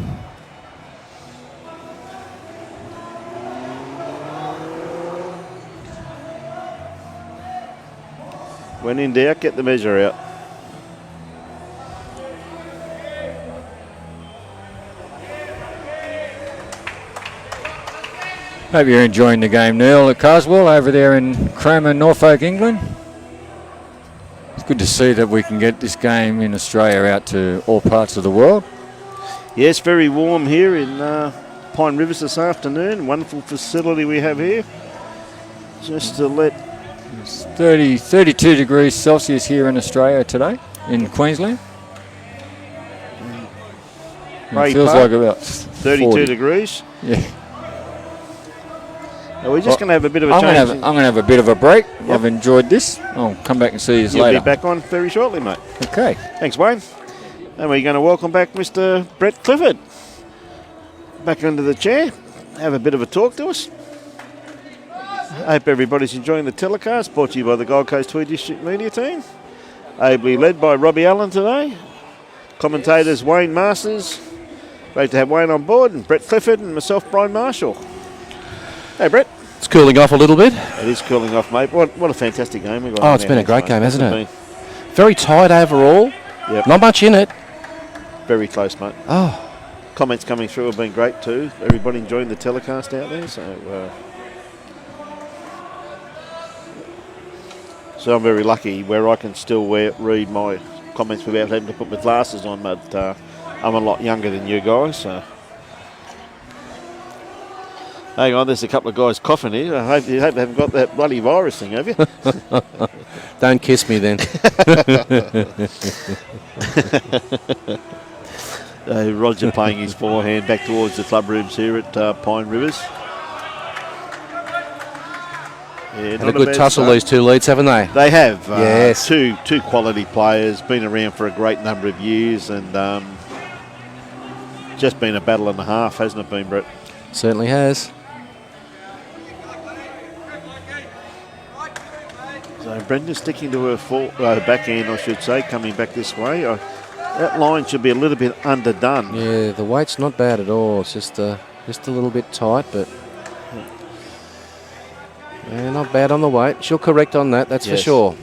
A: When in doubt, get the measure out.
B: Hope you're enjoying the game, Neil, at Carswell over there in Cromer, Norfolk, England. It's good to see that we can get this game in Australia out to all parts of the world.
A: Yes, very warm here in Pine Rivers this afternoon. Wonderful facility we have here. Just to let...
B: It's 32 degrees Celsius here in Australia today, in Queensland. It feels like about
A: 32 degrees.
B: Yeah.
A: We're just going to have a bit of a
B: I'm
A: change.
B: going to have a bit of a break. I've enjoyed this. I'll come back and see you
A: You'll
B: later.
A: be back on very shortly, mate.
B: Okay.
A: Thanks, Wayne. And we're going to welcome back Mr. Brett Clifford. Back under the chair. Have a bit of a talk to us. I hope everybody's enjoying the telecast, brought to you by the Gold Coast Tweed District Media Team. Ably led by Robbie Allen today. Commentators Wayne Masters. Great to have Wayne on board, and Brett Clifford and myself, Brian Marshall. Hey, Brett.
C: It's cooling off a little bit.
A: It is cooling off, mate. What a fantastic game we got.
C: Oh, it's been a great game, hasn't it?
A: Been
C: Very tight overall.
A: Yep.
C: Not much in it.
A: very close, mate.
C: Oh,
A: Comments coming through have been great too. Everybody enjoying the telecast out there, so I'm very lucky where I can still read my comments without having to put my glasses on, but I'm a lot younger than you guys, so. Hang on, there's a couple of guys coughing here. I hope you haven't got that bloody virus thing, have you?
C: don't kiss me then.
A: Roger playing his forehand back towards the club rooms here at Pine Rivers. Yeah,
C: Had a good tussle, these two leads, haven't they?
A: They have.
C: Yes.
A: Two quality players, been around for a great number of years, and just been a battle and a half, hasn't it been, Brett?
C: Certainly has.
A: So Brenda's sticking to her backhand, I should say, coming back this way. That line should be a little bit underdone.
C: Yeah, the weight's not bad at all. It's just a little bit tight, but yeah, not bad on the weight. She'll correct on that, that's for sure.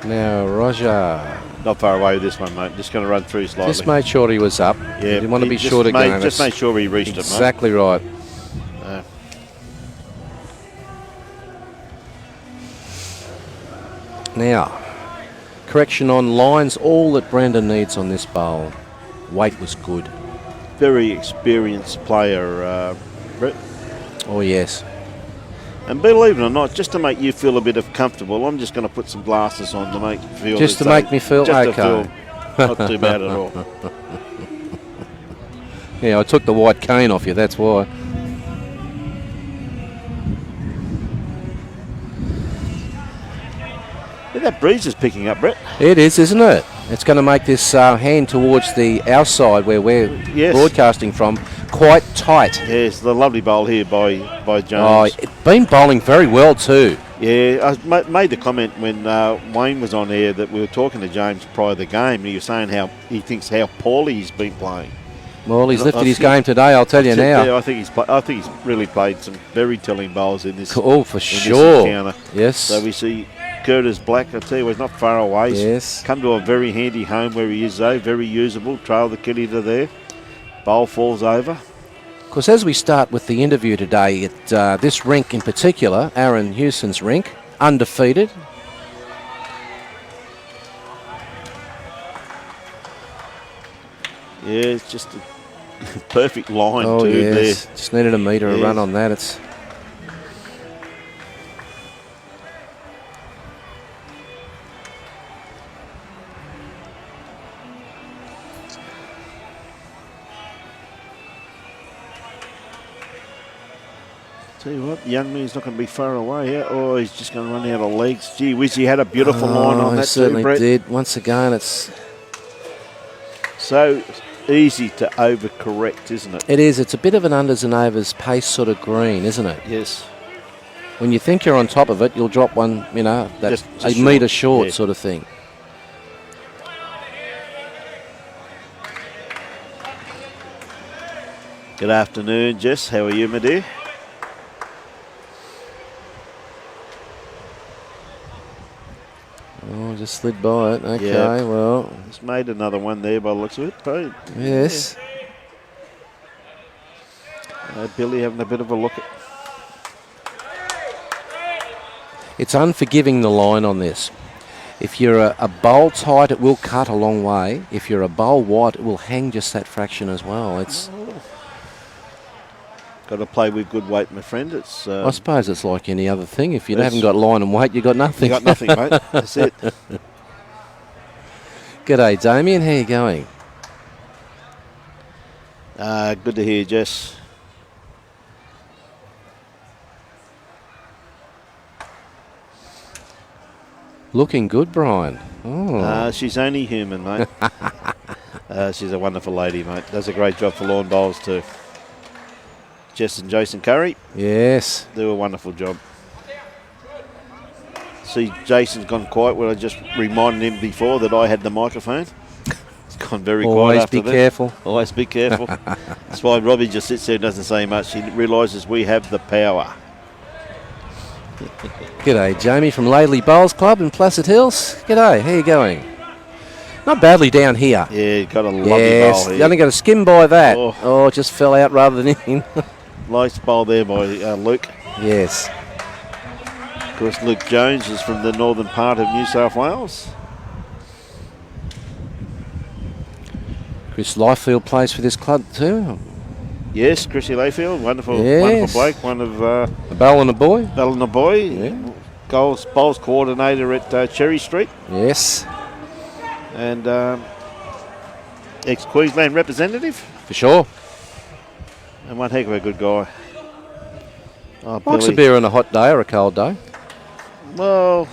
C: Now, Roger.
A: Not far away with this one, mate. Just going to run through slightly.
C: Just made sure he was up.
A: Yeah,
C: He didn't want to be
A: just
C: short again.
A: Just made sure he reached
C: exactly right.
A: it, mate.
C: Now, correction on lines. All that Brandon needs on this bowl. Weight was good.
A: Very experienced player, Brett.
C: Oh, yes.
A: And believe it or not, just to make you feel a bit of comfortable, I'm just going to put some glasses on to make you feel.
C: Just to make me feel
A: just
C: okay.
A: To feel not too bad at all.
C: Yeah, I took the white cane off you, that's why.
A: Yeah, that breeze is picking up, Brett.
C: It is, isn't it? It's going to make this hand towards the outside where we're broadcasting from quite tight.
A: Yes, the lovely bowl here by Jones.
C: Oh, it's been bowling very well too.
A: Yeah, I made the comment when Wayne was on air that we were talking to James prior to the game, and he was saying how he thinks how poorly he's been playing.
C: Well, he's lifted his game today, I'll tell you now.
A: Yeah, I think he's really played some very telling bowls in this.
C: Oh, for
A: in
C: sure.
A: This encounter.
C: Yes.
A: So we see Curtis Black, I tell you, he's not far away.
C: Yes.
A: Come to a very handy home where he is, though. Very usable. Trail the kitty to there. Bowl falls over.
C: Because as we start with the interview today, at this rink in particular, Aaron Hewson's rink, undefeated.
A: Yeah, it's just a perfect line
C: Oh,
A: too
C: yes.
A: there.
C: Just needed a metre to run on that. It's
A: Tell you what, the young man's not going to be far away. Oh, he's just going to run out of legs. Gee whiz, he had a beautiful line on
C: he
A: that
C: certainly
A: too, Brett.
C: did. Once again, it's
A: So easy to overcorrect, isn't it?
C: It is. It's a bit of an unders and overs pace sort of green, isn't it?
A: Yes.
C: When you think you're on top of it, you'll drop one, that's
A: just
C: a metre short
A: yeah.
C: sort of thing.
A: Good afternoon, Jess. How are you, my dear?
C: Oh, just slid by it. Okay,
A: Yeah.
C: well.
A: He's made another one there by the looks of it. But
C: Yes.
A: Billy having a bit of a look at.
C: It's unforgiving, the line on this. If you're a bowl tight, it will cut a long way. If you're a bowl wide, it will hang just that fraction as well. It's
A: Got to play with good weight, my friend. It's
E: I suppose it's like any other thing. If you
A: Yes.
E: haven't got line and weight, you got nothing.
A: you got nothing, mate. That's it.
E: G'day, Damien. How you going?
A: Good to hear, Jess.
E: Looking good, Brian. Oh,
A: She's only human, mate. She's a wonderful lady, mate. Does a great job for lawn bowls too. Jess and Jason Curry
E: yes.
A: do a wonderful job. See, Jason's gone quiet where I just reminded him before that I had the microphone. He's gone very quiet
E: Always
A: after
E: be
A: that.
E: careful.
A: Always be careful. That's why Robbie just sits there and doesn't say much. He realises we have the power.
E: G'day, Jamie from Laidley Bowls Club in Placid Hills. G'day, how you going? Not badly down here.
A: Yeah, got a lovely
E: Yes,
A: bowl
E: you
A: here.
E: only got to skim by that.
A: Oh.
E: Oh, it just fell out rather than in.
A: Nice bowl there by Luke.
E: Yes.
A: Of course, Luke Jones is from the northern part of New South Wales.
E: Chris Liefeld plays for this club too.
A: Yes, Chrissy Layfield, wonderful,
E: Yes.
A: wonderful bloke, one of
E: A bell and a boy.
A: Ballina Boy,
E: Yeah.
A: bowls coordinator at Cherry Street,
E: Yes,
A: and ex-Queensland representative,
E: for sure.
A: and one heck of a good guy. Oh,
E: Likes a
A: Billy.
E: beer on a hot day or a cold day.
A: Well,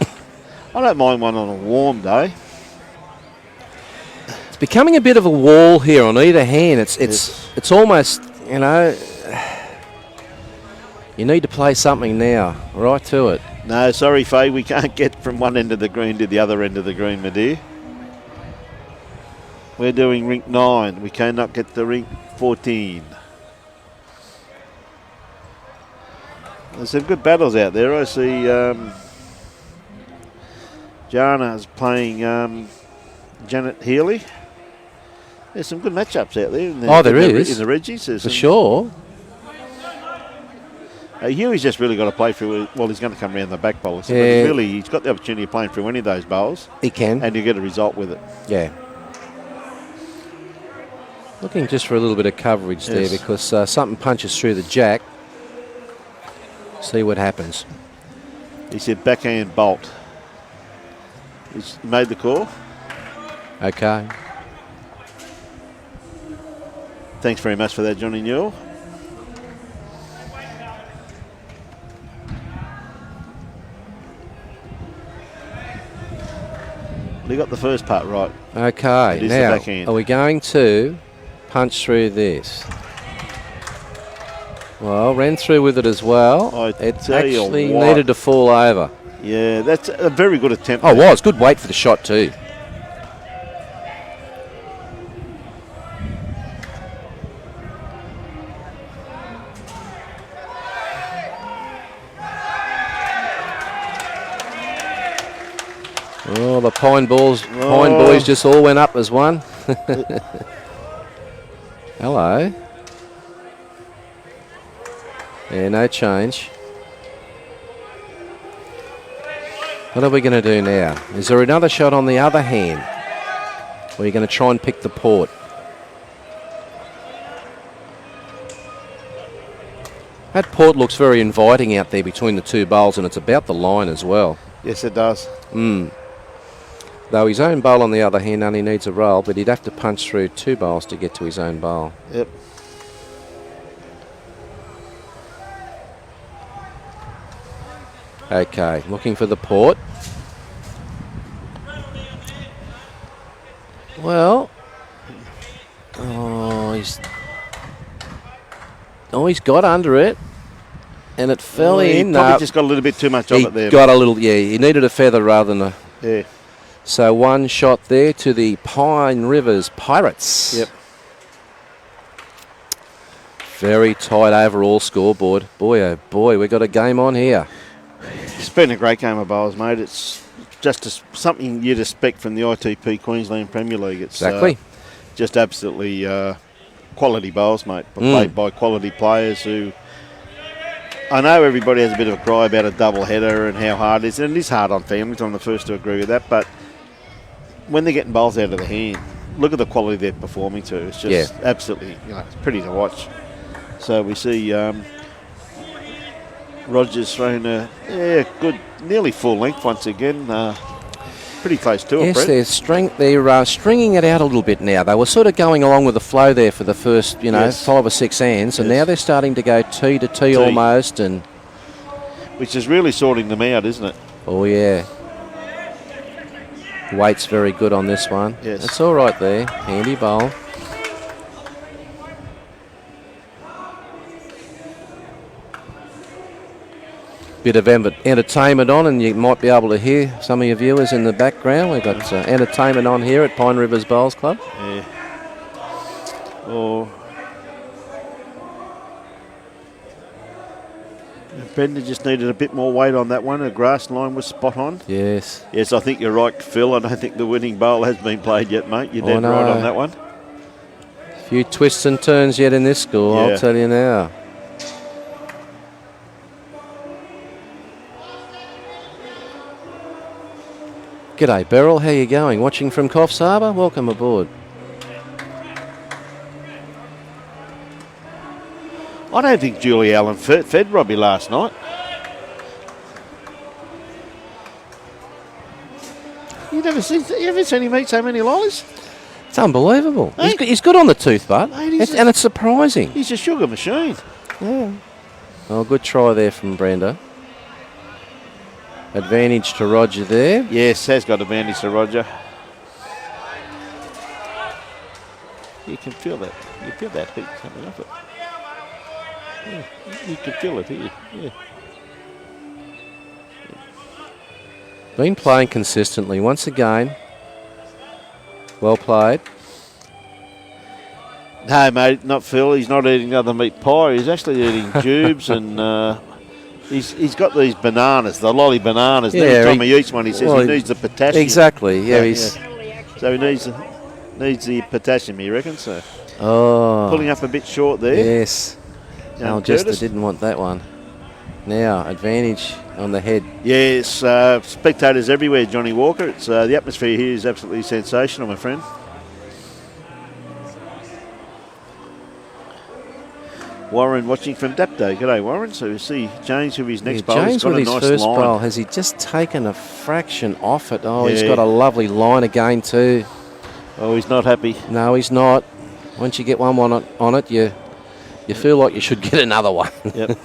A: I don't mind one on a warm day.
E: It's becoming a bit of a wall here on either hand. It's almost, you know, you need to play something now. Right to it.
A: No, sorry, Faye, we can't get from one end of the green to the other end of the green, my dear. We're doing rink 9. We cannot get to rink 14. There's some good battles out there. I see Jana's playing Janet Healy. There's some good matchups out there. In the,
E: Oh, there
A: in the,
E: is.
A: in the Reggies. There's
E: For
A: some-
E: sure.
A: Huey's just really got to play through. Well, he's going to come around the back bowls. But
E: Yeah.
A: he's got the opportunity of playing through any of those bowls,
E: He can.
A: and you get a result with it.
E: Yeah. Looking just for a little bit of coverage there
A: Yes.
E: because something punches through the jack. See what happens.
A: He said backhand bolt. He's made the call.
E: Okay.
A: Thanks very much for that, Johnny Newell. We got the first part right.
E: Okay.
A: It is the
E: Now,
A: backhand.
E: are we going to punch through this? Well, ran through with it as well.
A: I
E: It
A: tell you
E: actually
A: what.
E: needed to fall over.
A: Yeah, that's a very good attempt.
E: Oh, it was. Good weight for the shot too. Oh, the Pine Boys just all went up as one. Hello. Yeah, no change. What are we going to do now? Is there another shot on the other hand? Or are you going to try and pick the port? That port looks very inviting out there between the two bowls, and it's about the line as well.
A: Yes, it does.
E: Though his own bowl, on the other hand, only needs a roll, but he'd have to punch through two bowls to get to his own bowl.
A: Yep.
E: Okay, looking for the port. Well, he's got under it, and it fell
A: He
E: in.
A: probably just got a little bit too much of
E: He
A: it there.
E: got a little, yeah. He needed a feather rather than a.
A: Yeah.
E: So one shot there to the Pine Rivers Pirates.
A: Yep.
E: Very tight overall scoreboard. Boy, oh boy, we got a game on here.
A: It's been a great game of bowls, mate. It's just something you'd expect from the ITP Queensland Premier League. It's
E: Exactly.
A: just absolutely quality bowls, mate. Played by quality players who... I know everybody has a bit of a cry about a double header and how hard it is, and it is hard on families. I'm the first to agree with that, but when they're getting bowls out of the hand, look at the quality they're performing to. It's just absolutely, it's pretty to watch. So we see Rogers throwing a good, nearly full length once again. Pretty close to it,
E: Yes,
A: Brett.
E: they're stringing it out a little bit now. They were sort of going along with the flow there for the first,
A: Yes.
E: 5 or 6 hands, and
A: Yes.
E: now they're starting to go tee to tee almost, and
A: Which is really sorting them out, isn't it?
E: oh yeah. Weight's very good on this one.
A: Yes.
E: It's all right there. Handy bowl. Bit of entertainment on, and you might be able to hear some of your viewers in the background. We've got entertainment on here at Pine Rivers Bowls Club.
A: Yeah. Or Brendan just needed a bit more weight on that one. The grass line was spot on.
E: Yes.
A: Yes, I think you're right, Phil. I don't think the winning bowl has been played yet, mate. You're dead
E: no.
A: right on that one.
E: A few twists and turns yet in this score,
A: Yeah.
E: I'll tell you now. G'day, Beryl. How you going? Watching from Coffs Harbour? Welcome aboard.
A: I don't think Julie Allen fed Robbie last night. You ever seen him eat so many lollies?
E: It's unbelievable.
A: Hey.
E: He's good on the tooth, bud.
A: Mate,
E: And it's surprising.
A: He's a sugar machine.
E: Yeah. Oh, good try there from Brenda. Advantage to Roger there.
A: Yes, has got advantage to Roger. You can feel that. You feel that heat coming off it. Yeah, you can feel it here. Yeah.
E: Been playing consistently. Once again, well played.
A: No, mate, not Phil. He's not eating other meat pie. He's actually eating jubes and he's got these bananas, the lolly bananas.
E: Yeah,
A: Every time he eats one, he says he needs the potassium.
E: Exactly. Yeah,
A: So he needs the potassium, he reckons. So pulling up a bit short there.
E: Yes.
A: Young
E: Algester
A: Curtis.
E: didn't want that one. Now, advantage on the head.
A: Yes, spectators everywhere, Johnny Walker. It's the atmosphere here is absolutely sensational, my friend. Warren watching from Dapto. G'day, Warren. So we see James with his next bowl. He's
E: James
A: got
E: with
A: a
E: his
A: nice
E: first
A: line.
E: bowl, has he just taken a fraction off it? Oh, he's
A: Yeah.
E: got a lovely line again too.
A: Oh, he's not happy.
E: No, he's not. Once you get one on it, you feel like you should get another one.
A: Yep.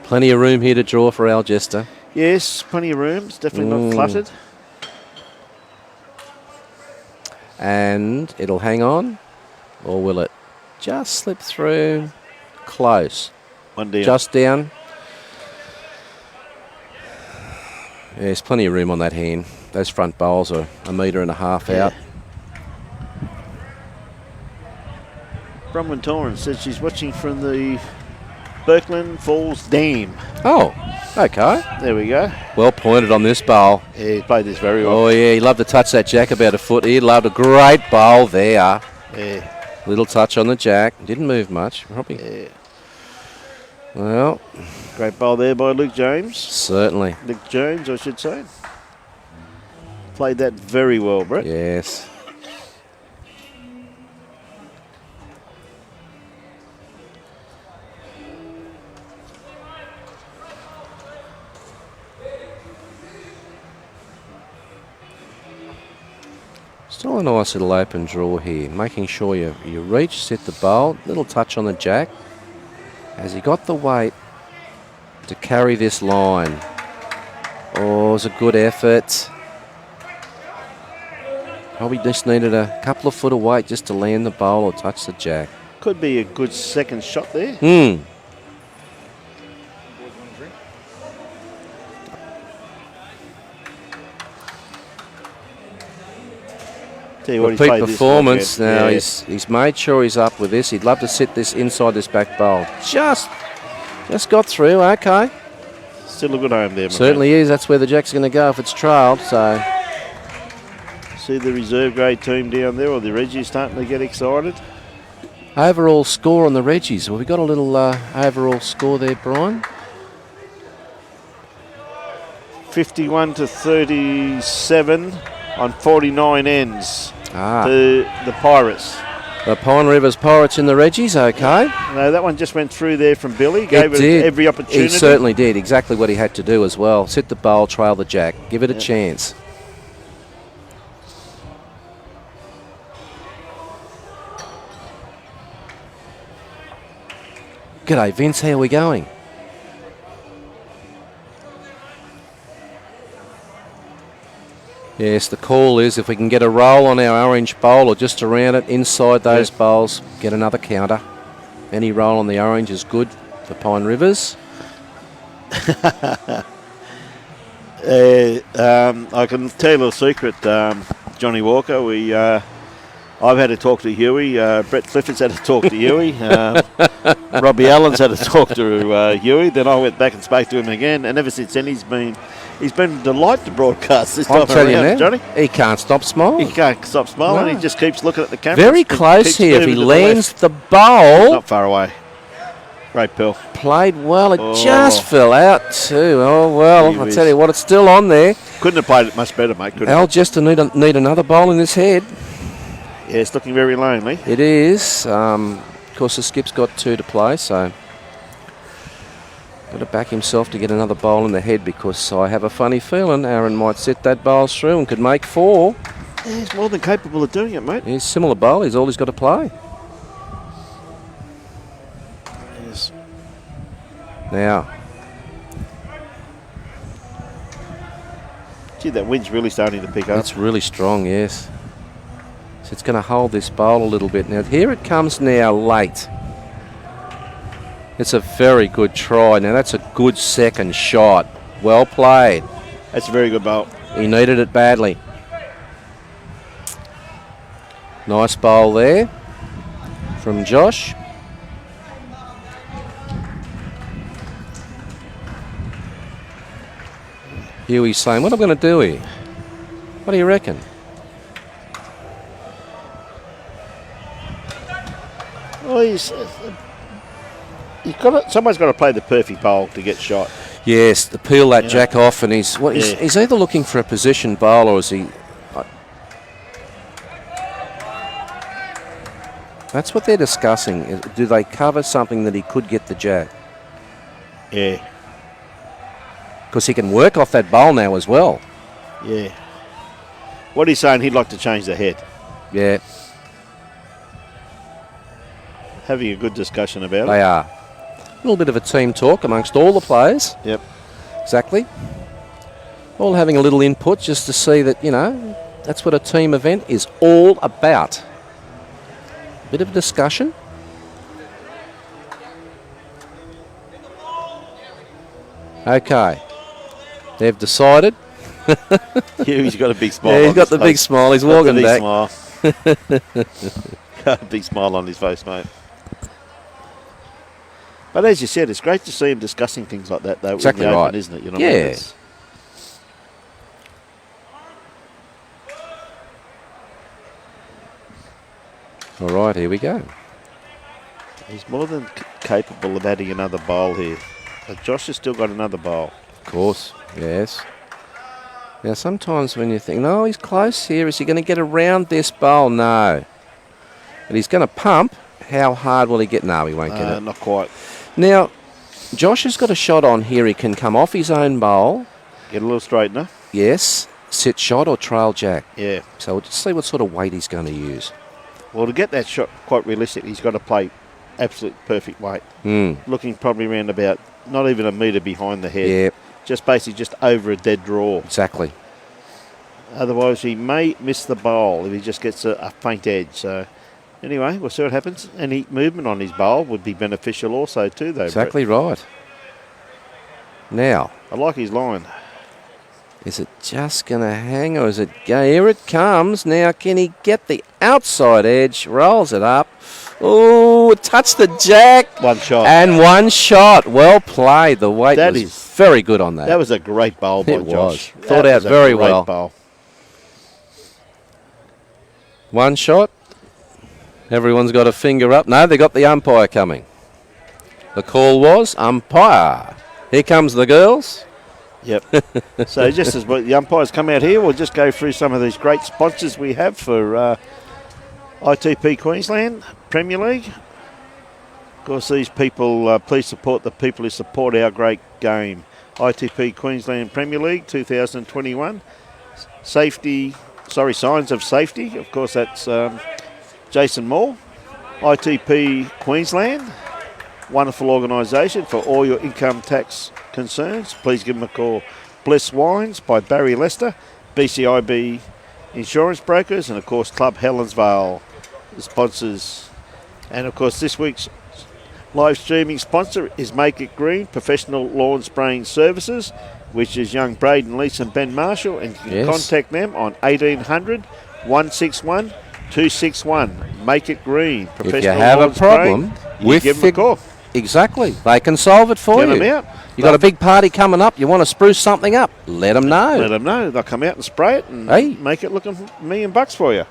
E: Plenty of room here to draw for Algester.
A: Yes, plenty of room. It's definitely not cluttered.
E: And it'll hang on, or will it just slip through? Close.
A: One down.
E: Just down. Yeah, there's plenty of room on that hand. Those front bowls are 1.5 metres out.
A: Bronwyn Torrance says she's watching from the Birkeland Falls Dam.
E: Oh, okay.
A: There we go.
E: Well pointed on this bowl.
A: Yeah, he played this very well.
E: Oh, yeah, he loved to touch that jack about a foot. He loved a great bowl there.
A: Yeah.
E: Little touch on the jack. Didn't move much. Probably.
A: Yeah.
E: Well,
A: Great bowl there by Luke James.
E: certainly.
A: Luke Jones, I should say. Played that very well, Brett.
E: Yes. Still a nice little open draw here, making sure you reach, set the bowl, little touch on the jack. Has he got the weight to carry this line? Oh, it was a good effort. Probably just needed a couple of foot of weight just to land the bowl or touch the jack.
A: Could be a good second shot there. Tell you what, he's
E: Repeat
A: played this
E: performance.
A: weekend.
E: Now
A: Yeah.
E: he's made sure he's up with this. He'd love to sit this inside this back bowl. Just got through. Okay.
A: Still a good home there, my
E: Certainly is. That's where the jack's going to go if it's trailed. So
A: friend. See the reserve grade team down there, or the Reggies starting to get excited.
E: overall score on the Reggies. Well, we got a little overall score there, Brian.
A: 51 to 37 on 49 ends to the Pirates.
E: The Pine Rivers Pirates in the Reggies, okay.
A: No, that one just went through there from Billy. Gave it every opportunity.
E: He certainly did. Exactly what he had to do as well. Sit the bowl, trail the jack. Give it a chance. G'day, Vince. How are we going? Yes, the call is if we can get a roll on our orange bowl or just around it, inside those bowls, get another counter. Any roll on the orange is good for Pine Rivers.
A: I can tell you a little secret, Johnny Walker. I've had to talk to Huey. Brett Clifford's had to talk to Huey. Robbie Allen's had to talk to Huey. Then I went back and spoke to him again, and ever since then he's been a delight to broadcast this time around, Johnny.
E: He can't stop smiling.
A: He can't stop smiling. No. He just keeps looking at the camera.
E: Very close here. If he lands the bowl.
A: Not far away. Great pill.
E: Played well. It just fell out too. Oh, well, I tell you what, it's still on there.
A: Couldn't have played it much better, mate.
E: Algester need another bowl in this head.
A: Yeah, it's looking very lonely.
E: It is. Of course, the skip's got 2 to play, so got to back himself to get another bowl in the head, because I have a funny feeling Aaron might set that bowl through and could make 4.
A: Yeah, he's more than capable of doing it, mate.
E: He's similar bowl. He's all he's got to play.
A: Yes.
E: Now.
A: Gee, that wind's really starting to pick up.
E: It's really strong, yes. So it's going to hold this bowl a little bit. Now, here it comes now late. It's a very good try. Now, that's a good second shot. Well played.
A: That's a very good bowl.
E: He needed it badly. Nice bowl there from Josh. Huey's saying, what am I going to do here? What do you reckon?
A: Well, someone's got to play the perfect bowl to get shot.
E: Yes, to peel that jack off, and he's either looking for a position bowl, or is he? That's what they're discussing. Do they cover something that he could get the jack?
A: Yeah.
E: Because he can work off that bowl now as well.
A: Yeah. What he's saying, he'd like to change the head.
E: Yeah.
A: Having a good discussion about it.
E: They are. A little bit of a team talk amongst all the players.
A: Yep.
E: Exactly. All having a little input just to see that, that's what a team event is all about. Bit of discussion. Okay. They've decided.
A: He's got a big smile.
E: Yeah, he's got the big smile. He's walking back.
A: Got a big smile on his face, mate. But as you said, it's great to see him discussing things like that, though.
E: Exactly
A: in the
E: right,
A: open, isn't it? You know
E: yeah. All right, here we go.
A: He's more than capable of adding another bowl here. But Josh has still got another bowl.
E: Of course, yes. Now, sometimes when you think, no, he's close here. Is he going to get around this bowl? No. But he's going to pump. How hard will he get? No, he won't get it.
A: Not quite.
E: Now, Josh has got a shot on here. He can come off his own bowl.
A: Get a little straightener.
E: Yes. Sit shot or trail jack.
A: Yeah.
E: So we'll just see what sort of weight he's going to use.
A: Well, to get that shot quite realistic, he's got to play absolute perfect weight. Looking probably around about not even a metre behind the head.
E: Yeah.
A: Just basically just over a dead draw.
E: Exactly.
A: Otherwise, he may miss the bowl if he just gets a faint edge. So, anyway, we'll see what happens. Any movement on his bowl would be beneficial also too, though.
E: Exactly
A: Brett.
E: right. Now.
A: I like his line.
E: Is it just going to hang, or is it go? Here it comes. Now, can he get the outside edge? Rolls it up. Oh, touched the jack.
A: One shot.
E: And one shot. Well played. The weight was very good on that.
A: That was a great bowl by Josh.
E: Thought out very well.
A: Bowl.
E: One shot. Everyone's got a finger up. No, they got the umpire coming. The call was umpire. Here comes the girls.
A: Yep. So just as the umpires come out here, we'll just go through some of these great sponsors we have for ITP Queensland Premier League. Of course, these people, please support the people who support our great game. ITP Queensland Premier League 2021. Signs of Safety. Of course, that's Jason Moore. ITP Queensland. Wonderful organisation for all your income tax concerns. Please give them a call. Bliss Wines by Barry Lester. BCIB Insurance Brokers. And, of course, Club Helensvale, the sponsors. And, of course, this week's live streaming sponsor is Make It Green Professional Lawn Spraying Services, which is young Braden Lees and Ben Marshall, and you can contact them on 1800 161 261. Make It Green Professional
E: If you have
A: Lawn
E: a problem
A: Spraying,
E: with
A: give them a call.
E: Exactly, they can solve it for
A: Get
E: you.
A: them out.
E: You got a big party coming up. You want to spruce something up? Let them know.
A: Let them know. They'll come out and spray it and make it look $1,000,000 for you.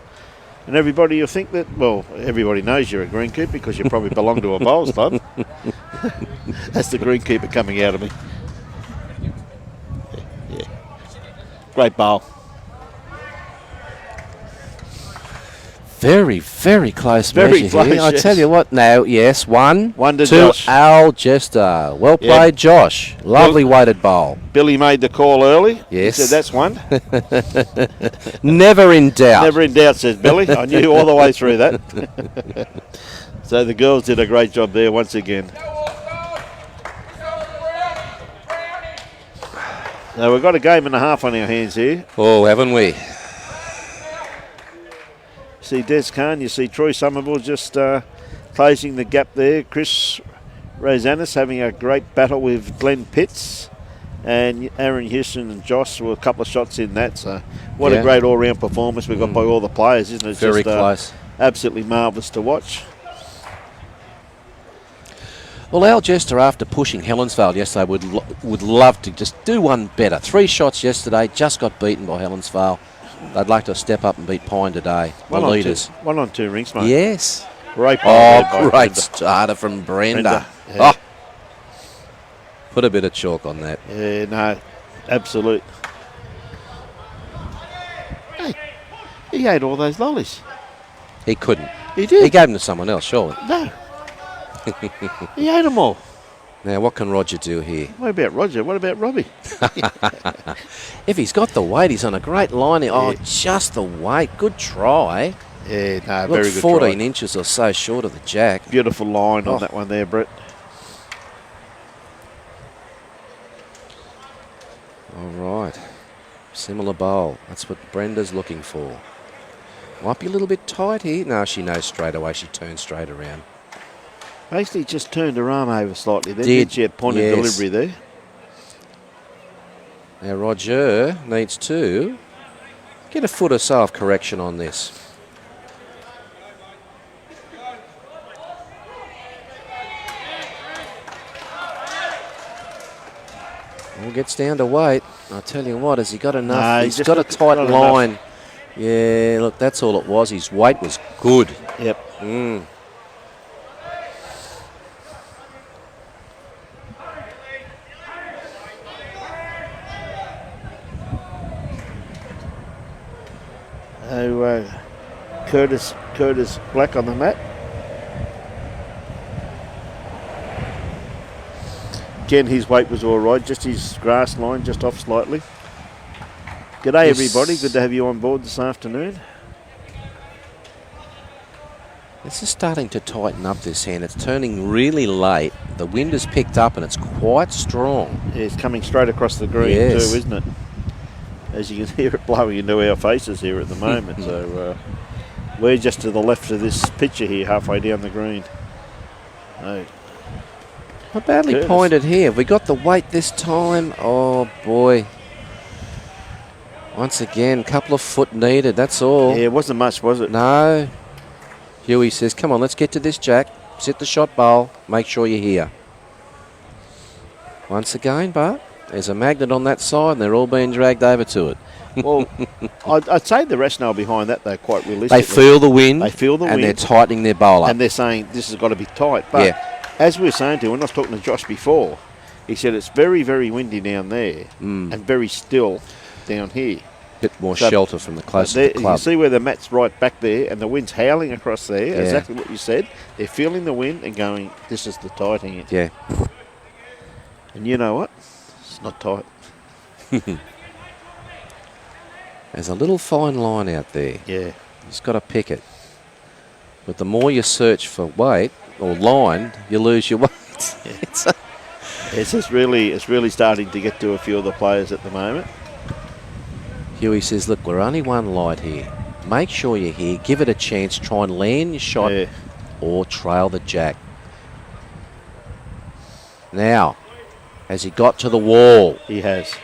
A: And everybody, you'll think that, well, everybody knows you're a greenkeeper because you probably belong to a bowls club. That's the greenkeeper coming out of me. Yeah. Great bowl.
E: Very, very close
A: Very
E: measure
A: close,
E: here. I
A: yes.
E: tell you what now, yes, one
A: to
E: to
A: Josh.
E: Algester. Well played, Josh. Lovely weighted bowl.
A: Billy made the call early.
E: Yes.
A: He said, that's one.
E: Never in doubt.
A: Never in doubt, says Billy. I knew all the way through that. So the girls did a great job there once again. So we've got a game and a half on our hands here.
E: Oh, haven't we?
A: See Des Khan, you see Troy Somerville just closing the gap there. Chris Rosanis having a great battle with Glenn Pitts. And Aaron Houston and Josh were a couple of shots in that. So what a great all-round performance we've got by all the players, isn't it? It's
E: Very
A: just,
E: close.
A: Absolutely marvellous to watch.
E: Well, Algester, after pushing Helensvale yesterday, would love to just do one better. 3 shots yesterday, just got beaten by Helensvale. They'd like to step up and beat Pine today. The leaders.
A: 1 on 2 rings, mate.
E: Yes.
A: Great ball there by
E: great
A: Brenda.
E: starter from Brenda.
A: Yeah.
E: Oh, put a bit of chalk on that.
A: Yeah, no, absolute. Hey, he ate all those lollies.
E: He couldn't.
A: He did.
E: He gave them to someone else, surely.
A: No. He ate them all.
E: Now, what can Roger do here?
A: What about Roger? What about Robbie?
E: If he's got the weight, he's on a great line. Oh, just the weight. Good try.
A: Yeah, no,
E: Look,
A: very good
E: 14
A: try.
E: inches or so short of the jack.
A: Beautiful line on that one there, Brett.
E: All right. Similar bowl. That's what Brenda's looking for. Might be a little bit tight here. No, she knows straight away. She turns straight around.
A: Basically just turned her arm over slightly there.
E: Did.
A: She had point of delivery there.
E: Now Roger needs to get a foot or so of correction on this. Well, gets down to weight. I'll tell you what, has he got enough?
A: No,
E: he's got a tight line. Yeah, look, that's all it was. His weight was good.
A: Yep. So, Curtis Black on the mat. Again, his weight was all right, just his grass line just off slightly. G'day, everybody. Good to have you on board this afternoon.
E: This is starting to tighten up this hand. It's turning really late. The wind has picked up and it's quite strong.
A: Yeah, it's coming straight across the green too, isn't it? As you can hear it blowing into our faces here at the moment. So we're just to the left of this picture here, halfway down the green. Oh.
E: Not badly pointed here. Have we got the weight this time? Oh, boy. Once again, couple of foot needed, that's all.
A: Yeah, it wasn't much, was it?
E: No. Huey says, come on, let's get to this, Jack. Sit the shot bowl. Make sure you're here. Once again, Bart, there's a magnet on that side and they're all being dragged over to it.
A: Well, I'd say the rationale behind that, though, quite realistically.
E: They feel the wind.
A: They feel the wind.
E: And they're tightening their bowl up.
A: And they're saying this has got to be tight. But as we were saying to him, when I was talking to Josh before, he said it's very, very windy down there and very still down here.
E: Bit more
A: So-
E: shelter from the closest
A: There,
E: to the
A: you
E: club.
A: see where the mat's right back there, and the wind's howling across there.
E: Yeah.
A: Exactly what you said. They're feeling the wind and going, "This is the tight hand."
E: Yeah.
A: And you know what? It's not tight.
E: There's a little fine line out there.
A: Yeah.
E: You just got to pick it. But the more you search for weight or line, you lose your weight.
A: It's really starting to get to a few of the players at the moment.
E: Huey says, look, we're only one light here. Make sure you're here. Give it a chance. Try and land your shot
A: Yeah.
E: or trail the jack. Now, has he got to the wall?
A: He has.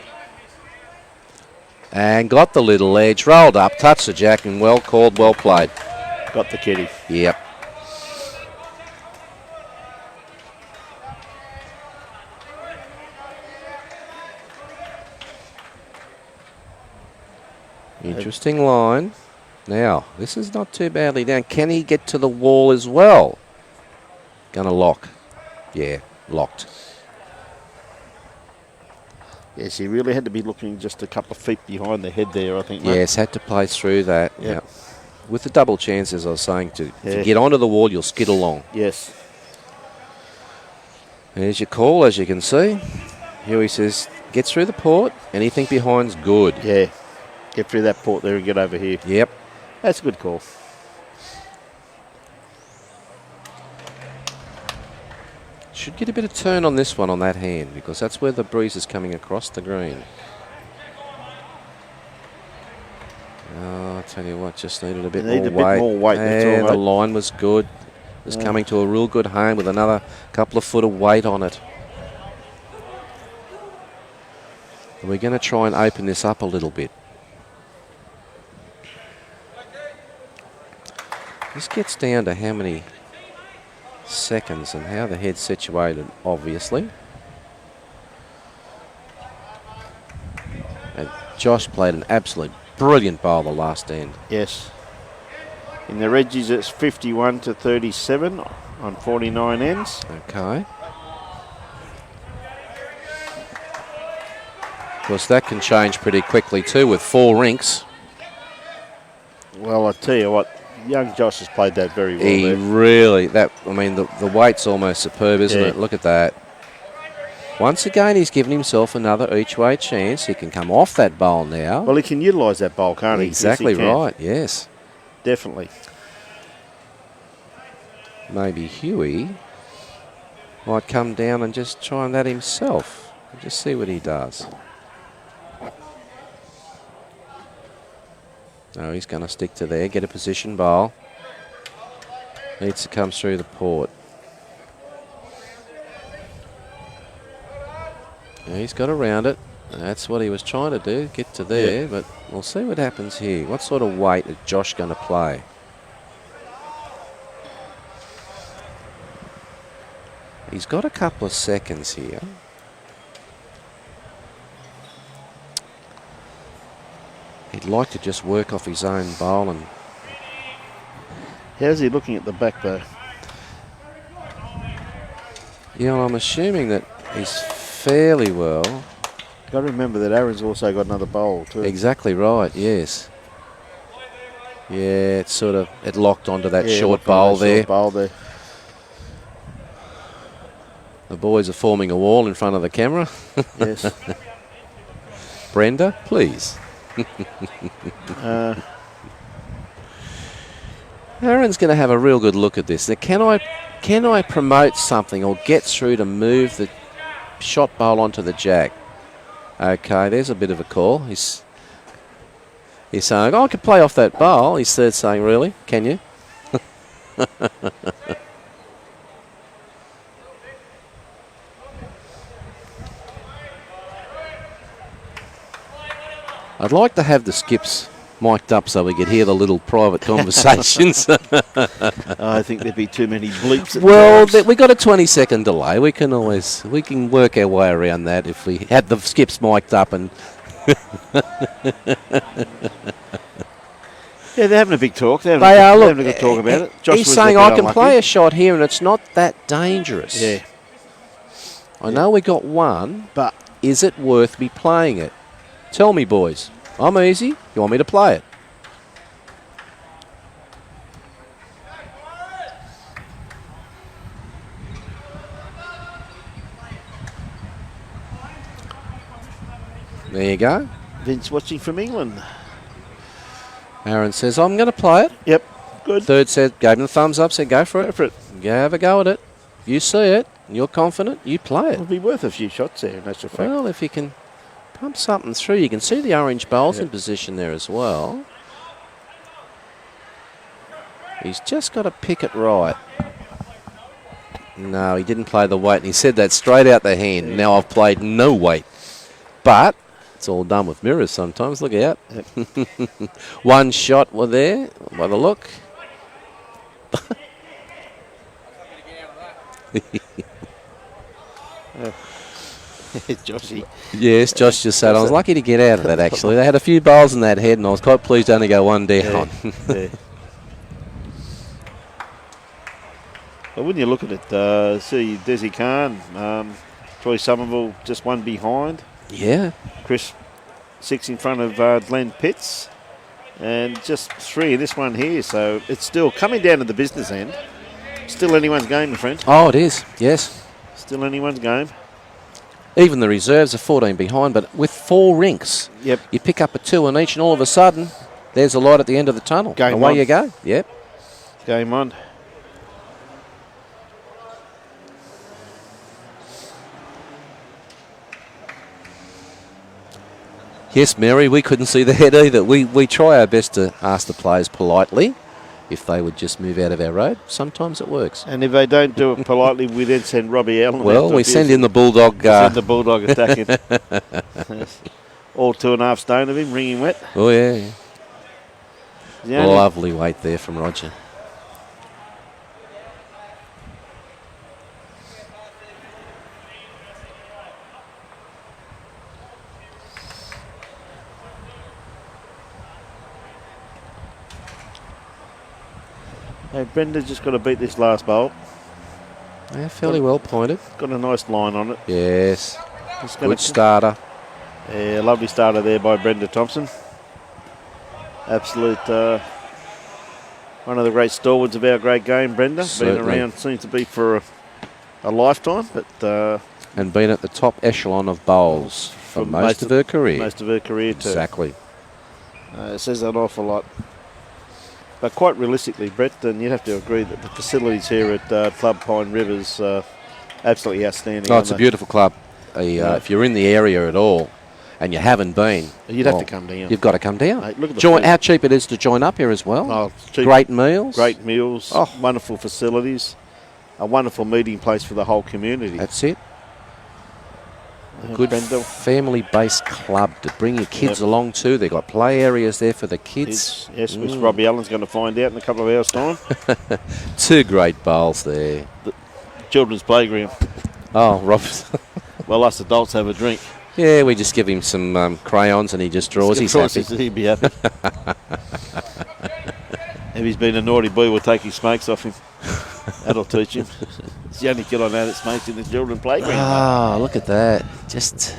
E: And got the little edge. Rolled up, touched the jack, and well called, well played.
A: Got the kitty.
E: Yep. Interesting line. Now, this is not too badly down. Can he get to the wall as well? Gonna lock. Yeah, locked.
A: Yes, he really had to be looking just a couple of feet behind the head there, I think. Mate.
E: Yes, had to play through that.
A: Yeah.
E: Yeah. With the double chance, as I was saying, to if
A: Yeah.
E: you get onto the wall, you'll skid along.
A: Yes.
E: There's your call, as you can see. Huey says, get through the port. Anything behind's good.
A: Yeah. Get through that port there and get over here.
E: Yep.
A: That's a good call.
E: Should get a bit of turn on this one on that hand because that's where the breeze is coming across the green. Oh, I tell you what, just needed a bit
A: Need
E: more
A: a bit
E: weight.
A: more weight, that's
E: And
A: all
E: the
A: right.
E: line was good. It was coming to a real good home with another couple of foot of weight on it. And we're going to try and open this up a little bit. This gets down to how many seconds and how the head's situated, obviously. And Josh played an absolute brilliant bowl the last end.
A: Yes. In the Reggies, it's 51 to 37 on 49 ends.
E: Okay. Of course, that can change pretty quickly too with 4 rinks.
A: Well, I tell you what, young Josh has played that very well
E: He
A: there.
E: really, the weight's almost superb, isn't
A: Yeah.
E: it? Look at that. Once again, he's given himself another each way chance. He can come off that bowl now.
A: Well, he can utilise that bowl, can't he?
E: Exactly
A: Yes, he can.
E: right, yes.
A: Definitely.
E: Maybe Huey might come down and just try that himself. Just see what he does. No, he's going to stick to there, get a position bowl. Needs to come through the port. Yeah, he's got around it. That's what he was trying to do, get to there, but we'll see what happens here. What sort of weight is Josh going to play? He's got a couple of seconds here. He'd like to just work off his own bowl and
A: How's he looking at the back, though?
E: I'm assuming that he's fairly well.
A: Got to remember that Aaron's also got another bowl, too.
E: Exactly right, yes. Yeah, it's sort of, it locked onto that short
A: look on
E: bowl
A: that
E: there.
A: short bowl there.
E: The boys are forming a wall in front of the camera.
A: Yes.
E: Brenda, please. Aaron's going to have a real good look at this. Now, can I promote something or get through to move the shot bowl onto the jack? Okay, there's a bit of a call. He's saying, I could play off that bowl. He's third saying, really? Can you? I'd like to have the skips mic'd up so we could hear the little private conversations.
A: I think there'd be too many bleeps. At
E: Well,
A: times.
E: we got a 20-second delay. We can work our way around that if we had the skips mic'd up. And
A: Yeah, they're having a big talk. They're
E: they are. Look,
A: having a good talk about it. Josh
E: he's
A: was
E: saying
A: a bit
E: I can
A: unlucky.
E: play a shot here, and it's not that dangerous.
A: Yeah,
E: I know we got one.
A: but
E: Is it worth me playing it? Tell me, boys. I'm easy. You want me to play it? There you go.
A: Vince watching from England.
E: Aaron says, I'm going to play it.
A: Yep, good.
E: Third said, gave him the thumbs up, said, go for it.
A: Go for it.
E: You have a go at it. You see it, and you're confident, you play it.
A: It'll be worth a few shots there, in actual fact.
E: Well, if you can pump something through, you can see the orange bowls in position there as well. He's just got to pick it right. No, he didn't play the weight, and he said that straight out the hand. Yeah. Now I've played no weight. But it's all done with mirrors sometimes. Look out. Yep. One shot were there by the look.
A: Joshy.
E: Yes, Josh just said I was lucky to get out of that, actually. They had a few bowls in that head, and I was quite pleased to only go one down.
A: Yeah. Well, when you look at it, see Desi Khan, Troy Somerville just one behind.
E: Yeah.
A: Chris 6 in front of Glenn Pitts. And just 3 in this one here. So it's still coming down to the business end. Still anyone's game, my friend.
E: Oh, it is, yes.
A: Still anyone's game.
E: Even the reserves are 14 behind, but with 4 rinks,
A: yep,
E: you pick up a 2 on each, and all of a sudden, there's a light at the end of the tunnel.
A: Game
E: Away
A: on.
E: You go. Yep.
A: Game on.
E: Yes, Mary, we couldn't see the head either. We try our best to ask the players politely if they would just move out of our road. Sometimes it works.
A: And if they don't do it politely, we then send Robbie Allen.
E: Well, we send in the Bulldog.
A: Send the Bulldog attacking. Yes. All 2.5 stone of him, wringing wet.
E: Oh, yeah.
A: Yeah.
E: Lovely weight there from Roger.
A: Hey, Brenda's just got to beat this last bowl.
E: Yeah, fairly well pointed.
A: Got a nice line on it.
E: Yes. Good starter.
A: Yeah, lovely starter there by Brenda Thompson. Absolute one of the great stalwarts of our great game, Brenda.
E: Certainly.
A: Been around, seems to be for a lifetime. But
E: and been at the top echelon of bowls for most of her career.
A: Most of her career too.
E: Exactly.
A: It says an awful lot. But quite realistically, Brett, and you'd have to agree that the facilities here at Club Pine Rivers are absolutely outstanding.
E: Oh, it's a beautiful club. If you're in the area at all and you haven't been,
A: you'd have to come down.
E: You've got to come down.
A: Mate, look at the
E: how cheap it is to join up here as well.
A: Oh, cheap.
E: Great meals.
A: Wonderful facilities. A wonderful meeting place for the whole community.
E: That's it. Good family-based club to bring your kids along to. They've got play areas there for the kids.
A: Yes, which Robbie Allen's going to find out in a couple of hours' time.
E: 2 great bowls there.
A: The children's playground.
E: Oh, Rob.
A: Well, us adults have a drink.
E: Yeah, we just give him some crayons and he just draws. He's happy.
A: He'd be happy. If he's been a naughty boy, we'll take his smokes off him. That'll teach him. It's the only kid I know that smokes in the children's playground.
E: Ah, look at that. Just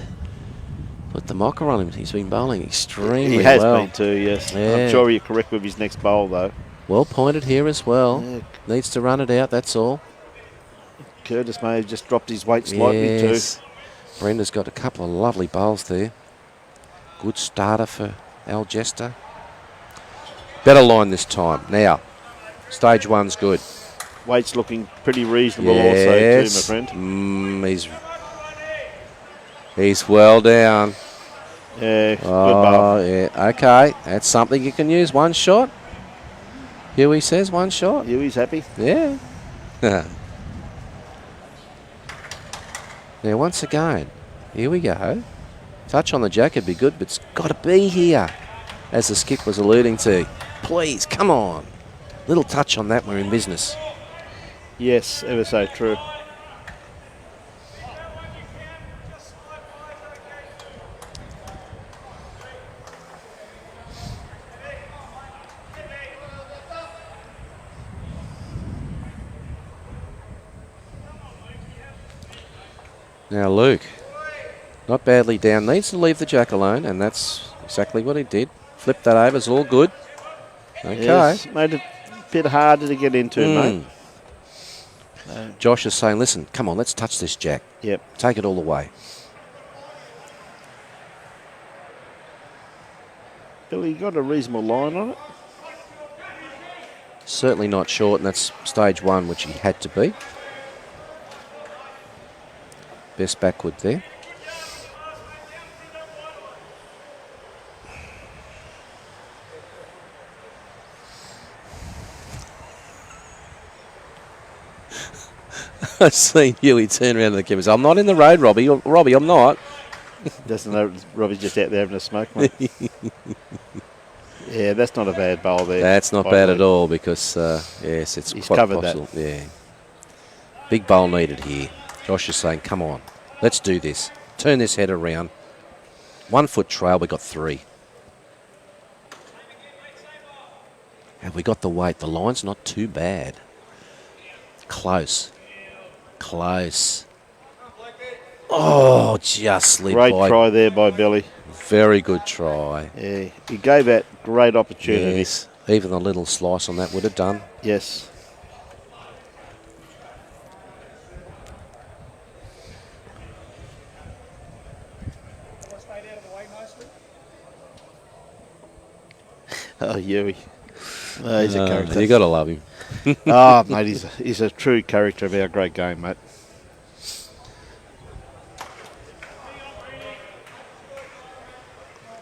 E: put the mocker on him. He's been bowling extremely well.
A: He has been too, yes.
E: Yeah.
A: I'm sure you're correct with his next bowl, though.
E: Well pointed here as well.
A: Yeah.
E: Needs to run it out, that's all.
A: Curtis may have just dropped his weight slightly too.
E: Brenda's got a couple of lovely bowls there. Good starter for Algester. Better line this time. Now, stage 1's good.
A: Weight's looking pretty reasonable also too, my friend.
E: He's well down.
A: Yeah, good bowl.
E: Yeah, okay. That's something you can use. One shot. Huey says one shot.
A: Huey's happy.
E: Yeah. Now, once again, here we go. Touch on the jack would be good, but it's got to be here, as the skip was alluding to. Please, come on. Little touch on that, we're in business.
A: Yes, ever so true.
E: Now Luke, not badly down, needs to leave the jack alone, and that's exactly what he did. Flipped that over. It's all good. Okay.
A: Yes, made it a bit harder to get into, mate.
E: Josh is saying, listen, come on, let's touch this jack.
A: Yep.
E: Take it all the way.
A: Billy, you got a reasonable line on it?
E: Certainly not short, and that's stage one, which he had to be. Best backward there. I've seen Huey turn around to the cameras. I'm not in the road, Robbie. Robbie, I'm not.
A: Doesn't know Robbie's just out there having a smoke, mate. Yeah, that's not a bad bowl there.
E: That's not bad at all because, yes, it's
A: He's
E: quite
A: covered
E: possible. Yeah. Big bowl needed here. Josh is saying, come on, let's do this. Turn this head around. 1 foot trail, we got 3. Have we got the weight? The line's not too bad. Close. Close. Oh, just slid
A: Great
E: by.
A: try there by Billy.
E: Very good try.
A: Yeah, he gave that great opportunity.
E: Yes, even a little slice on that would have done.
A: Yes. Oh, Huey. Oh, he's a character.
E: You got to love him.
A: Oh, mate, he's a true character of our great game, mate.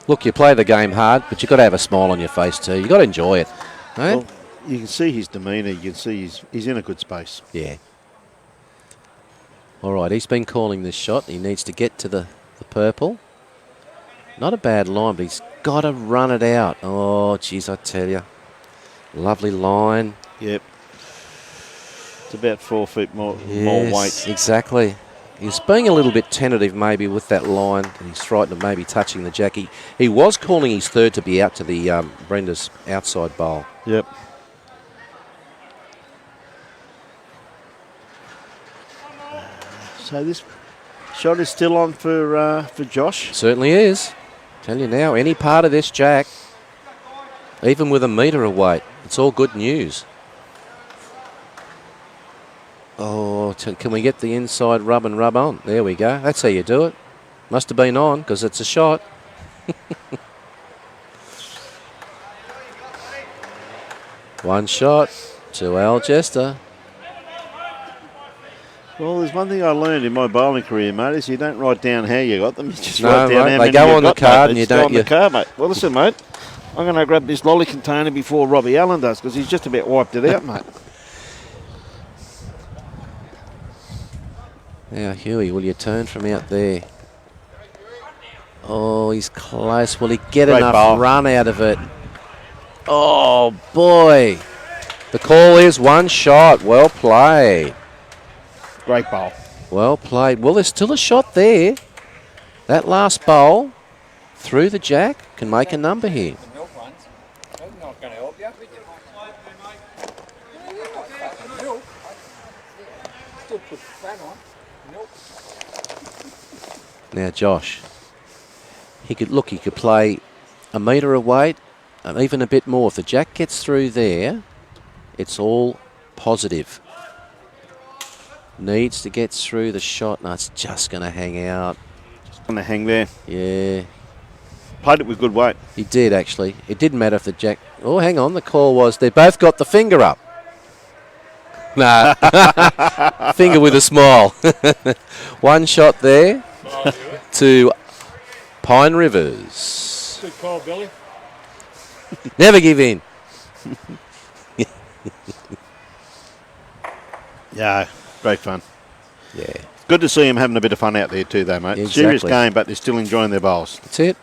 E: Look, you play the game hard, but you've got to have a smile on your face too. You've got to enjoy it. Eh?
A: Well, you can see his demeanour. You can see he's in a good space.
E: Yeah. All right, he's been calling this shot. He needs to get to the purple. Not a bad line, but he's got to run it out. Oh, geez, I tell you. Lovely line.
A: Yep. It's about 4 feet more
E: Yes,
A: weight.
E: Exactly. He's being a little bit tentative maybe with that line. He's frightened of maybe touching the jack. He was calling his third to be out to the Brenda's outside bowl.
A: Yep. So this shot is still on for Josh.
E: Certainly is. Tell you now, any part of this jack, even with a metre of weight, it's all good news. Oh, can we get the inside rub and rub on? There we go. That's how you do it. Must have been on because it's a shot. One shot to Algester.
A: Well, there's one thing I learned in my bowling career, mate, is you don't write down how you got them. You just
E: No,
A: write down
E: mate,
A: how
E: they
A: many
E: go
A: you've
E: on the
A: got,
E: card
A: mate.
E: and you
A: They just go
E: don't-
A: on the card, mate. Well, listen, mate, I'm going to grab this lolly container before Robbie Allen does because he's just about wiped it out, mate.
E: Now, Huey, will you turn from out there? Oh, he's close. Will he get
A: Great
E: enough
A: bowl.
E: run out of it? Oh, boy. The call is one shot. Well played.
A: Great bowl.
E: Well played. Well, there's still a shot there. That last bowl through the jack can make a number here. Now, Josh, he could play a metre of weight, even a bit more. If the jack gets through there, it's all positive. Needs to get through the shot. No, it's just going to hang out.
A: On the hang there.
E: Yeah,
A: Played it with good weight.
E: he did actually. It didn't matter if the jack... Oh, hang on. The call was they both got the finger up. Nah. Finger with a smile. One shot there to Pine Rivers.
G: Good call, Billy.
E: Never give in.
A: Yeah, great fun.
E: Yeah,
A: Good to see him having a bit of fun out there too, though, mate.
E: Exactly.
A: Serious game, but they're still enjoying their bowls.
E: that's it.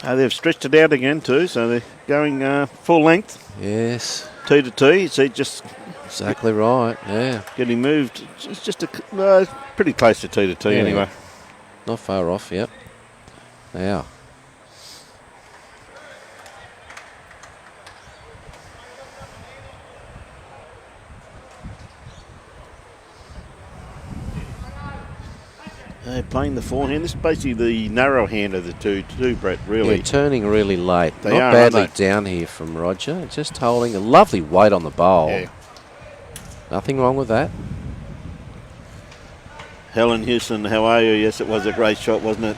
A: They've stretched it out again too, so they're going full length,
E: Yes,
A: tee to tee. So just
E: exactly right. Yeah,
A: getting moved. It's just pretty close to tee to tee
E: Yeah.
A: anyway.
E: not far off. Yep. Now.
A: They're playing the forehand. This is basically the narrow hand of the two, Brett, really.
E: Yeah, turning really late.
A: They
E: Not
A: are,
E: badly
A: aren't they?
E: down here from Roger. Just holding a lovely weight on the bowl.
A: Yeah.
E: Nothing wrong with that.
A: Helen Houston, how are you? Yes, it was a great shot, wasn't it?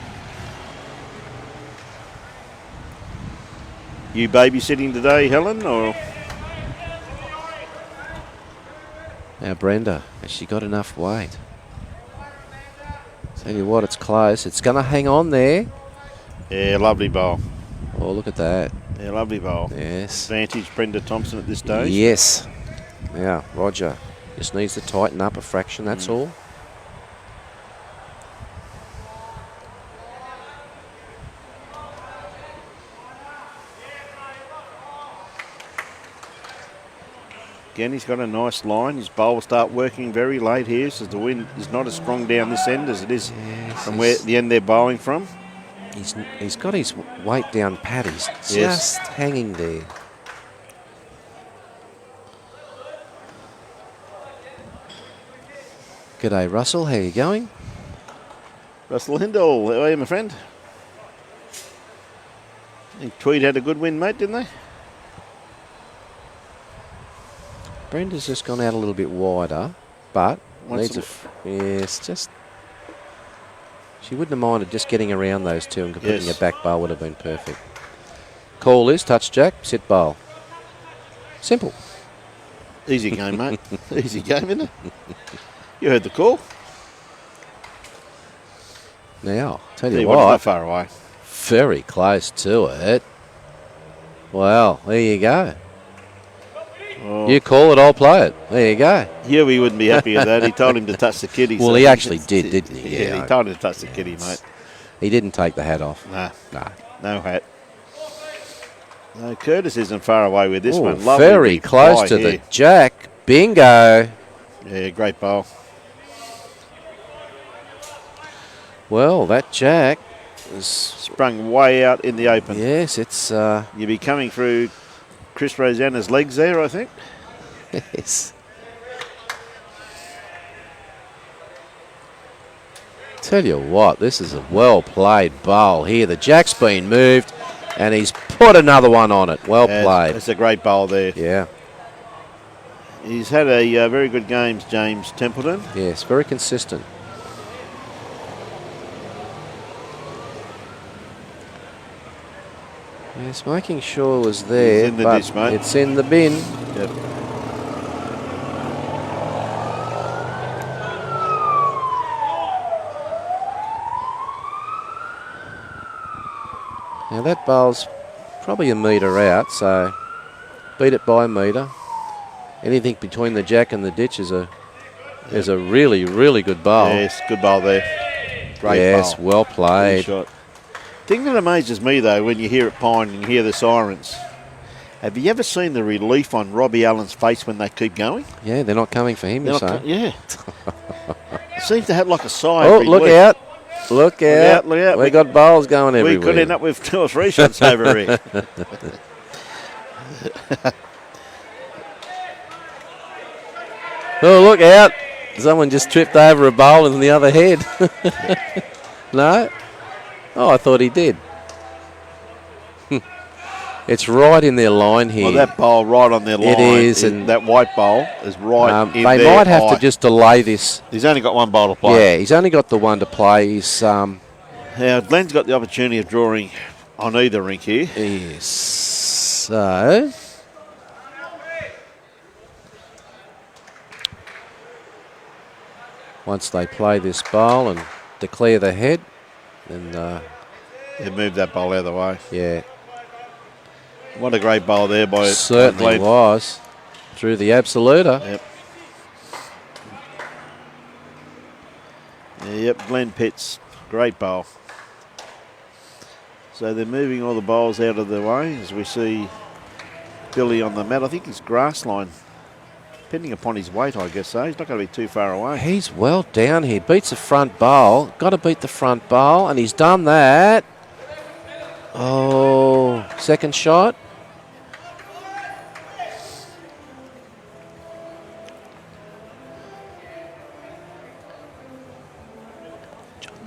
A: You babysitting today, Helen, or?
E: Now Brenda, has she got enough weight? Tell you what, it's close. It's going to hang on there.
A: Yeah, lovely bowl.
E: Oh, look at that.
A: Yeah, lovely bowl.
E: Yes.
A: Advantage Brenda Thompson at this stage.
E: Yes. Yeah, Roger just needs to tighten up a fraction, that's all.
A: Again, he's got a nice line. His bowl will start working very late here, so the wind is not as strong down this end as it is from where the end they're bowling from.
E: He's got his weight down pat. He's just hanging there. G'day, Russell. How you going?
A: Russell Hindle, how are you, my friend? I think Tweed had a good win, mate, didn't they?
E: Brenda's just gone out a little bit wider, but
A: Wants
E: needs yes, just she wouldn't have minded just getting around those two and putting a back bowl would have been perfect. Call is touch jack, sit bowl. Simple.
A: Easy game, mate. Easy game, isn't it? You heard the call.
E: Now, tell
A: See
E: you
A: what, it's not
E: what,
A: far away.
E: very close to it. Well, there you go.
A: Oh.
E: You call it, I'll play it. There you go.
A: Huey wouldn't be happy with that. He told him to touch the kitty.
E: Well,
A: so
E: he actually did, didn't he?
A: Yeah, he told him to touch the kitty, mate.
E: He didn't take the hat off.
A: Nah,
E: No.
A: no hat. No, Curtis isn't far away with this
E: Ooh,
A: one. Lovely
E: very
A: big
E: close
A: fly
E: to
A: here.
E: the jack. Bingo.
A: Yeah, great bowl.
E: Well, that jack is...
A: Sprung way out in the open.
E: Yes, it's...
A: You'll be coming through Chris Rosanna's legs there, I think.
E: yes. Tell you what, this is a well-played bowl here. The jack's been moved, and he's put another one on it. Well played.
A: It's a great bowl there.
E: Yeah.
A: He's had a very good game, James Templeton.
E: Yes, very consistent. Yes, making sure it was there,
A: It's in the
E: but
A: dish, mate.
E: it's in the bin.
A: Yep.
E: Now that bowl's probably a metre out, so beat it by a metre. Anything between the jack and the ditch is a really, really good bowl.
A: Yes, good bowl there. Great
E: yes,
A: bowl.
E: well
A: Good
E: played.
A: shot. Thing that amazes me, though, when you hear at Pine and you hear the sirens, have you ever seen the relief on Robbie Allen's face when they keep going?
E: Yeah, they're not coming for him,
A: They're
E: you
A: not
E: say.
A: yeah. Seems to have like a sigh.
E: Oh,
A: every
E: look
A: week.
E: out. Look out.
A: out, look out.
E: We got bowls going everywhere.
A: We could end up with 2 or 3 shots over here.
E: Oh, look out. Someone just tripped over a bowl in the other head. No? Oh, I thought he did. It's right in their line here.
A: Well, that bowl right on their line.
E: It is, and
A: that white bowl is right in
E: they
A: their
E: might have
A: eye.
E: to just delay this.
A: He's only got one bowl to play.
E: Yeah, he's only got the one to play. He's
A: Now, Glenn's got the opportunity of drawing on either rink here.
E: yes. So once they play this bowl and declare the head, then
A: They moved that bowl out of the way.
E: yeah,
A: What a great bowl there by
E: certainly
A: Glenn.
E: was through the absoluter.
A: Yep. Yep, Glenn Pitts. Great bowl. So they're moving all the bowls out of the way as we see Billy on the mat. I think he's grass line. Depending upon his weight, I guess so. He's not going to be too far away.
E: He's well down here. Beats the front bowl. Got to beat the front bowl, and he's done that. Oh, second shot.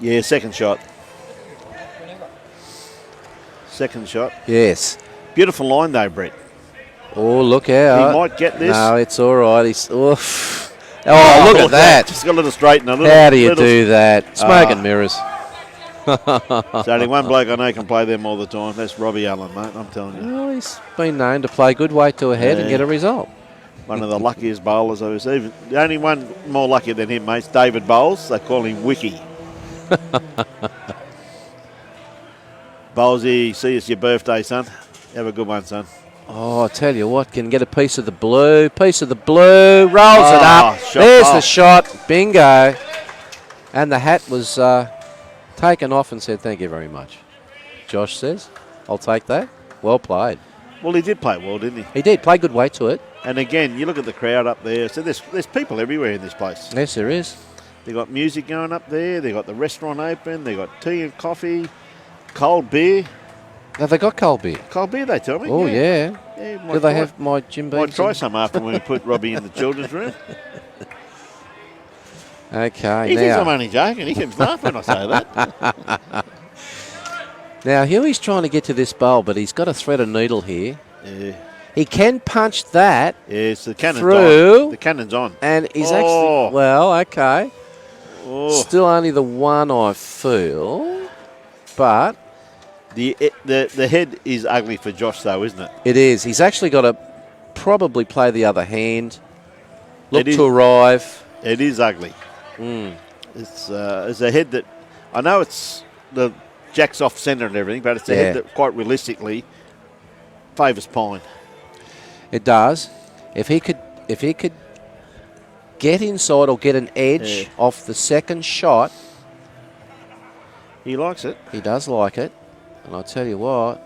A: Yeah, second shot. Second shot.
E: Yes.
A: Beautiful line though, Brett.
E: Oh, look out.
A: He might get this.
E: No, it's all right. He's, oof. Oh, look at that.
A: Just got a little straighten.
E: How do you do that? Smoke and mirrors.
A: There's only one bloke I know can play them all the time. That's Robbie Allen, mate. I'm telling you.
E: Oh, he's been known to play good weight to a head and get a result.
A: One of the luckiest bowlers I've seen. The only one more lucky than him, mate's David Bowles. They call him Wiki. Bowlesy, see it's your birthday, son. Have a good one, son.
E: Oh, I tell you what, can get a piece of the blue. Rolls it up. There's the shot. Bingo. And the hat was taken off and said, thank you very much. Josh says, I'll take that. Well played.
A: Well, he did play well, didn't he?
E: He did. Play good weight to it.
A: And again, you look at the crowd up there. So there's people everywhere in this place.
E: Yes, there is.
A: They got music going up there. They got the restaurant open. They got tea and coffee, cold beer.
E: Have they got cold beer?
A: Cold beer, they tell me.
E: Oh, yeah. Do they have my Jim Beam?
A: Might try some after when we put Robbie in the children's room.
E: Okay,
A: He thinks I'm
E: now.
A: only joking. He can laugh when I say that.
E: Now, Huey's trying to get to this bowl, but he's got a thread of needle here.
A: Yeah.
E: He can punch that.
A: Yeah, so the cannon's
E: Through.
A: on. The cannon's on.
E: And he's actually, well, okay.
A: Oh.
E: Still only the one, I feel. But
A: The head is ugly for Josh, though, isn't it?
E: it is. He's actually got to probably play the other hand. Look
A: It is.
E: to arrive.
A: It is ugly. It's a head that I know it's the jack's off centre and everything, but it's a head that quite realistically favours Pine.
E: It does. If he could get inside or get an edge off the second shot,
A: He likes it.
E: he does like it. And I'll tell you what,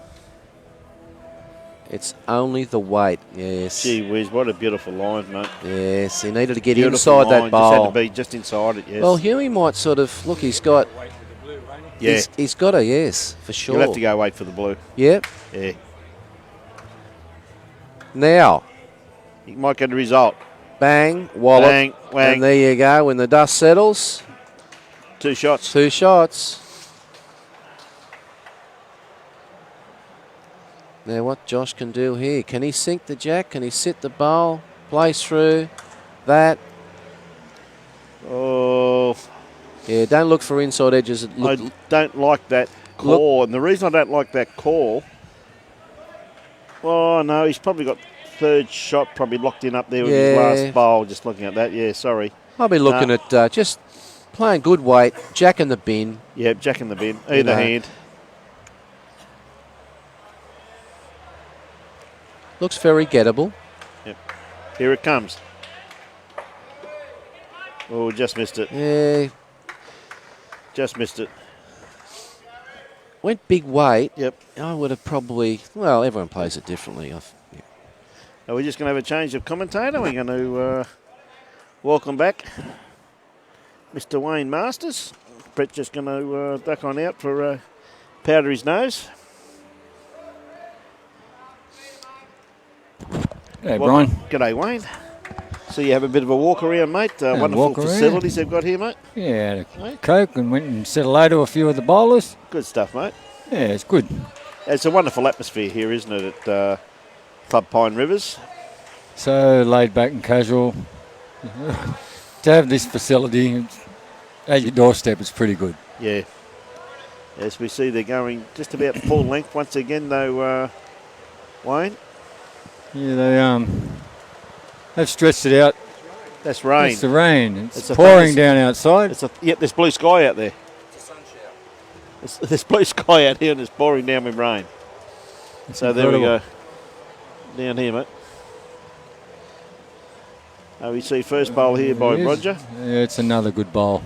E: it's only the weight. Yes.
A: Gee whiz, what a beautiful line, mate.
E: Yes, he needed to get
A: Beautiful
E: inside
A: line.
E: that bowl.
A: Just had to be just inside it, yes.
E: Well, Huey might sort of look. He's got.
A: yeah.
E: He's got a yes for sure.
A: You'll have to go wait for the blue.
E: Yep.
A: Yeah.
E: Now,
A: He might get a result.
E: bang, wallop,
A: Bang, wang.
E: and there you go. When the dust settles,
A: 2 shots.
E: 2 shots. Now, what Josh can do here? Can he sink the jack? Can he sit the bowl? Play through that.
A: Oh,
E: Yeah, don't look for inside edges. Look,
A: I don't like that call. And the reason I don't like that call, oh, no, he's probably got third shot probably locked in up there with his last bowl. Just looking at that. Yeah, sorry.
E: I'll be looking at just playing good weight, jack in the bin.
A: Yeah, jack in the bin. Either
E: know.
A: hand.
E: Looks very gettable.
A: Yep. Here it comes. Oh, just missed it.
E: Yeah,
A: Just missed it.
E: went big weight.
A: Yep.
E: I would have probably, well, everyone plays it differently.
A: Are we just going to have a change of commentator? We're going to welcome back Mr. Wayne Masters. Brett's just going to duck on out for powder his nose.
B: Hey, Brian.
A: G'day, Wayne. So you have a bit of a walk around, mate. Wonderful
B: walk around.
A: facilities they've got here, mate.
B: Yeah, had a Coke and went and said hello to a few of the bowlers.
A: Good stuff, mate.
B: Yeah, it's good.
A: It's a wonderful atmosphere here, isn't it, at Club Pine Rivers?
B: So laid back and casual. To have this facility at your doorstep is pretty good.
A: Yeah. As we see, they're going just about full length once again, though, Wayne.
B: Yeah, they've stretched it out.
A: That's rain.
B: It's the rain.
A: It's
B: It's
A: a
B: pouring
A: famous-
B: down outside.
A: There's blue sky out there. There's blue sky out here and it's pouring down with rain.
B: It's
A: So there we
B: incredible.
A: go. Down here, mate. We see first bowl here by
B: It is.
A: Roger.
B: Yeah, it's another good bowl.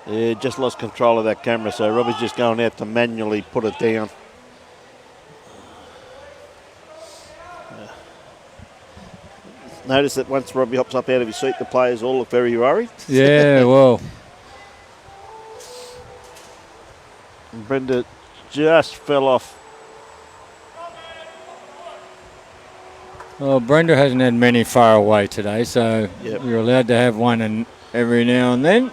A: Yeah, just lost control of that camera, so Robbie's just going out to manually put it down. Notice that once Robbie hops up out of his seat, the players all look very worried.
B: Yeah, well,
A: And Brenda just fell off.
B: Well, Brenda hasn't had many far away today, so you're allowed to have one and every now and then.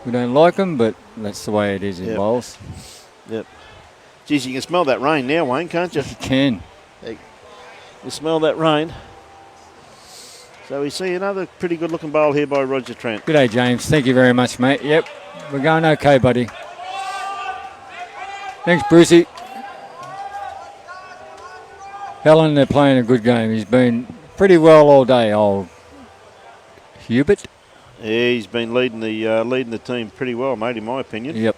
B: We don't like them, but that's the way it is in bowls.
A: Yep. Geez, you can smell that rain now, Wayne, can't you?
B: You can.
A: You smell that rain. So we see another pretty good looking bowl here by Roger Trent.
B: G'day, James. Thank you very much, mate. Yep, we're going okay, buddy. Thanks, Brucey. Helen, they're playing a good game. He's been pretty well all day, old Hubert.
A: Yeah, he's been leading the team pretty well, mate, in my opinion.
B: Yep.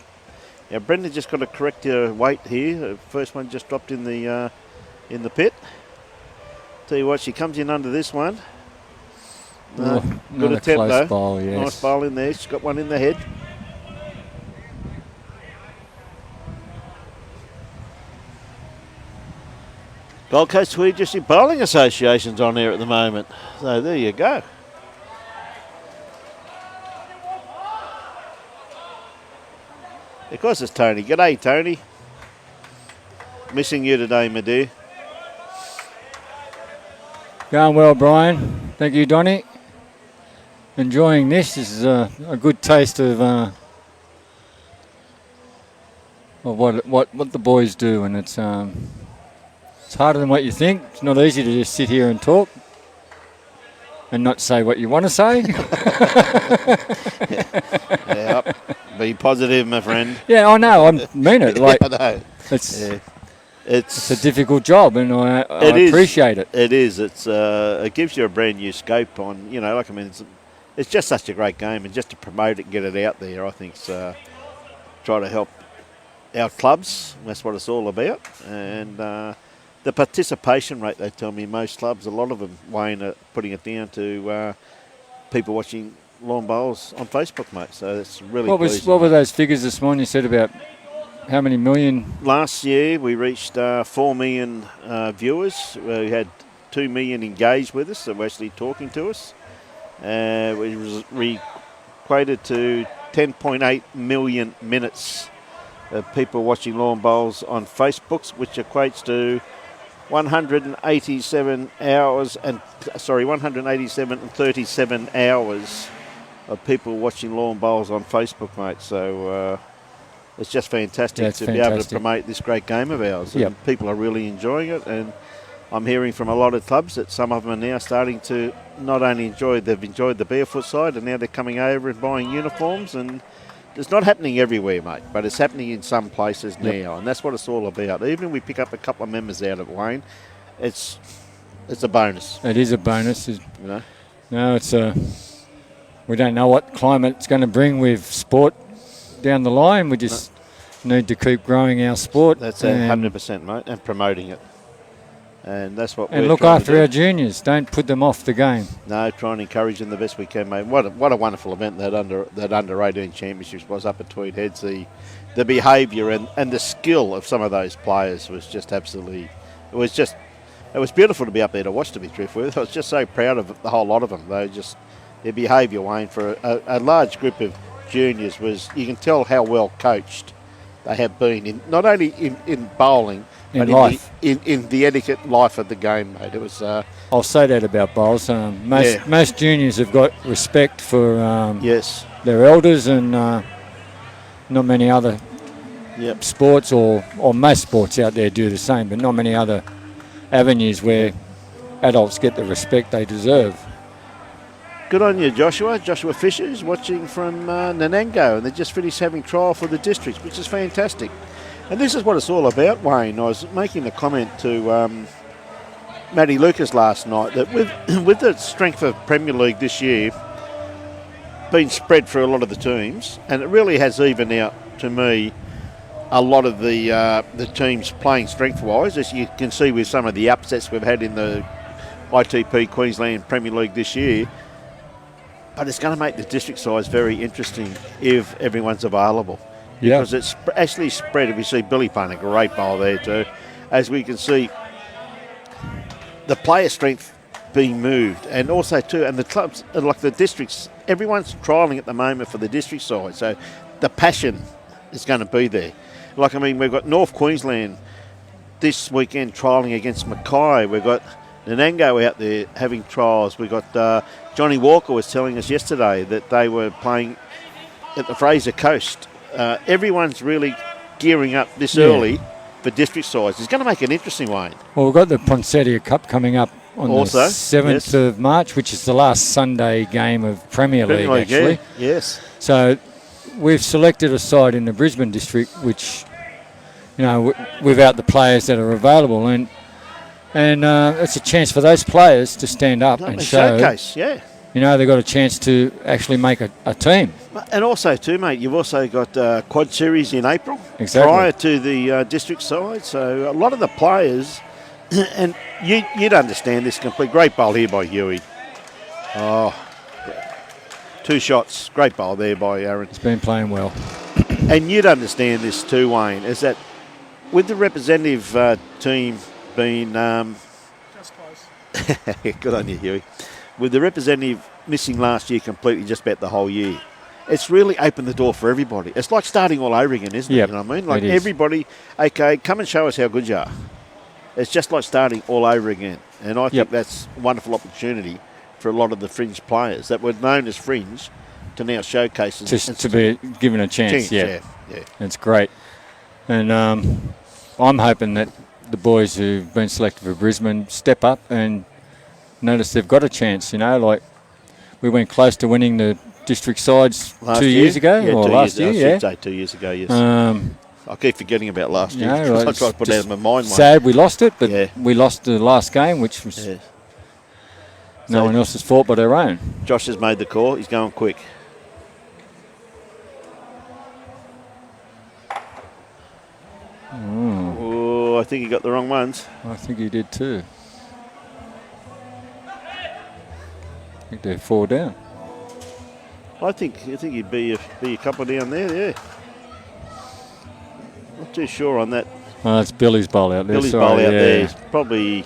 A: Now, Brenda just got to correct her weight here. First one just dropped in the pit. Tell you what, she comes in under this one. Good attempt though.
B: Bowl, yes.
A: Nice bowl in there. She's got one in the head. Gold Coast Swedish Bowling Association's on there at the moment. So there you go. Of course it's Tony. G'day, Tony. Missing you today, my dear.
B: Going well, Brian. Thank you, Donny. Enjoying this. This is a good taste of what the boys do, and it's harder than what you think. It's not easy to just sit here and talk and not say what you want to say.
A: Yeah, be positive, my friend.
B: Yeah, I know. I mean it. Like
A: I know.
B: It's a difficult job, and I appreciate it.
A: It is. It gives you a brand new scope on. It's just such a great game, and just to promote it and get it out there, I think try to help our clubs. That's what it's all about, and. The participation rate, they tell me, most clubs, a lot of them, Wayne, are putting it down to people watching lawn bowls on Facebook, mate. So that's really pleasing.
B: What were those figures this morning? You said about how many million?
A: Last year we reached 4 million viewers. We had 2 million engaged with us that were actually talking to us. We equated to 10.8 million minutes of people watching lawn bowls on Facebook, which equates to 187 and 37 hours of people watching lawn bowls on Facebook, mate. So it's just fantastic be able to promote this great game of ours.
B: Yep.
A: And people are really enjoying it, and I'm hearing from a lot of clubs that some of them are now starting to not only they've enjoyed the barefoot side, and now they're coming over and buying uniforms, and it's not happening everywhere, mate, but it's happening in some places now, and that's what it's all about. Even if we pick up a couple of members out of Wayne, it's a bonus.
B: It is a bonus.
A: No,
B: it's we don't know what climate it's going to bring with sport down the line. We just need to keep growing our sport.
A: That's 100%, mate, and promoting it. And that's what
B: and look after our juniors. Don't put them off the game.
A: No, try and encourage them the best we can, mate. What a wonderful event that under 18 championships was up at Tweed Heads. The behaviour and the skill of some of those players was just absolutely. It was beautiful to be up there to watch. To be truthful, I was just so proud of the whole lot of them. Their behaviour, Wayne, for a large group of juniors was. You can tell how well coached they have been not only in bowling.
B: In life.
A: In the etiquette life of the game, mate. It was.
B: I'll say that about bowls. Most juniors have got respect for their elders, and not many other sports or most sports out there do the same, but not many other avenues where adults get the respect they deserve.
A: Good on you, Joshua. Joshua Fisher is watching from Nanango, and they just finished having trial for the districts, which is fantastic. And this is what it's all about, Wayne. I was making a comment to Matty Lucas last night that with the strength of Premier League this year being spread for a lot of the teams, and it really has evened out, to me, a lot of the teams playing strength-wise, as you can see with some of the upsets we've had in the ITP Queensland Premier League this year. But it's going to make the district size very interesting if everyone's available.
B: Yeah.
A: Because it's actually spread. If you see Billy playing a great bowl there too, as we can see the player strength being moved, and also too, and the clubs, like the districts, everyone's trialling at the moment for the district side, so the passion is going to be there. Like, I mean, we've got North Queensland this weekend trialling against Mackay. We've got Nanango out there having trials. We've got Johnny Walker was telling us yesterday that they were playing at the Fraser Coast. Everyone's really gearing up this early for district sides. It's going to make it interesting, Wayne.
B: Well, we've got the Poinsettia Cup coming up on
A: Also,
B: the 7th of March, which is the last Sunday game of Premier League, actually.
A: Yeah. Yes.
B: So we've selected a side in the Brisbane district, which, you know, without the players that are available, and it's a chance for those players to stand up and show.
A: Showcase, yeah.
B: You know, they've got a chance to actually make a team.
A: And also, too, mate, you've also got Quad Series in April.
B: Exactly.
A: Prior to the district side. So a lot of the players, and you'd understand this complete. Great bowl here by Huey. Oh, 2 shots. Great bowl there by Aaron.
B: He's been playing well.
A: And you'd understand this too, Wayne, is that with the representative team being...
D: Just close.
A: good on you, Huey. With the representative missing last year completely, just about the whole year, it's really opened the door for everybody. It's like starting all over again, isn't it?
B: Yep,
A: You know what I mean? Like
B: it is.
A: everybody, okay, come and show us how good you are. It's just like starting all over again. And I think that's a wonderful opportunity for a lot of the fringe players that were known as fringe to now showcase.
B: Just to be given a chance, yeah. It's great. And I'm hoping that the boys who've been selected for Brisbane step up and notice they've got a chance, you know, like we went close to winning the district sides
A: last
B: 2 years ago,
A: yeah,
B: or last year,
A: I should say 2 years ago, yes. I keep forgetting about last year.
B: You know,
A: I try to put it out of my mind.
B: Sad we lost it, but we lost the last game, which was no one else's fault but our own.
A: Josh has made the call. He's going quick. Oh, I think he got the wrong ones.
B: I think he did too. I think they're 4 down.
A: I think he'd be a couple down there, yeah. Not too sure on that.
B: Oh, that's Billy's bowl out there.
A: Billy's bowl out there is probably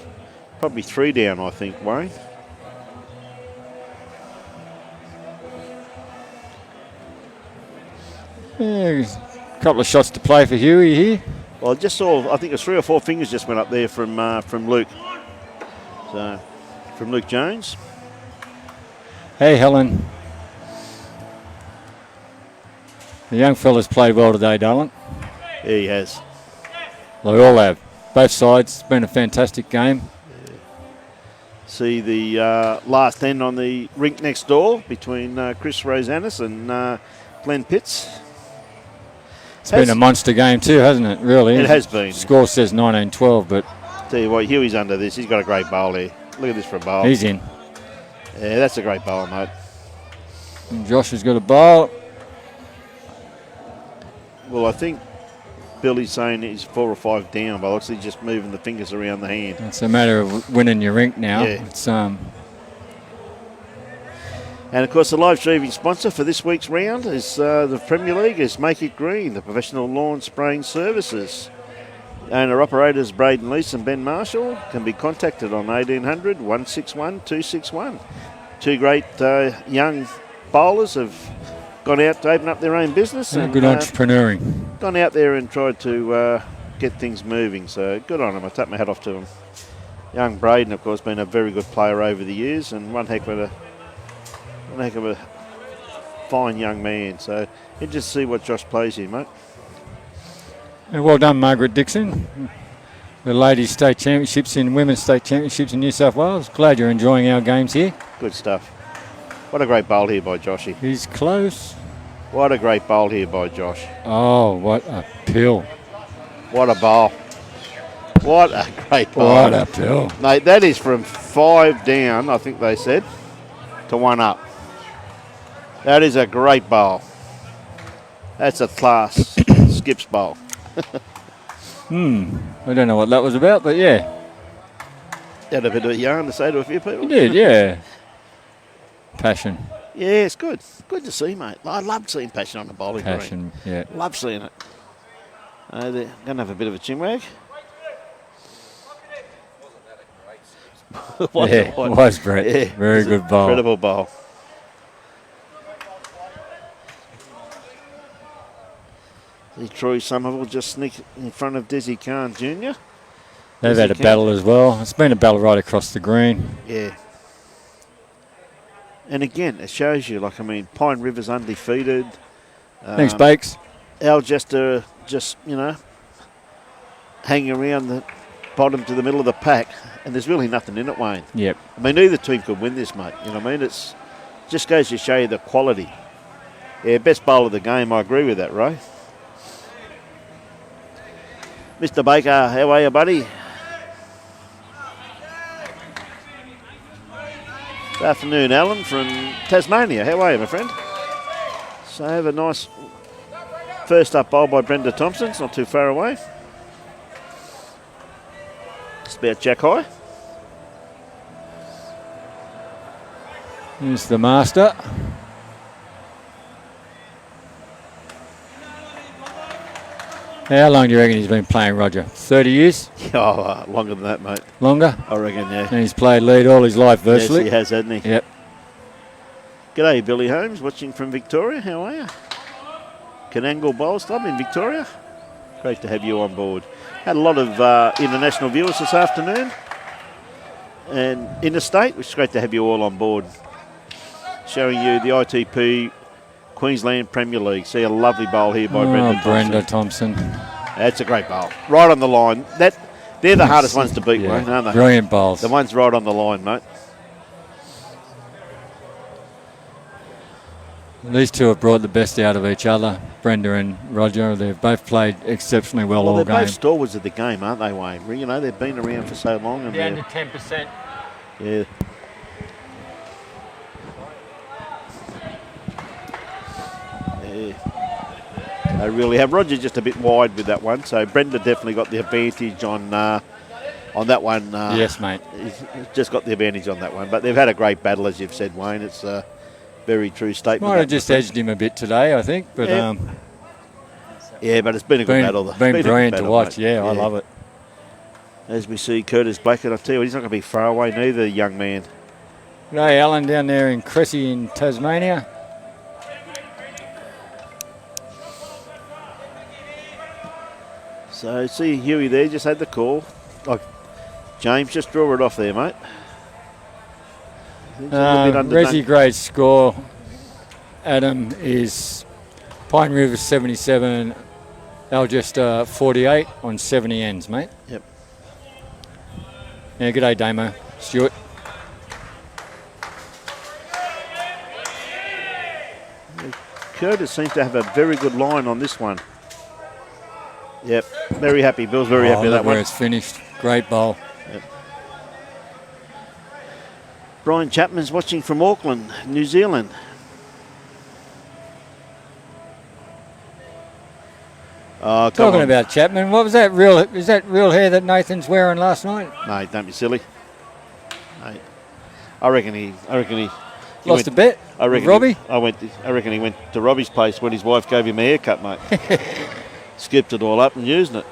A: 3 down, I think, Wayne.
B: Yeah, a couple of shots to play for Huey here.
A: Well, I just saw, I think it was 3 or 4 fingers just went up there from Luke. So, from Luke Jones.
B: Hey, Helen. The young fella's played well today, darling.
A: Yeah, he has.
B: They all have. Both sides. It's been a fantastic game.
A: See the last end on the rink next door between Chris Rosanis and Glenn Pitts.
B: It's been a monster game too, hasn't it, really?
A: It has been.
B: Score says 19-12, but...
A: Tell you what, Huey's under this. He's got a great bowl here. Look at this for a bowl.
B: He's in.
A: Yeah, that's a great bowl, mate.
B: And Josh has got a bowl.
A: Well, I think Billy's saying he's 4 or 5 down, but obviously just moving the fingers around the hand.
B: It's a matter of winning your rink now.
A: Yeah.
B: It's,
A: And, of course, the live streaming sponsor for this week's round is the Premier League, is Make It Green, the professional lawn spraying services. Owner-operators Braden Leese and Ben Marshall can be contacted on 1800 161 261. 2 great young bowlers have gone out to open up their own business.
B: and
A: And
B: good entrepreneuring.
A: gone out there and tried to get things moving. So good on them. I take my hat off to them. Young Braden, of course, been a very good player over the years and one heck of a fine young man. So interesting to see what Josh plays here, mate.
B: And well done, Margaret Dixon. The ladies' state championships and women's state championships in New South Wales. Glad you're enjoying our games here.
A: Good stuff. What a great bowl here by Joshy.
B: He's close.
A: What a great bowl here by Josh.
B: Oh, what a pill.
A: What a bowl. What a great bowl.
B: What a pill.
A: Mate, that is from 5 down, I think they said, to 1 up. That is a great bowl. That's a class skips bowl.
B: I don't know what that was about, but yeah.
A: Had a bit of yarn to say to a few people.
B: You did, yeah. Passion.
A: Yeah, it's good. Good to see, mate. I loved seeing passion on the bowling green.
B: Passion, yeah.
A: Love seeing it. They're going to have a bit of a chinwag.
B: It was, Brett.
A: Yeah,
B: Very
A: it's
B: good
A: an
B: bowl.
A: Incredible bowl. Troy Somerville just sneak in front of Desi Khan Jr.
B: They've had a battle as well. It's been a battle right across the green.
A: Yeah. And again, it shows you, Pine River's undefeated.
B: Thanks, Bakes.
A: Algester just, hanging around the bottom to the middle of the pack, and there's really nothing in it, Wayne.
B: Yep.
A: Neither team could win this, mate. You know what I mean? It's just goes to show you the quality. Yeah, best bowl of the game. I agree with that, Ray. Mr. Baker, how are you, buddy? Good afternoon, Alan from Tasmania. How are you, my friend? So have a nice first up bowl by Brenda Thompson. It's not too far away. Just about jack high.
B: Here's the master. How long do you reckon he's been playing, Roger? 30 years?
A: Oh, longer than that, mate.
B: Longer?
A: I reckon, yeah.
B: And he's played lead all his life, virtually.
A: Yes, he has, hasn't he?
B: Yep.
A: G'day, Billy Holmes, watching from Victoria. How are you? Canangle Bowls Club in Victoria. Great to have you on board. Had a lot of international viewers this afternoon. And interstate, which is great to have you all on board. Showing you the ITP Queensland Premier League. See a lovely bowl here by Brenda Thompson. That's a great bowl. Right on the line. They're the hardest ones to beat, Wayne, aren't they?
B: Brilliant bowls.
A: The ones right on the line, mate.
B: These two have brought the best out of each other, Brenda and Roger. They've both played exceptionally well all
A: they're
B: game.
A: Both stalwarts of the game, aren't they, Wayne? They've been around for so long. And
B: Down to 10%.
A: Yeah. They really have. Roger just a bit wide with that one, so Brenda definitely got the advantage on that one.
B: Yes, mate.
A: He's just got the advantage on that one. But they've had a great battle, as you've said, Wayne. It's a very true statement.
B: Might have just edged him a bit today, I think. But
A: yeah, but it's been a good battle.
B: Been brilliant to watch. Yeah, I love it.
A: As we see Curtis Blackett, I tell you what, he's not going to be far away neither, young man.
B: Hey, Alan down there in Cressy in Tasmania.
A: So see Huey there, just had the call. James, just draw it off there, mate.
B: Resi grade score, Adam, is Pine Rivers 77, Algester 48 on 70 ends, mate.
A: Yep.
B: Yeah, good day, Damo. Stuart.
A: Curtis seems to have a very good line on this one. Yep, very happy. Bill's very happy with that one.
B: Where it's finished. Great bowl.
A: Yep. Brian Chapman's watching from Auckland, New Zealand.
B: Talking about Chapman, what was that real? Is that real hair that Nathan's wearing last night?
A: Mate, don't be silly. Mate, I reckon he
B: lost a bet.
A: I reckon
B: Robbie.
A: I reckon he went to Robbie's place when his wife gave him a haircut, mate. Skipped it all up and used it.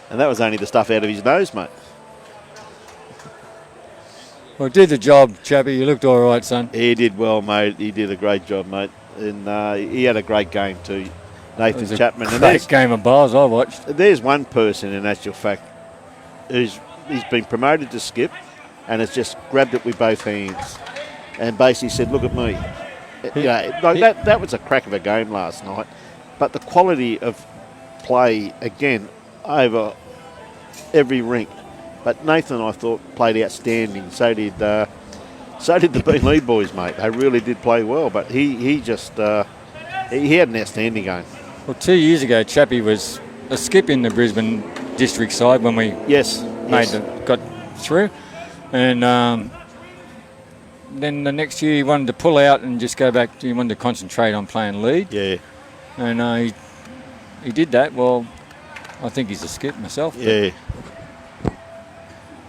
A: And that was only the stuff out of his nose, mate.
B: Well, did the job, Chappie. You looked all right, son.
A: He did well, mate. He did a great job, mate. And he had a great game too, Nathan Chapman.
B: And great game of bowls I watched.
A: There's one person, in actual fact, he's been promoted to skip and has just grabbed it with both hands and basically said, look at me. That was a crack of a game last night. But the quality of play, again, over every rink. But Nathan, I thought, played outstanding. So did the Beenleigh boys, mate. They really did play well. But he just he had an outstanding game.
B: Well, 2 years ago, Chappie was a skip in the Brisbane district side when we got through. And then the next year he wanted to pull out and just go back. He wanted to concentrate on playing lead.
A: Yeah.
B: And he did that. Well, I think he's a skip myself.
A: Yeah.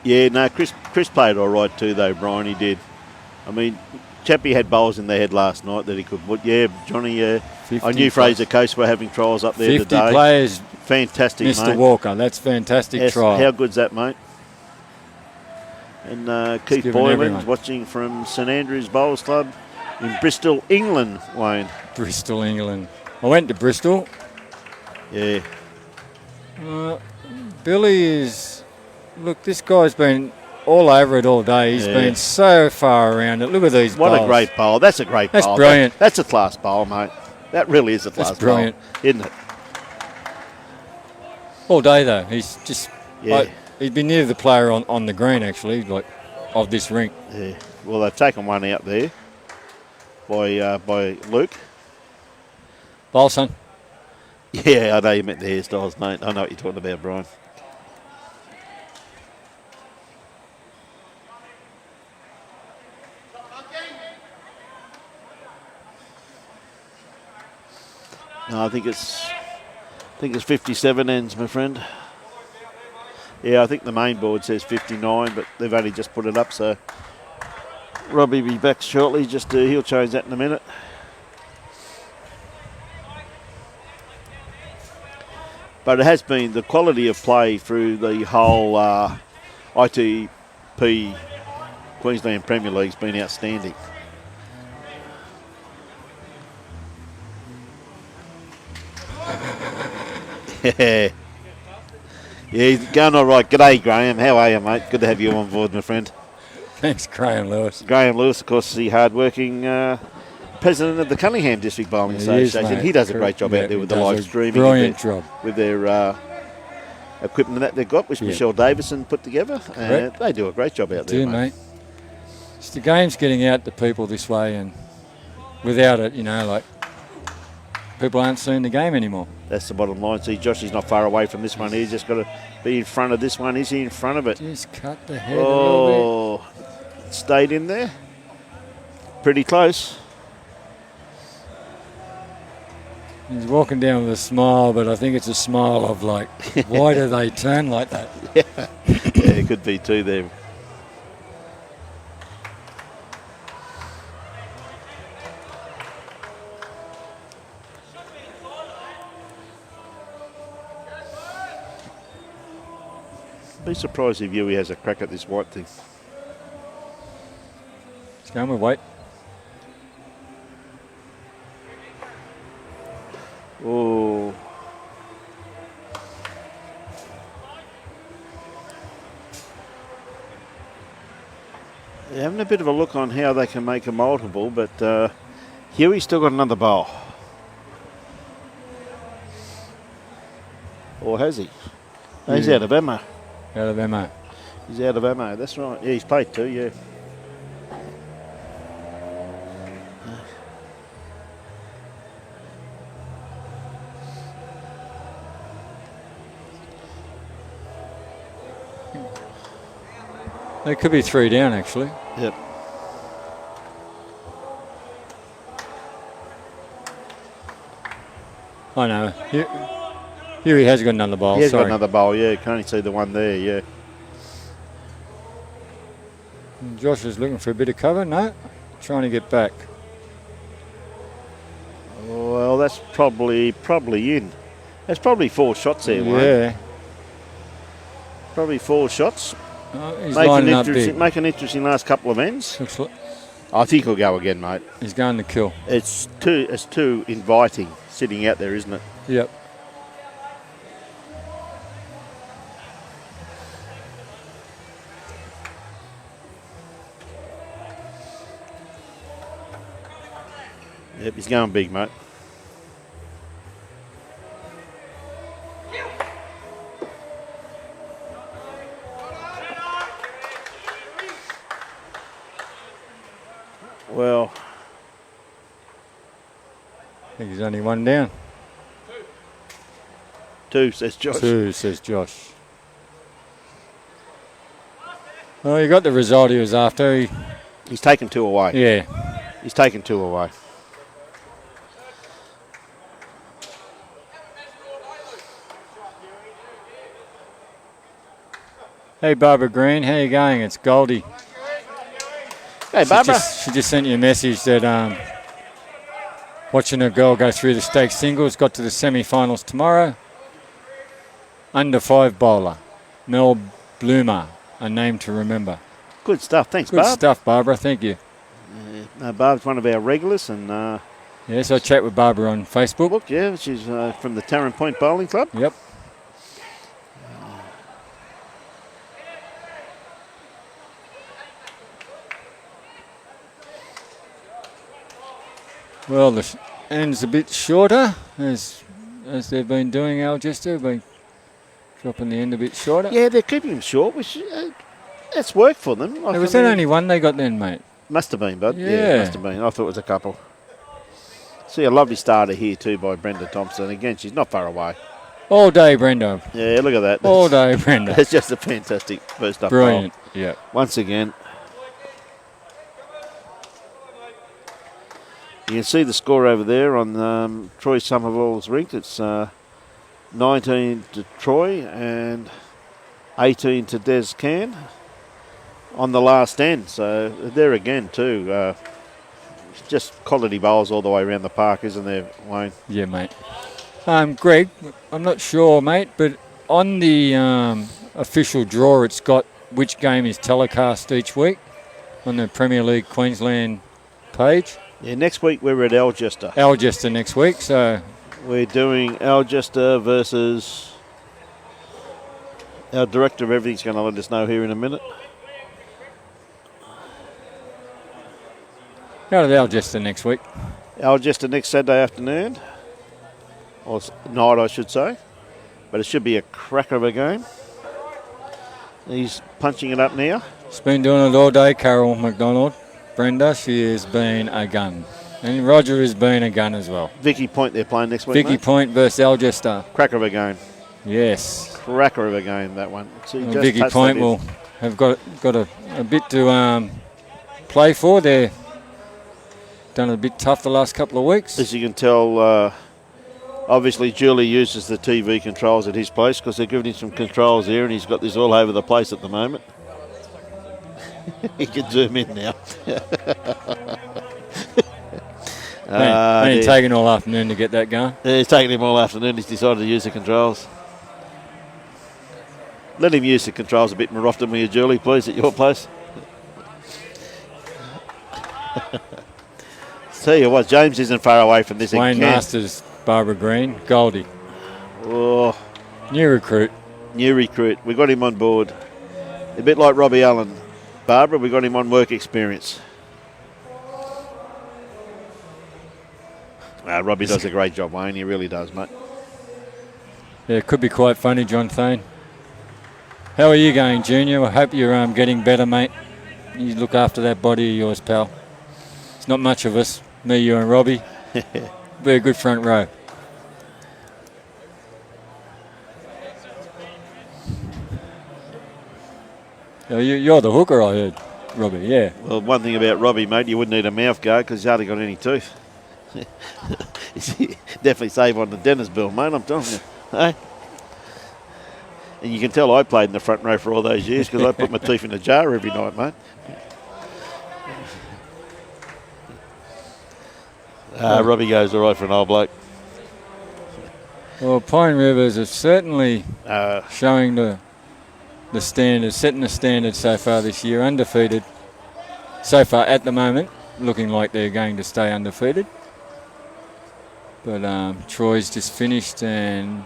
A: Yeah, no, Chris played all right too, though, Brian. He did. I mean, Chappie had bowls in their head last night that he could put. Yeah, Johnny, I knew Fraser Coast were having trials up there
B: 50
A: today.
B: 50 players.
A: Fantastic,
B: Mr.
A: mate.
B: Walker, that's fantastic trial.
A: How good's that, mate? And Keith Boylan's watching from St Andrews Bowls Club in Bristol, England, Wayne.
B: Bristol, England. I went to Bristol.
A: Yeah.
B: Billy is... Look, this guy's been all over it all day. He's been so far around it. Look at these
A: What
B: bowls.
A: a great bowl. That's a great
B: That's
A: bowl.
B: brilliant.
A: That's a class bowl, mate. That really is a class
B: That's brilliant.
A: bowl, isn't it?
B: All day, though. He's just...
A: Yeah.
B: He'd be near the player on the green, actually, like, of this rink.
A: Yeah. Well, they've taken one out there by Luke.
B: Bowl, son.
A: Yeah, I know you meant the hairstyles, mate. I know what you're talking about, Brian. No, I think it's 57 ends, my friend. Yeah, I think the main board says 59, but they've only just put it up, so Robbie will be back shortly. He'll change that in a minute. But it has been the quality of play through the whole ITP Queensland Premier League's been outstanding. Yeah. Yeah, he's going all right. G'day, Graham. How are you, mate? Good to have you on board, my friend.
B: Thanks, Graham Lewis.
A: Graham Lewis, of course, the hard-working president of the Cunningham District Bowling Association.
B: Mate.
A: He does a great job out there with the live streaming.
B: Brilliant job.
A: With their equipment that they've got, which Michelle Davison put together. They do a great job out there, mate.
B: It's the game's getting out to people this way, and without it, people aren't seeing the game anymore.
A: That's the bottom line. See, Joshy's not far away from this one. He's just got to be in front of this one. Is he in front of it?
B: Just cut the head a little
A: bit. Stayed in there. Pretty close.
B: He's walking down with a smile, but I think it's a smile of why do they turn like that?
A: Yeah, it could be too there. Be surprised if Yui has a crack at this white thing.
B: It's going with weight.
A: Oh. They're having a bit of a look on how they can make a multiple, but Huey's still got another bowl. Or has he? No, he's out of ammo.
B: Out of ammo.
A: He's out of ammo, that's right. Yeah, he's played two, yeah.
B: They could be 3 down, actually.
A: Yep.
B: I know. Here he has got another bowl.
A: He has got another bowl, yeah. You can only see the one there, yeah.
B: Josh is looking for a bit of cover. No, trying to get back.
A: Well, that's probably in. That's probably 4 shots there, Wayne.
B: Yeah.
A: Probably 4 shots.
B: He's lining up big.
A: Make an interesting last couple of ends.
B: Looks like
A: I think he'll go again, mate.
B: He's going to kill.
A: It's too inviting sitting out there, isn't it?
B: Yep.
A: Yep, he's going big, mate. Well,
B: I think he's only 1 down.
A: 2, says Josh.
B: 2, says Josh. Well, you got the result he was after.
A: He's taken 2 away.
B: Yeah.
A: He's taken 2 away.
B: Hey, Barbara Green, how you going? It's Goldie.
A: Hey, Barbara.
B: She just sent you a message that watching a girl go through the stakes singles, got to the semi-finals tomorrow. Under 5 bowler, Mel Bloomer, a name to remember.
A: Good stuff. Thanks,
B: Good
A: Barb.
B: stuff, Barbara. Thank you.
A: No, Barb's one of our regulars, and
B: Yes, I chat with Barbara on Facebook.
A: Look, yeah, she's from the Tarrant Point Bowling Club.
B: Yep. Well, the end's a bit shorter, as they've been doing, Algester. Been dropping the end a bit shorter.
A: Yeah, they're keeping them short, which that's worked for them.
B: There was only one they got then, mate.
A: Must have been, bud.
B: Yeah.
A: Must have been. I thought it was a couple. See a lovely starter here too by Brenda Thompson. Again, she's not far away.
B: All day, Brenda.
A: Yeah, look at that.
B: All day, Brenda.
A: It's just a fantastic first up.
B: Brilliant.
A: Bowl.
B: Yeah.
A: Once again. You can see the score over there on Troy Somerville's rink. It's 19 to Troy and 18 to Des Can on the last end. So there again too. Just quality bowls all the way around the park, isn't there, Wayne?
B: Yeah, mate. Greg, I'm not sure, mate, but on the official draw, it's got which game is telecast each week on the Premier League Queensland page.
A: Yeah, next week we're at Algester.
B: Algester next week, so
A: we're doing Algester versus... Our director of everything's going to let us know here in a minute.
B: Out of Algester next week.
A: Algester next Saturday afternoon. Or night, I should say. But it should be a cracker of a game. He's punching it up now.
B: She's been doing it all day, Carol McDonald. Brenda, she has been a gun. And Roger has been a gun as well.
A: Vicky Point they're playing next week,
B: Vicky
A: mate.
B: Point versus Algester.
A: Cracker of a game.
B: Yes.
A: Cracker of a game, that one. So
B: well, Vicky Point will have got a bit to play for. They're done a bit tough the last couple of weeks.
A: As you can tell, obviously Julie uses the TV controls at his place because they're giving him some controls here and he's got this all over the place at the moment. He can zoom in now.
B: Only taking all afternoon to get that going.
A: Yeah, it's taken him all afternoon. He's decided to use the controls. Let him use the controls a bit more often, will you, Julie, please, at your place? Tell you what, James isn't far away from this.
B: Wayne Masters, Barbara Green, Goldie.
A: Oh,
B: new recruit.
A: New recruit. We got him on board. A bit like Robbie Allen. Barbara, we got him on work experience. Robbie does a great job, Wayne. He really does, mate.
B: Yeah, it could be quite funny, John Thane. How are you going, Junior? I hope you're getting better, mate. You look after that body of yours, pal. It's not much of us, me, you and Robbie. Be a good front row. You're the hooker, I heard, Robbie, yeah.
A: Well, one thing about Robbie, mate, you wouldn't need a mouth guard because he's hardly got any teeth. Definitely save on the dentist bill, mate, I'm telling you. Hey? And you can tell I played in the front row for all those years because I put my teeth in a jar every night, mate. Robbie goes all right for an old bloke.
B: Well, Pine Rivers is certainly showing the standard, setting the standard so far this year, undefeated. So far at the moment, looking like they're going to stay undefeated. But Troy's just finished and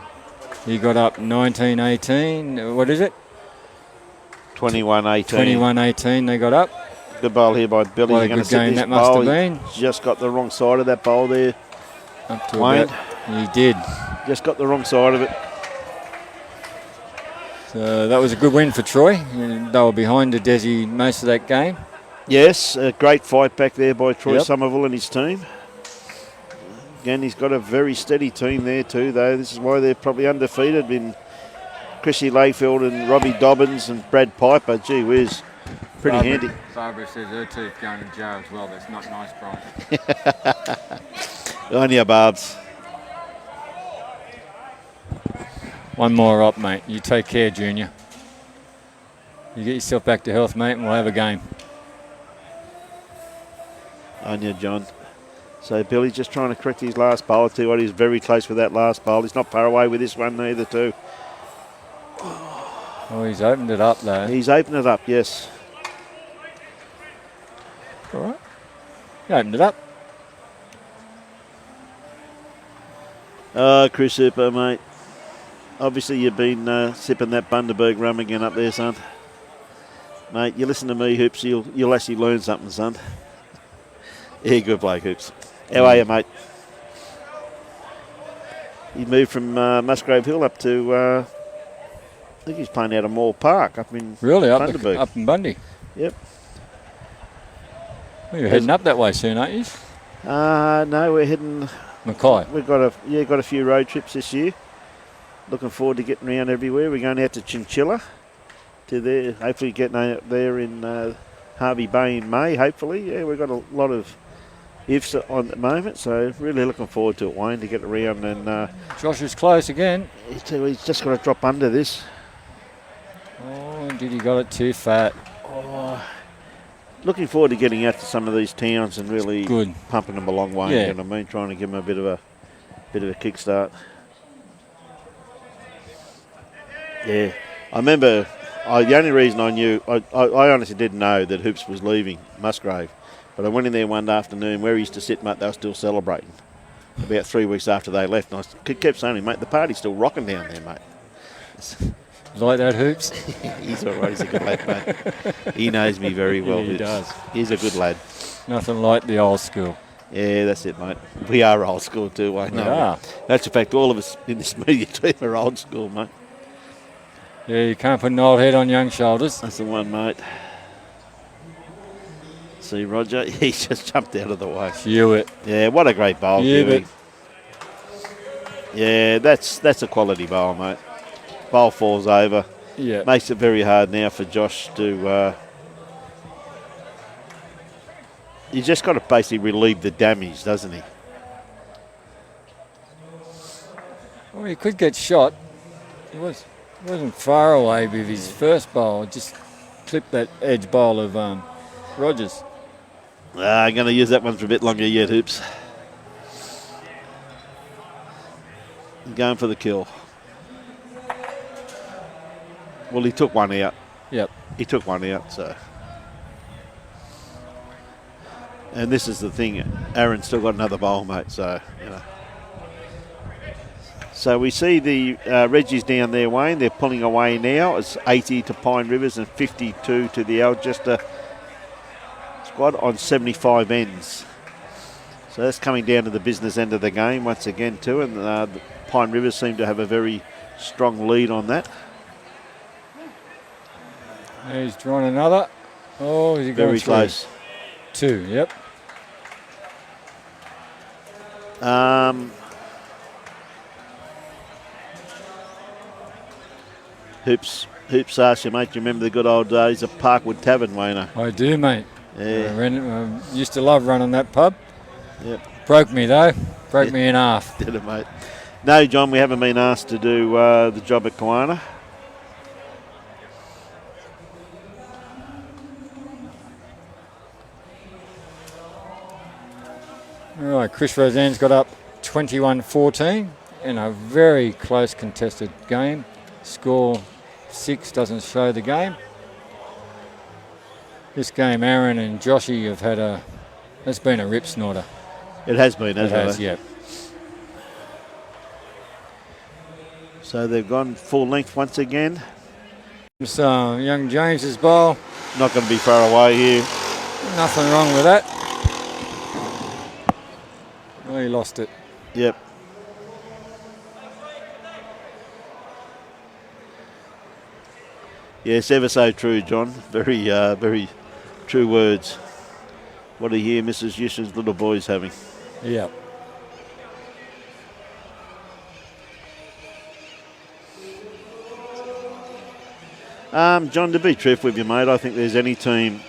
B: he got up 19-18. What is it?
A: 21-18.
B: 21-18 they got up.
A: Good bowl here by Billy.
B: What a good game that must have been.
A: Just got the wrong side of that bowl there.
B: Up to
A: Wayne.
B: He did.
A: Just got the wrong side of it.
B: So that was a good win for Troy. They were behind the Desi most of that game.
A: Yes, a great fight back there by Troy
B: Yep.
A: Somerville and his team. Again, he's got a very steady team there too, though. This is why they're probably undefeated in Chrissy Layfield and Robbie Dobbins and Brad Piper. Gee whiz, pretty handy.
B: Barbara says her teeth going to jail as well. That's not nice, Brian.
A: On your Barbs.
B: One more up, mate. You take care, Junior. You get yourself back to health, mate, and we'll have a game.
A: On you, John. So Billy's just trying to correct his last bowl. I tell you what, he's very close with that last bowl. He's not far away with this one either, too.
B: Oh, he's opened it up, though.
A: He's opened it up, yes.
B: All right. He opened it up.
A: Oh, Chris Hooper, mate. Obviously, you've been sipping that Bundaberg rum again up there, son. Mate, you listen to me, Hoops, you'll actually learn something, son. Yeah, good bloke, Hoops. How are you, mate? He moved from Musgrave Hill up to, I think he's playing out of Moore Park up in Bundaberg.
B: Up in Bundy.
A: Yep.
B: Well, you're heading up that way soon, aren't you?
A: No, we're heading...
B: Mackay.
A: We've got a few road trips this year. Looking forward to getting around everywhere. We're going out to Chinchilla, to there. Hopefully getting out there in Harvey Bay in May. Hopefully, yeah, we've got a lot of ifs on at the moment. So really looking forward to it, Wayne, to get around and.
B: Josh is close again.
A: He's just got to drop under this.
B: Oh, did he got it too fat?
A: Oh, looking forward to getting out to some of these towns and really pumping them along, Wayne.
B: Yeah.
A: You know what I mean? Trying to give them a bit of a kickstart. Yeah, I remember. The only reason I knew, I honestly didn't know that Hoops was leaving Musgrave, but I went in there one afternoon where he used to sit, mate. They were still celebrating. About 3 weeks after they left, and I kept saying to him, mate, the party's still rocking down there, mate.
B: Like that, Hoops?
A: He's all right. He's a good lad, mate. He knows me very well.
B: Yeah, he does.
A: He's a good lad.
B: Nothing like the old school.
A: Yeah, that's it, mate. We are old school too, Wayne.
B: We are.
A: That's a fact. All of us in this media team are old school, mate.
B: Yeah, you can't put an old head on young shoulders.
A: That's the one, mate. See, Roger? He's just jumped out of the way.
B: Hewitt.
A: Yeah, what a great bowl,
B: Hewitt.
A: Yeah, that's a quality bowl, mate. Bowl falls over.
B: Yeah.
A: Makes it very hard now for Josh to... he's just got to basically relieve the damage, doesn't he?
B: Well, he could get shot. He wasn't far away with his first bowl. Just clipped that edge bowl of Rogers.
A: I'm going to use that one for a bit longer yet, Hoops. Going for the kill. Well, he took one out.
B: Yep.
A: He took one out, so... And this is the thing, Aaron's still got another bowl, mate, so, you know. So we see the Reggies down there, Wayne. They're pulling away now. It's 80 to Pine Rivers and 52 to the Algester squad on 75 ends. So that's coming down to the business end of the game once again too, and the Pine Rivers seem to have a very strong lead on that.
B: He's drawn another. Oh, is he going
A: very close.
B: 2, yep.
A: Hoops asked you, mate, do you remember the good old days of Parkwood Tavern, Wayno?
B: I do, mate.
A: Yeah.
B: Used to love running that pub.
A: Yep.
B: Broke me, though. Broke me in half.
A: Did it, mate? No, John, we haven't been asked to do the job at Kiwana.
B: All right, Chris Roseanne's got up 21-14 in a very close contested game. Score 6 doesn't show the game. This game, Aaron and Joshy have had it's been a rip snorter.
A: It has been, hasn't it?
B: It has, yeah.
A: So they've gone full length once again.
B: So young James's ball.
A: Not going to be far away here.
B: Nothing wrong with that. Oh, he lost it.
A: Yep. Yes, ever so true, John. Very, very true words. What do you hear Mrs. Houston's little boy's having?
B: Yep.
A: John, to be truthful with you, mate, I think any team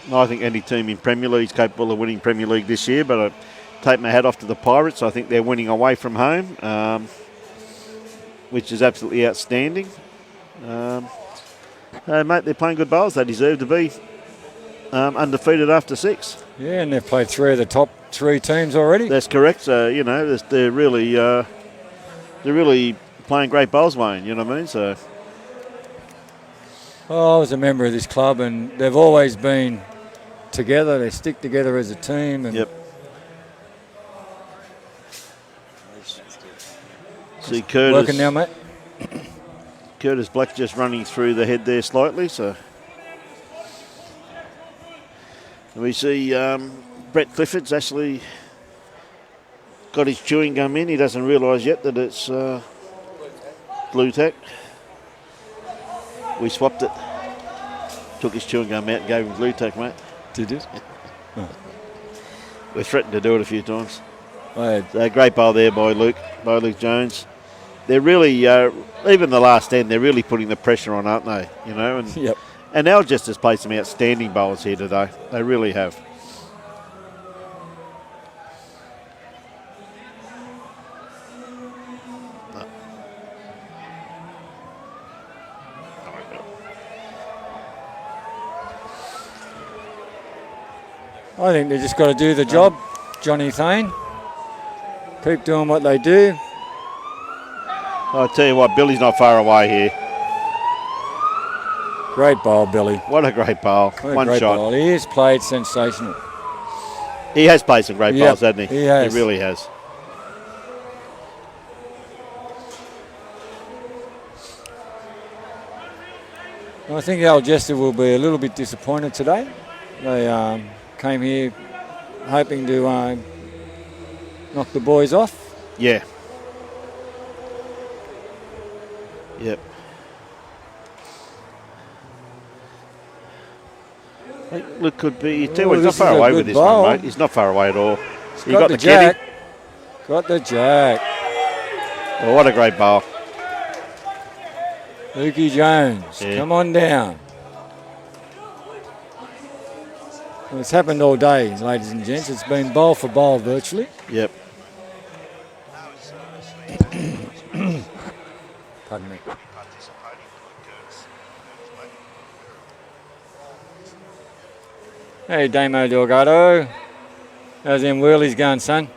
A: in Premier League is capable of winning Premier League this year, but I take my hat off to the Pirates. I think they're winning away from home, which is absolutely outstanding. Mate, they're playing good bowls. They deserve to be undefeated after 6.
B: Yeah, and they've played 3 of the top 3 teams already.
A: That's correct. So, you know, they're really playing great bowls, Wayne. You know what I mean? So,
B: I was a member of this club, and they've always been together. They stick together as a team. And
A: yep. See
B: Working now, mate.
A: Curtis Black just running through the head there slightly. So we see Brett Clifford's actually got his chewing gum in. He doesn't realise yet that it's glue tack. We swapped it. Took his chewing gum out and gave him glue tack, mate.
B: Did you?
A: We threatened to do it a few times.
B: I
A: So great bowl there by Luke Jones. They're really, even the last end, they're really putting the pressure on, aren't they? You know, and
B: Yep.
A: and Algester's played some outstanding bowlers here today. They really have.
B: I think they just got to do the job, Johnny Thane. Keep doing what they do.
A: I'll tell you what, Billy's not far away here.
B: Great bowl, Billy.
A: What a great bowl.
B: What a
A: One
B: great
A: shot.
B: bowl. He has played sensational.
A: He has played some great
B: Yep,
A: bowls, hasn't he?
B: he has.
A: He really has.
B: I think Algester will be a little bit disappointed today. They came here hoping to knock the boys off.
A: Yeah. Yep. I think Luke could be. Tell you what, he's not
B: this
A: far
B: is a
A: away
B: good
A: with this
B: bowl.
A: one, mate. He's not far away at all. He
B: Got the
A: kitty.
B: jack. Got the jack.
A: Oh, what a great bowl.
B: Lukey Jones,
A: Yeah.
B: come on down. Well, it's happened all day, ladies and gents. It's been bowl for bowl virtually.
A: Yep.
B: Pardon me. Hey, Damo Delgado. How's them wheelies going, son?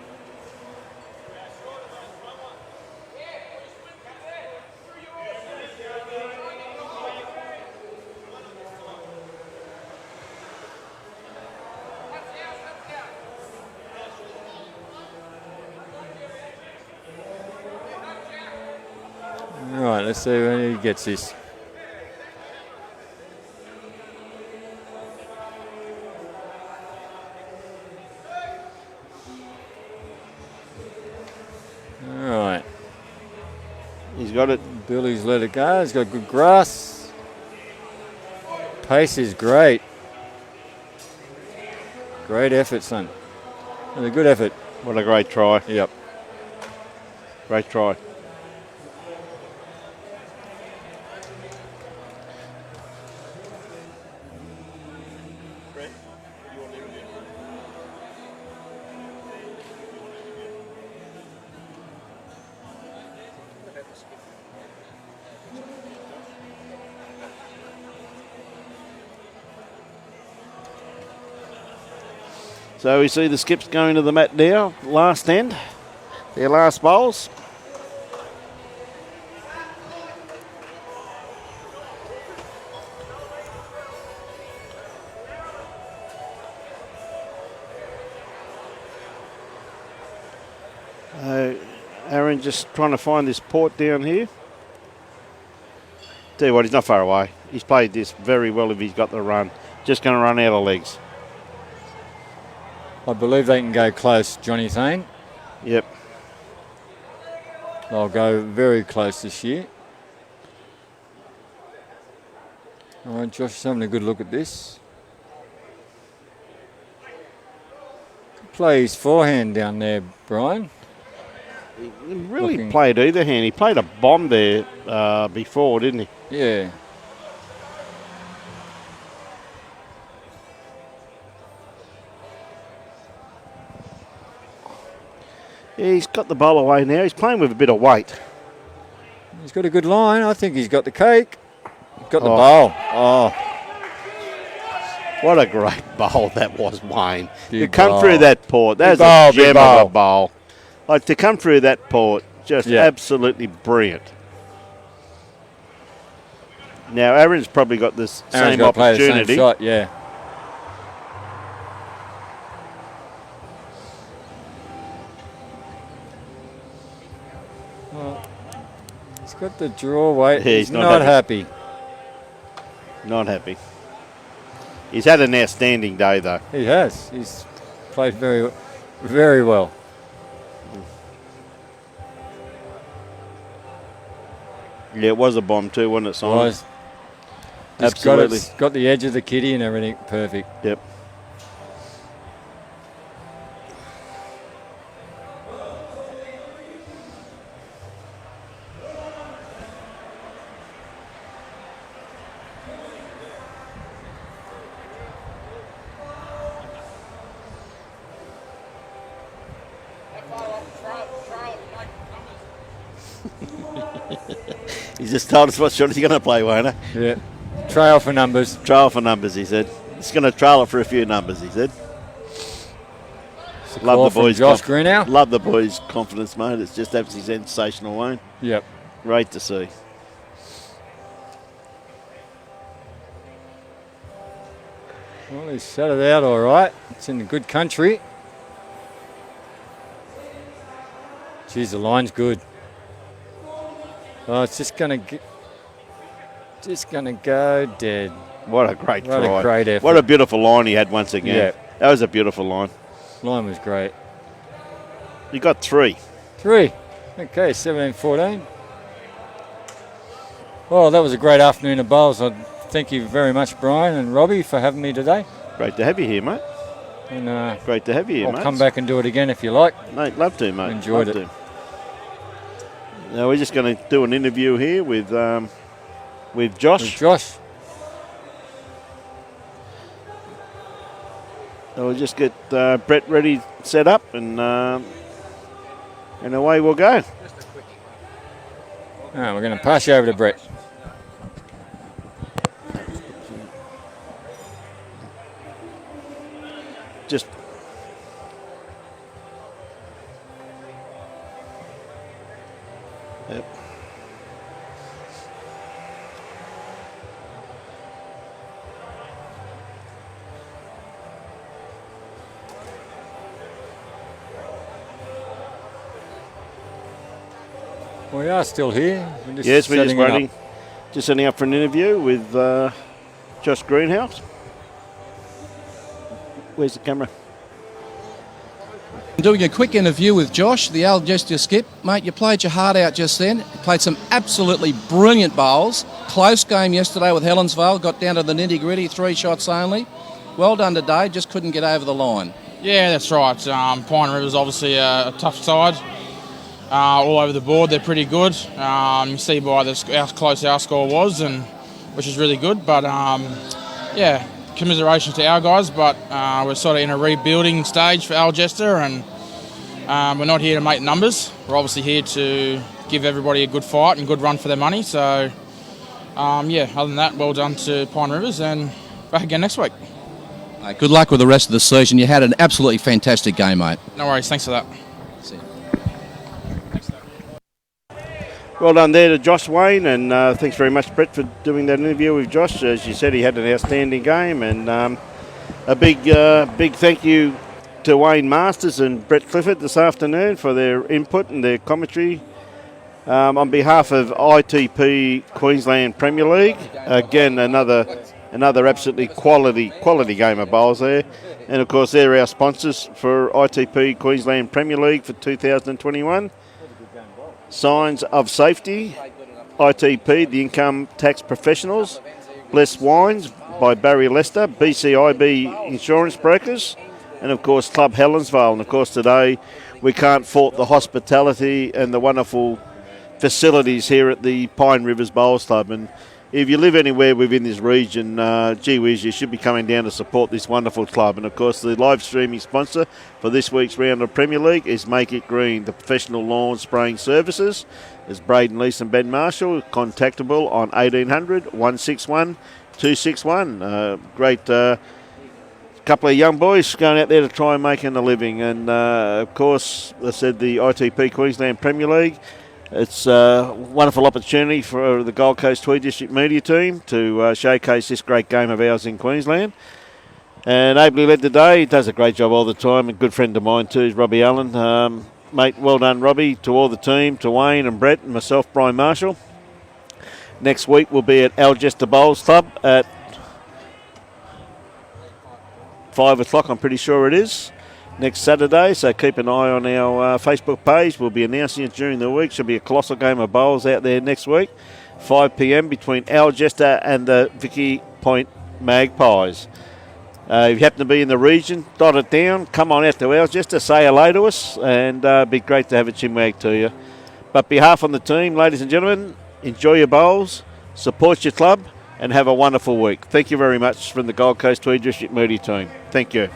B: All right, let's see when he gets this. All right,
A: He's got it.
B: Billy's let it go. He's got good grass. Pace is great. Great effort, son. And a good effort.
A: What a great try.
B: Yep.
A: Great try. So we see the skips going to the mat now, last end, their last bowls. Aaron just trying to find this port down here. Tell you what, he's not far away. He's played this very well if he's got the run. Just going to run out of legs.
B: I believe they can go close, Johnny Thane.
A: Yep.
B: They'll go very close this year. All right, Josh is having a good look at this. Play his forehand down there, Brian.
A: He really
B: Looking-
A: played either hand. He played a bomb there before, didn't he?
B: Yeah.
A: Yeah, he's got the bowl away now. He's playing with a bit of weight.
B: He's got a good line. I think he's got the cake. Got the
A: Oh.
B: bowl. Oh,
A: What a great bowl that was, Wayne.
B: Big
A: To come
B: bowl.
A: through that port, that
B: Big
A: was
B: bowl,
A: a
B: big
A: gem of
B: bowl.
A: a bowl. Like, to come through that port, just
B: Yeah.
A: absolutely brilliant. Now, Aaron's probably got this
B: Aaron's
A: same
B: got to play the
A: opportunity.
B: same shot, yeah. He's got the draw weight.
A: Yeah,
B: he's not happy.
A: Not happy. He's had an outstanding day, though.
B: He has. He's played very, very well.
A: Yeah, it was a bomb too, wasn't it, Simon?
B: Was.
A: Absolutely.
B: Got the edge of the kitty and everything perfect.
A: Yep. He's just told us what shot he's going to play, won't he?
B: Yeah. Trail for numbers.
A: Trail for numbers, he said. He's going to trail it for a few numbers, he said.
B: Love the boys. Josh Greenow.
A: Love the boys' confidence, mate. It's just absolutely sensational, Wayne.
B: Yep.
A: Great to see.
B: Well, he's set it out all right. It's in a good country. Geez, the line's good. Oh, it's just gonna go dead.
A: What a great try.
B: What a great effort.
A: What a beautiful line he had once again.
B: Yeah.
A: That was a beautiful line.
B: Line was great.
A: You got 3.
B: 3. Okay, 17-14. Well, that was a great afternoon of bowls. I thank you very much, Brian and Robbie, for having me today.
A: Great to have you here, mate.
B: And
A: great to have you here,
B: I'll
A: mate.
B: come back and do it again if you like.
A: Mate, love to, mate.
B: Enjoyed
A: love
B: it.
A: To. Now we're just going to do an interview here with Josh.
B: With Josh.
A: We'll just get Brett ready, set up, and away we'll go.
B: We're going to pass you over to Brett.
A: Just yep.
B: We are still here.
A: Yes, we're just
B: setting it
A: waiting.
B: up.
A: Just setting up for an interview with Josh Greenhouse. Where's the camera?
C: Doing a quick interview with Josh, the Algester skip. Mate, you played your heart out just then. Played some absolutely brilliant bowls. Close game yesterday with Helensvale. Got down to the nitty-gritty, 3 shots only. Well done today, just couldn't get over the line.
G: Yeah, that's right. Pine Rivers obviously a tough side. All over the board, they're pretty good. You see by how close our score was, and which is really good. But yeah, commiserations to our guys. But we're sort of in a rebuilding stage for Algester, and we're not here to make numbers. We're obviously here to give everybody a good fight and good run for their money. So yeah, other than that, well done to Pine Rivers, and back again next week.
C: Good luck with the rest of the season. You had an absolutely fantastic game, mate.
G: No worries. Thanks for that.
A: Well done there to Josh Wayne, and thanks very much, Brett, for doing that interview with Josh. As you said, he had an outstanding game, and a big thank you to Wayne Masters and Brett Clifford this afternoon for their input and their commentary. On behalf of ITP Queensland Premier League, again another absolutely quality game of bowls there, and of course they're our sponsors for ITP Queensland Premier League for 2021. Signs of Safety, ITP, the Income Tax Professionals, Blessed Wines by Barry Lester, BCIB Insurance Brokers, and of course Club Helensvale. And of course today we can't fault the hospitality and the wonderful facilities here at the Pine Rivers Bowls Club. And if you live anywhere within this region, gee whiz, you should be coming down to support this wonderful club. And of course, the live streaming sponsor for this week's round of Premier League is Make It Green, the professional lawn spraying services. There's Braden Leeson and Ben Marshall, contactable on 1800 161 261. Great couple of young boys going out there to try and make a living. And of course, I said the ITP Queensland Premier League. It's a wonderful opportunity for the Gold Coast Tweed District media team to showcase this great game of ours in Queensland. And ably led today, he does a great job all the time. A good friend of mine too is Robbie Allen. mate. Well done, Robbie, to all the team, to Wayne and Brett and myself, Brian Marshall. Next week we'll be at Algester Bowls Club at 5 o'clock, I'm pretty sure it is, next Saturday. So keep an eye on our Facebook page. We'll be announcing it during the week. Should be a colossal game of bowls out there next week. 5 p.m. between Algester and the Vicky Point Magpies. If you happen to be in the region, dot it down. Come on out to Algester, say hello to us, and it'd be great to have a chinwag to you. But behalf on the team, ladies and gentlemen, enjoy your bowls, support your club, and have a wonderful week. Thank you very much from the Gold Coast Tweed District Media team. Thank you.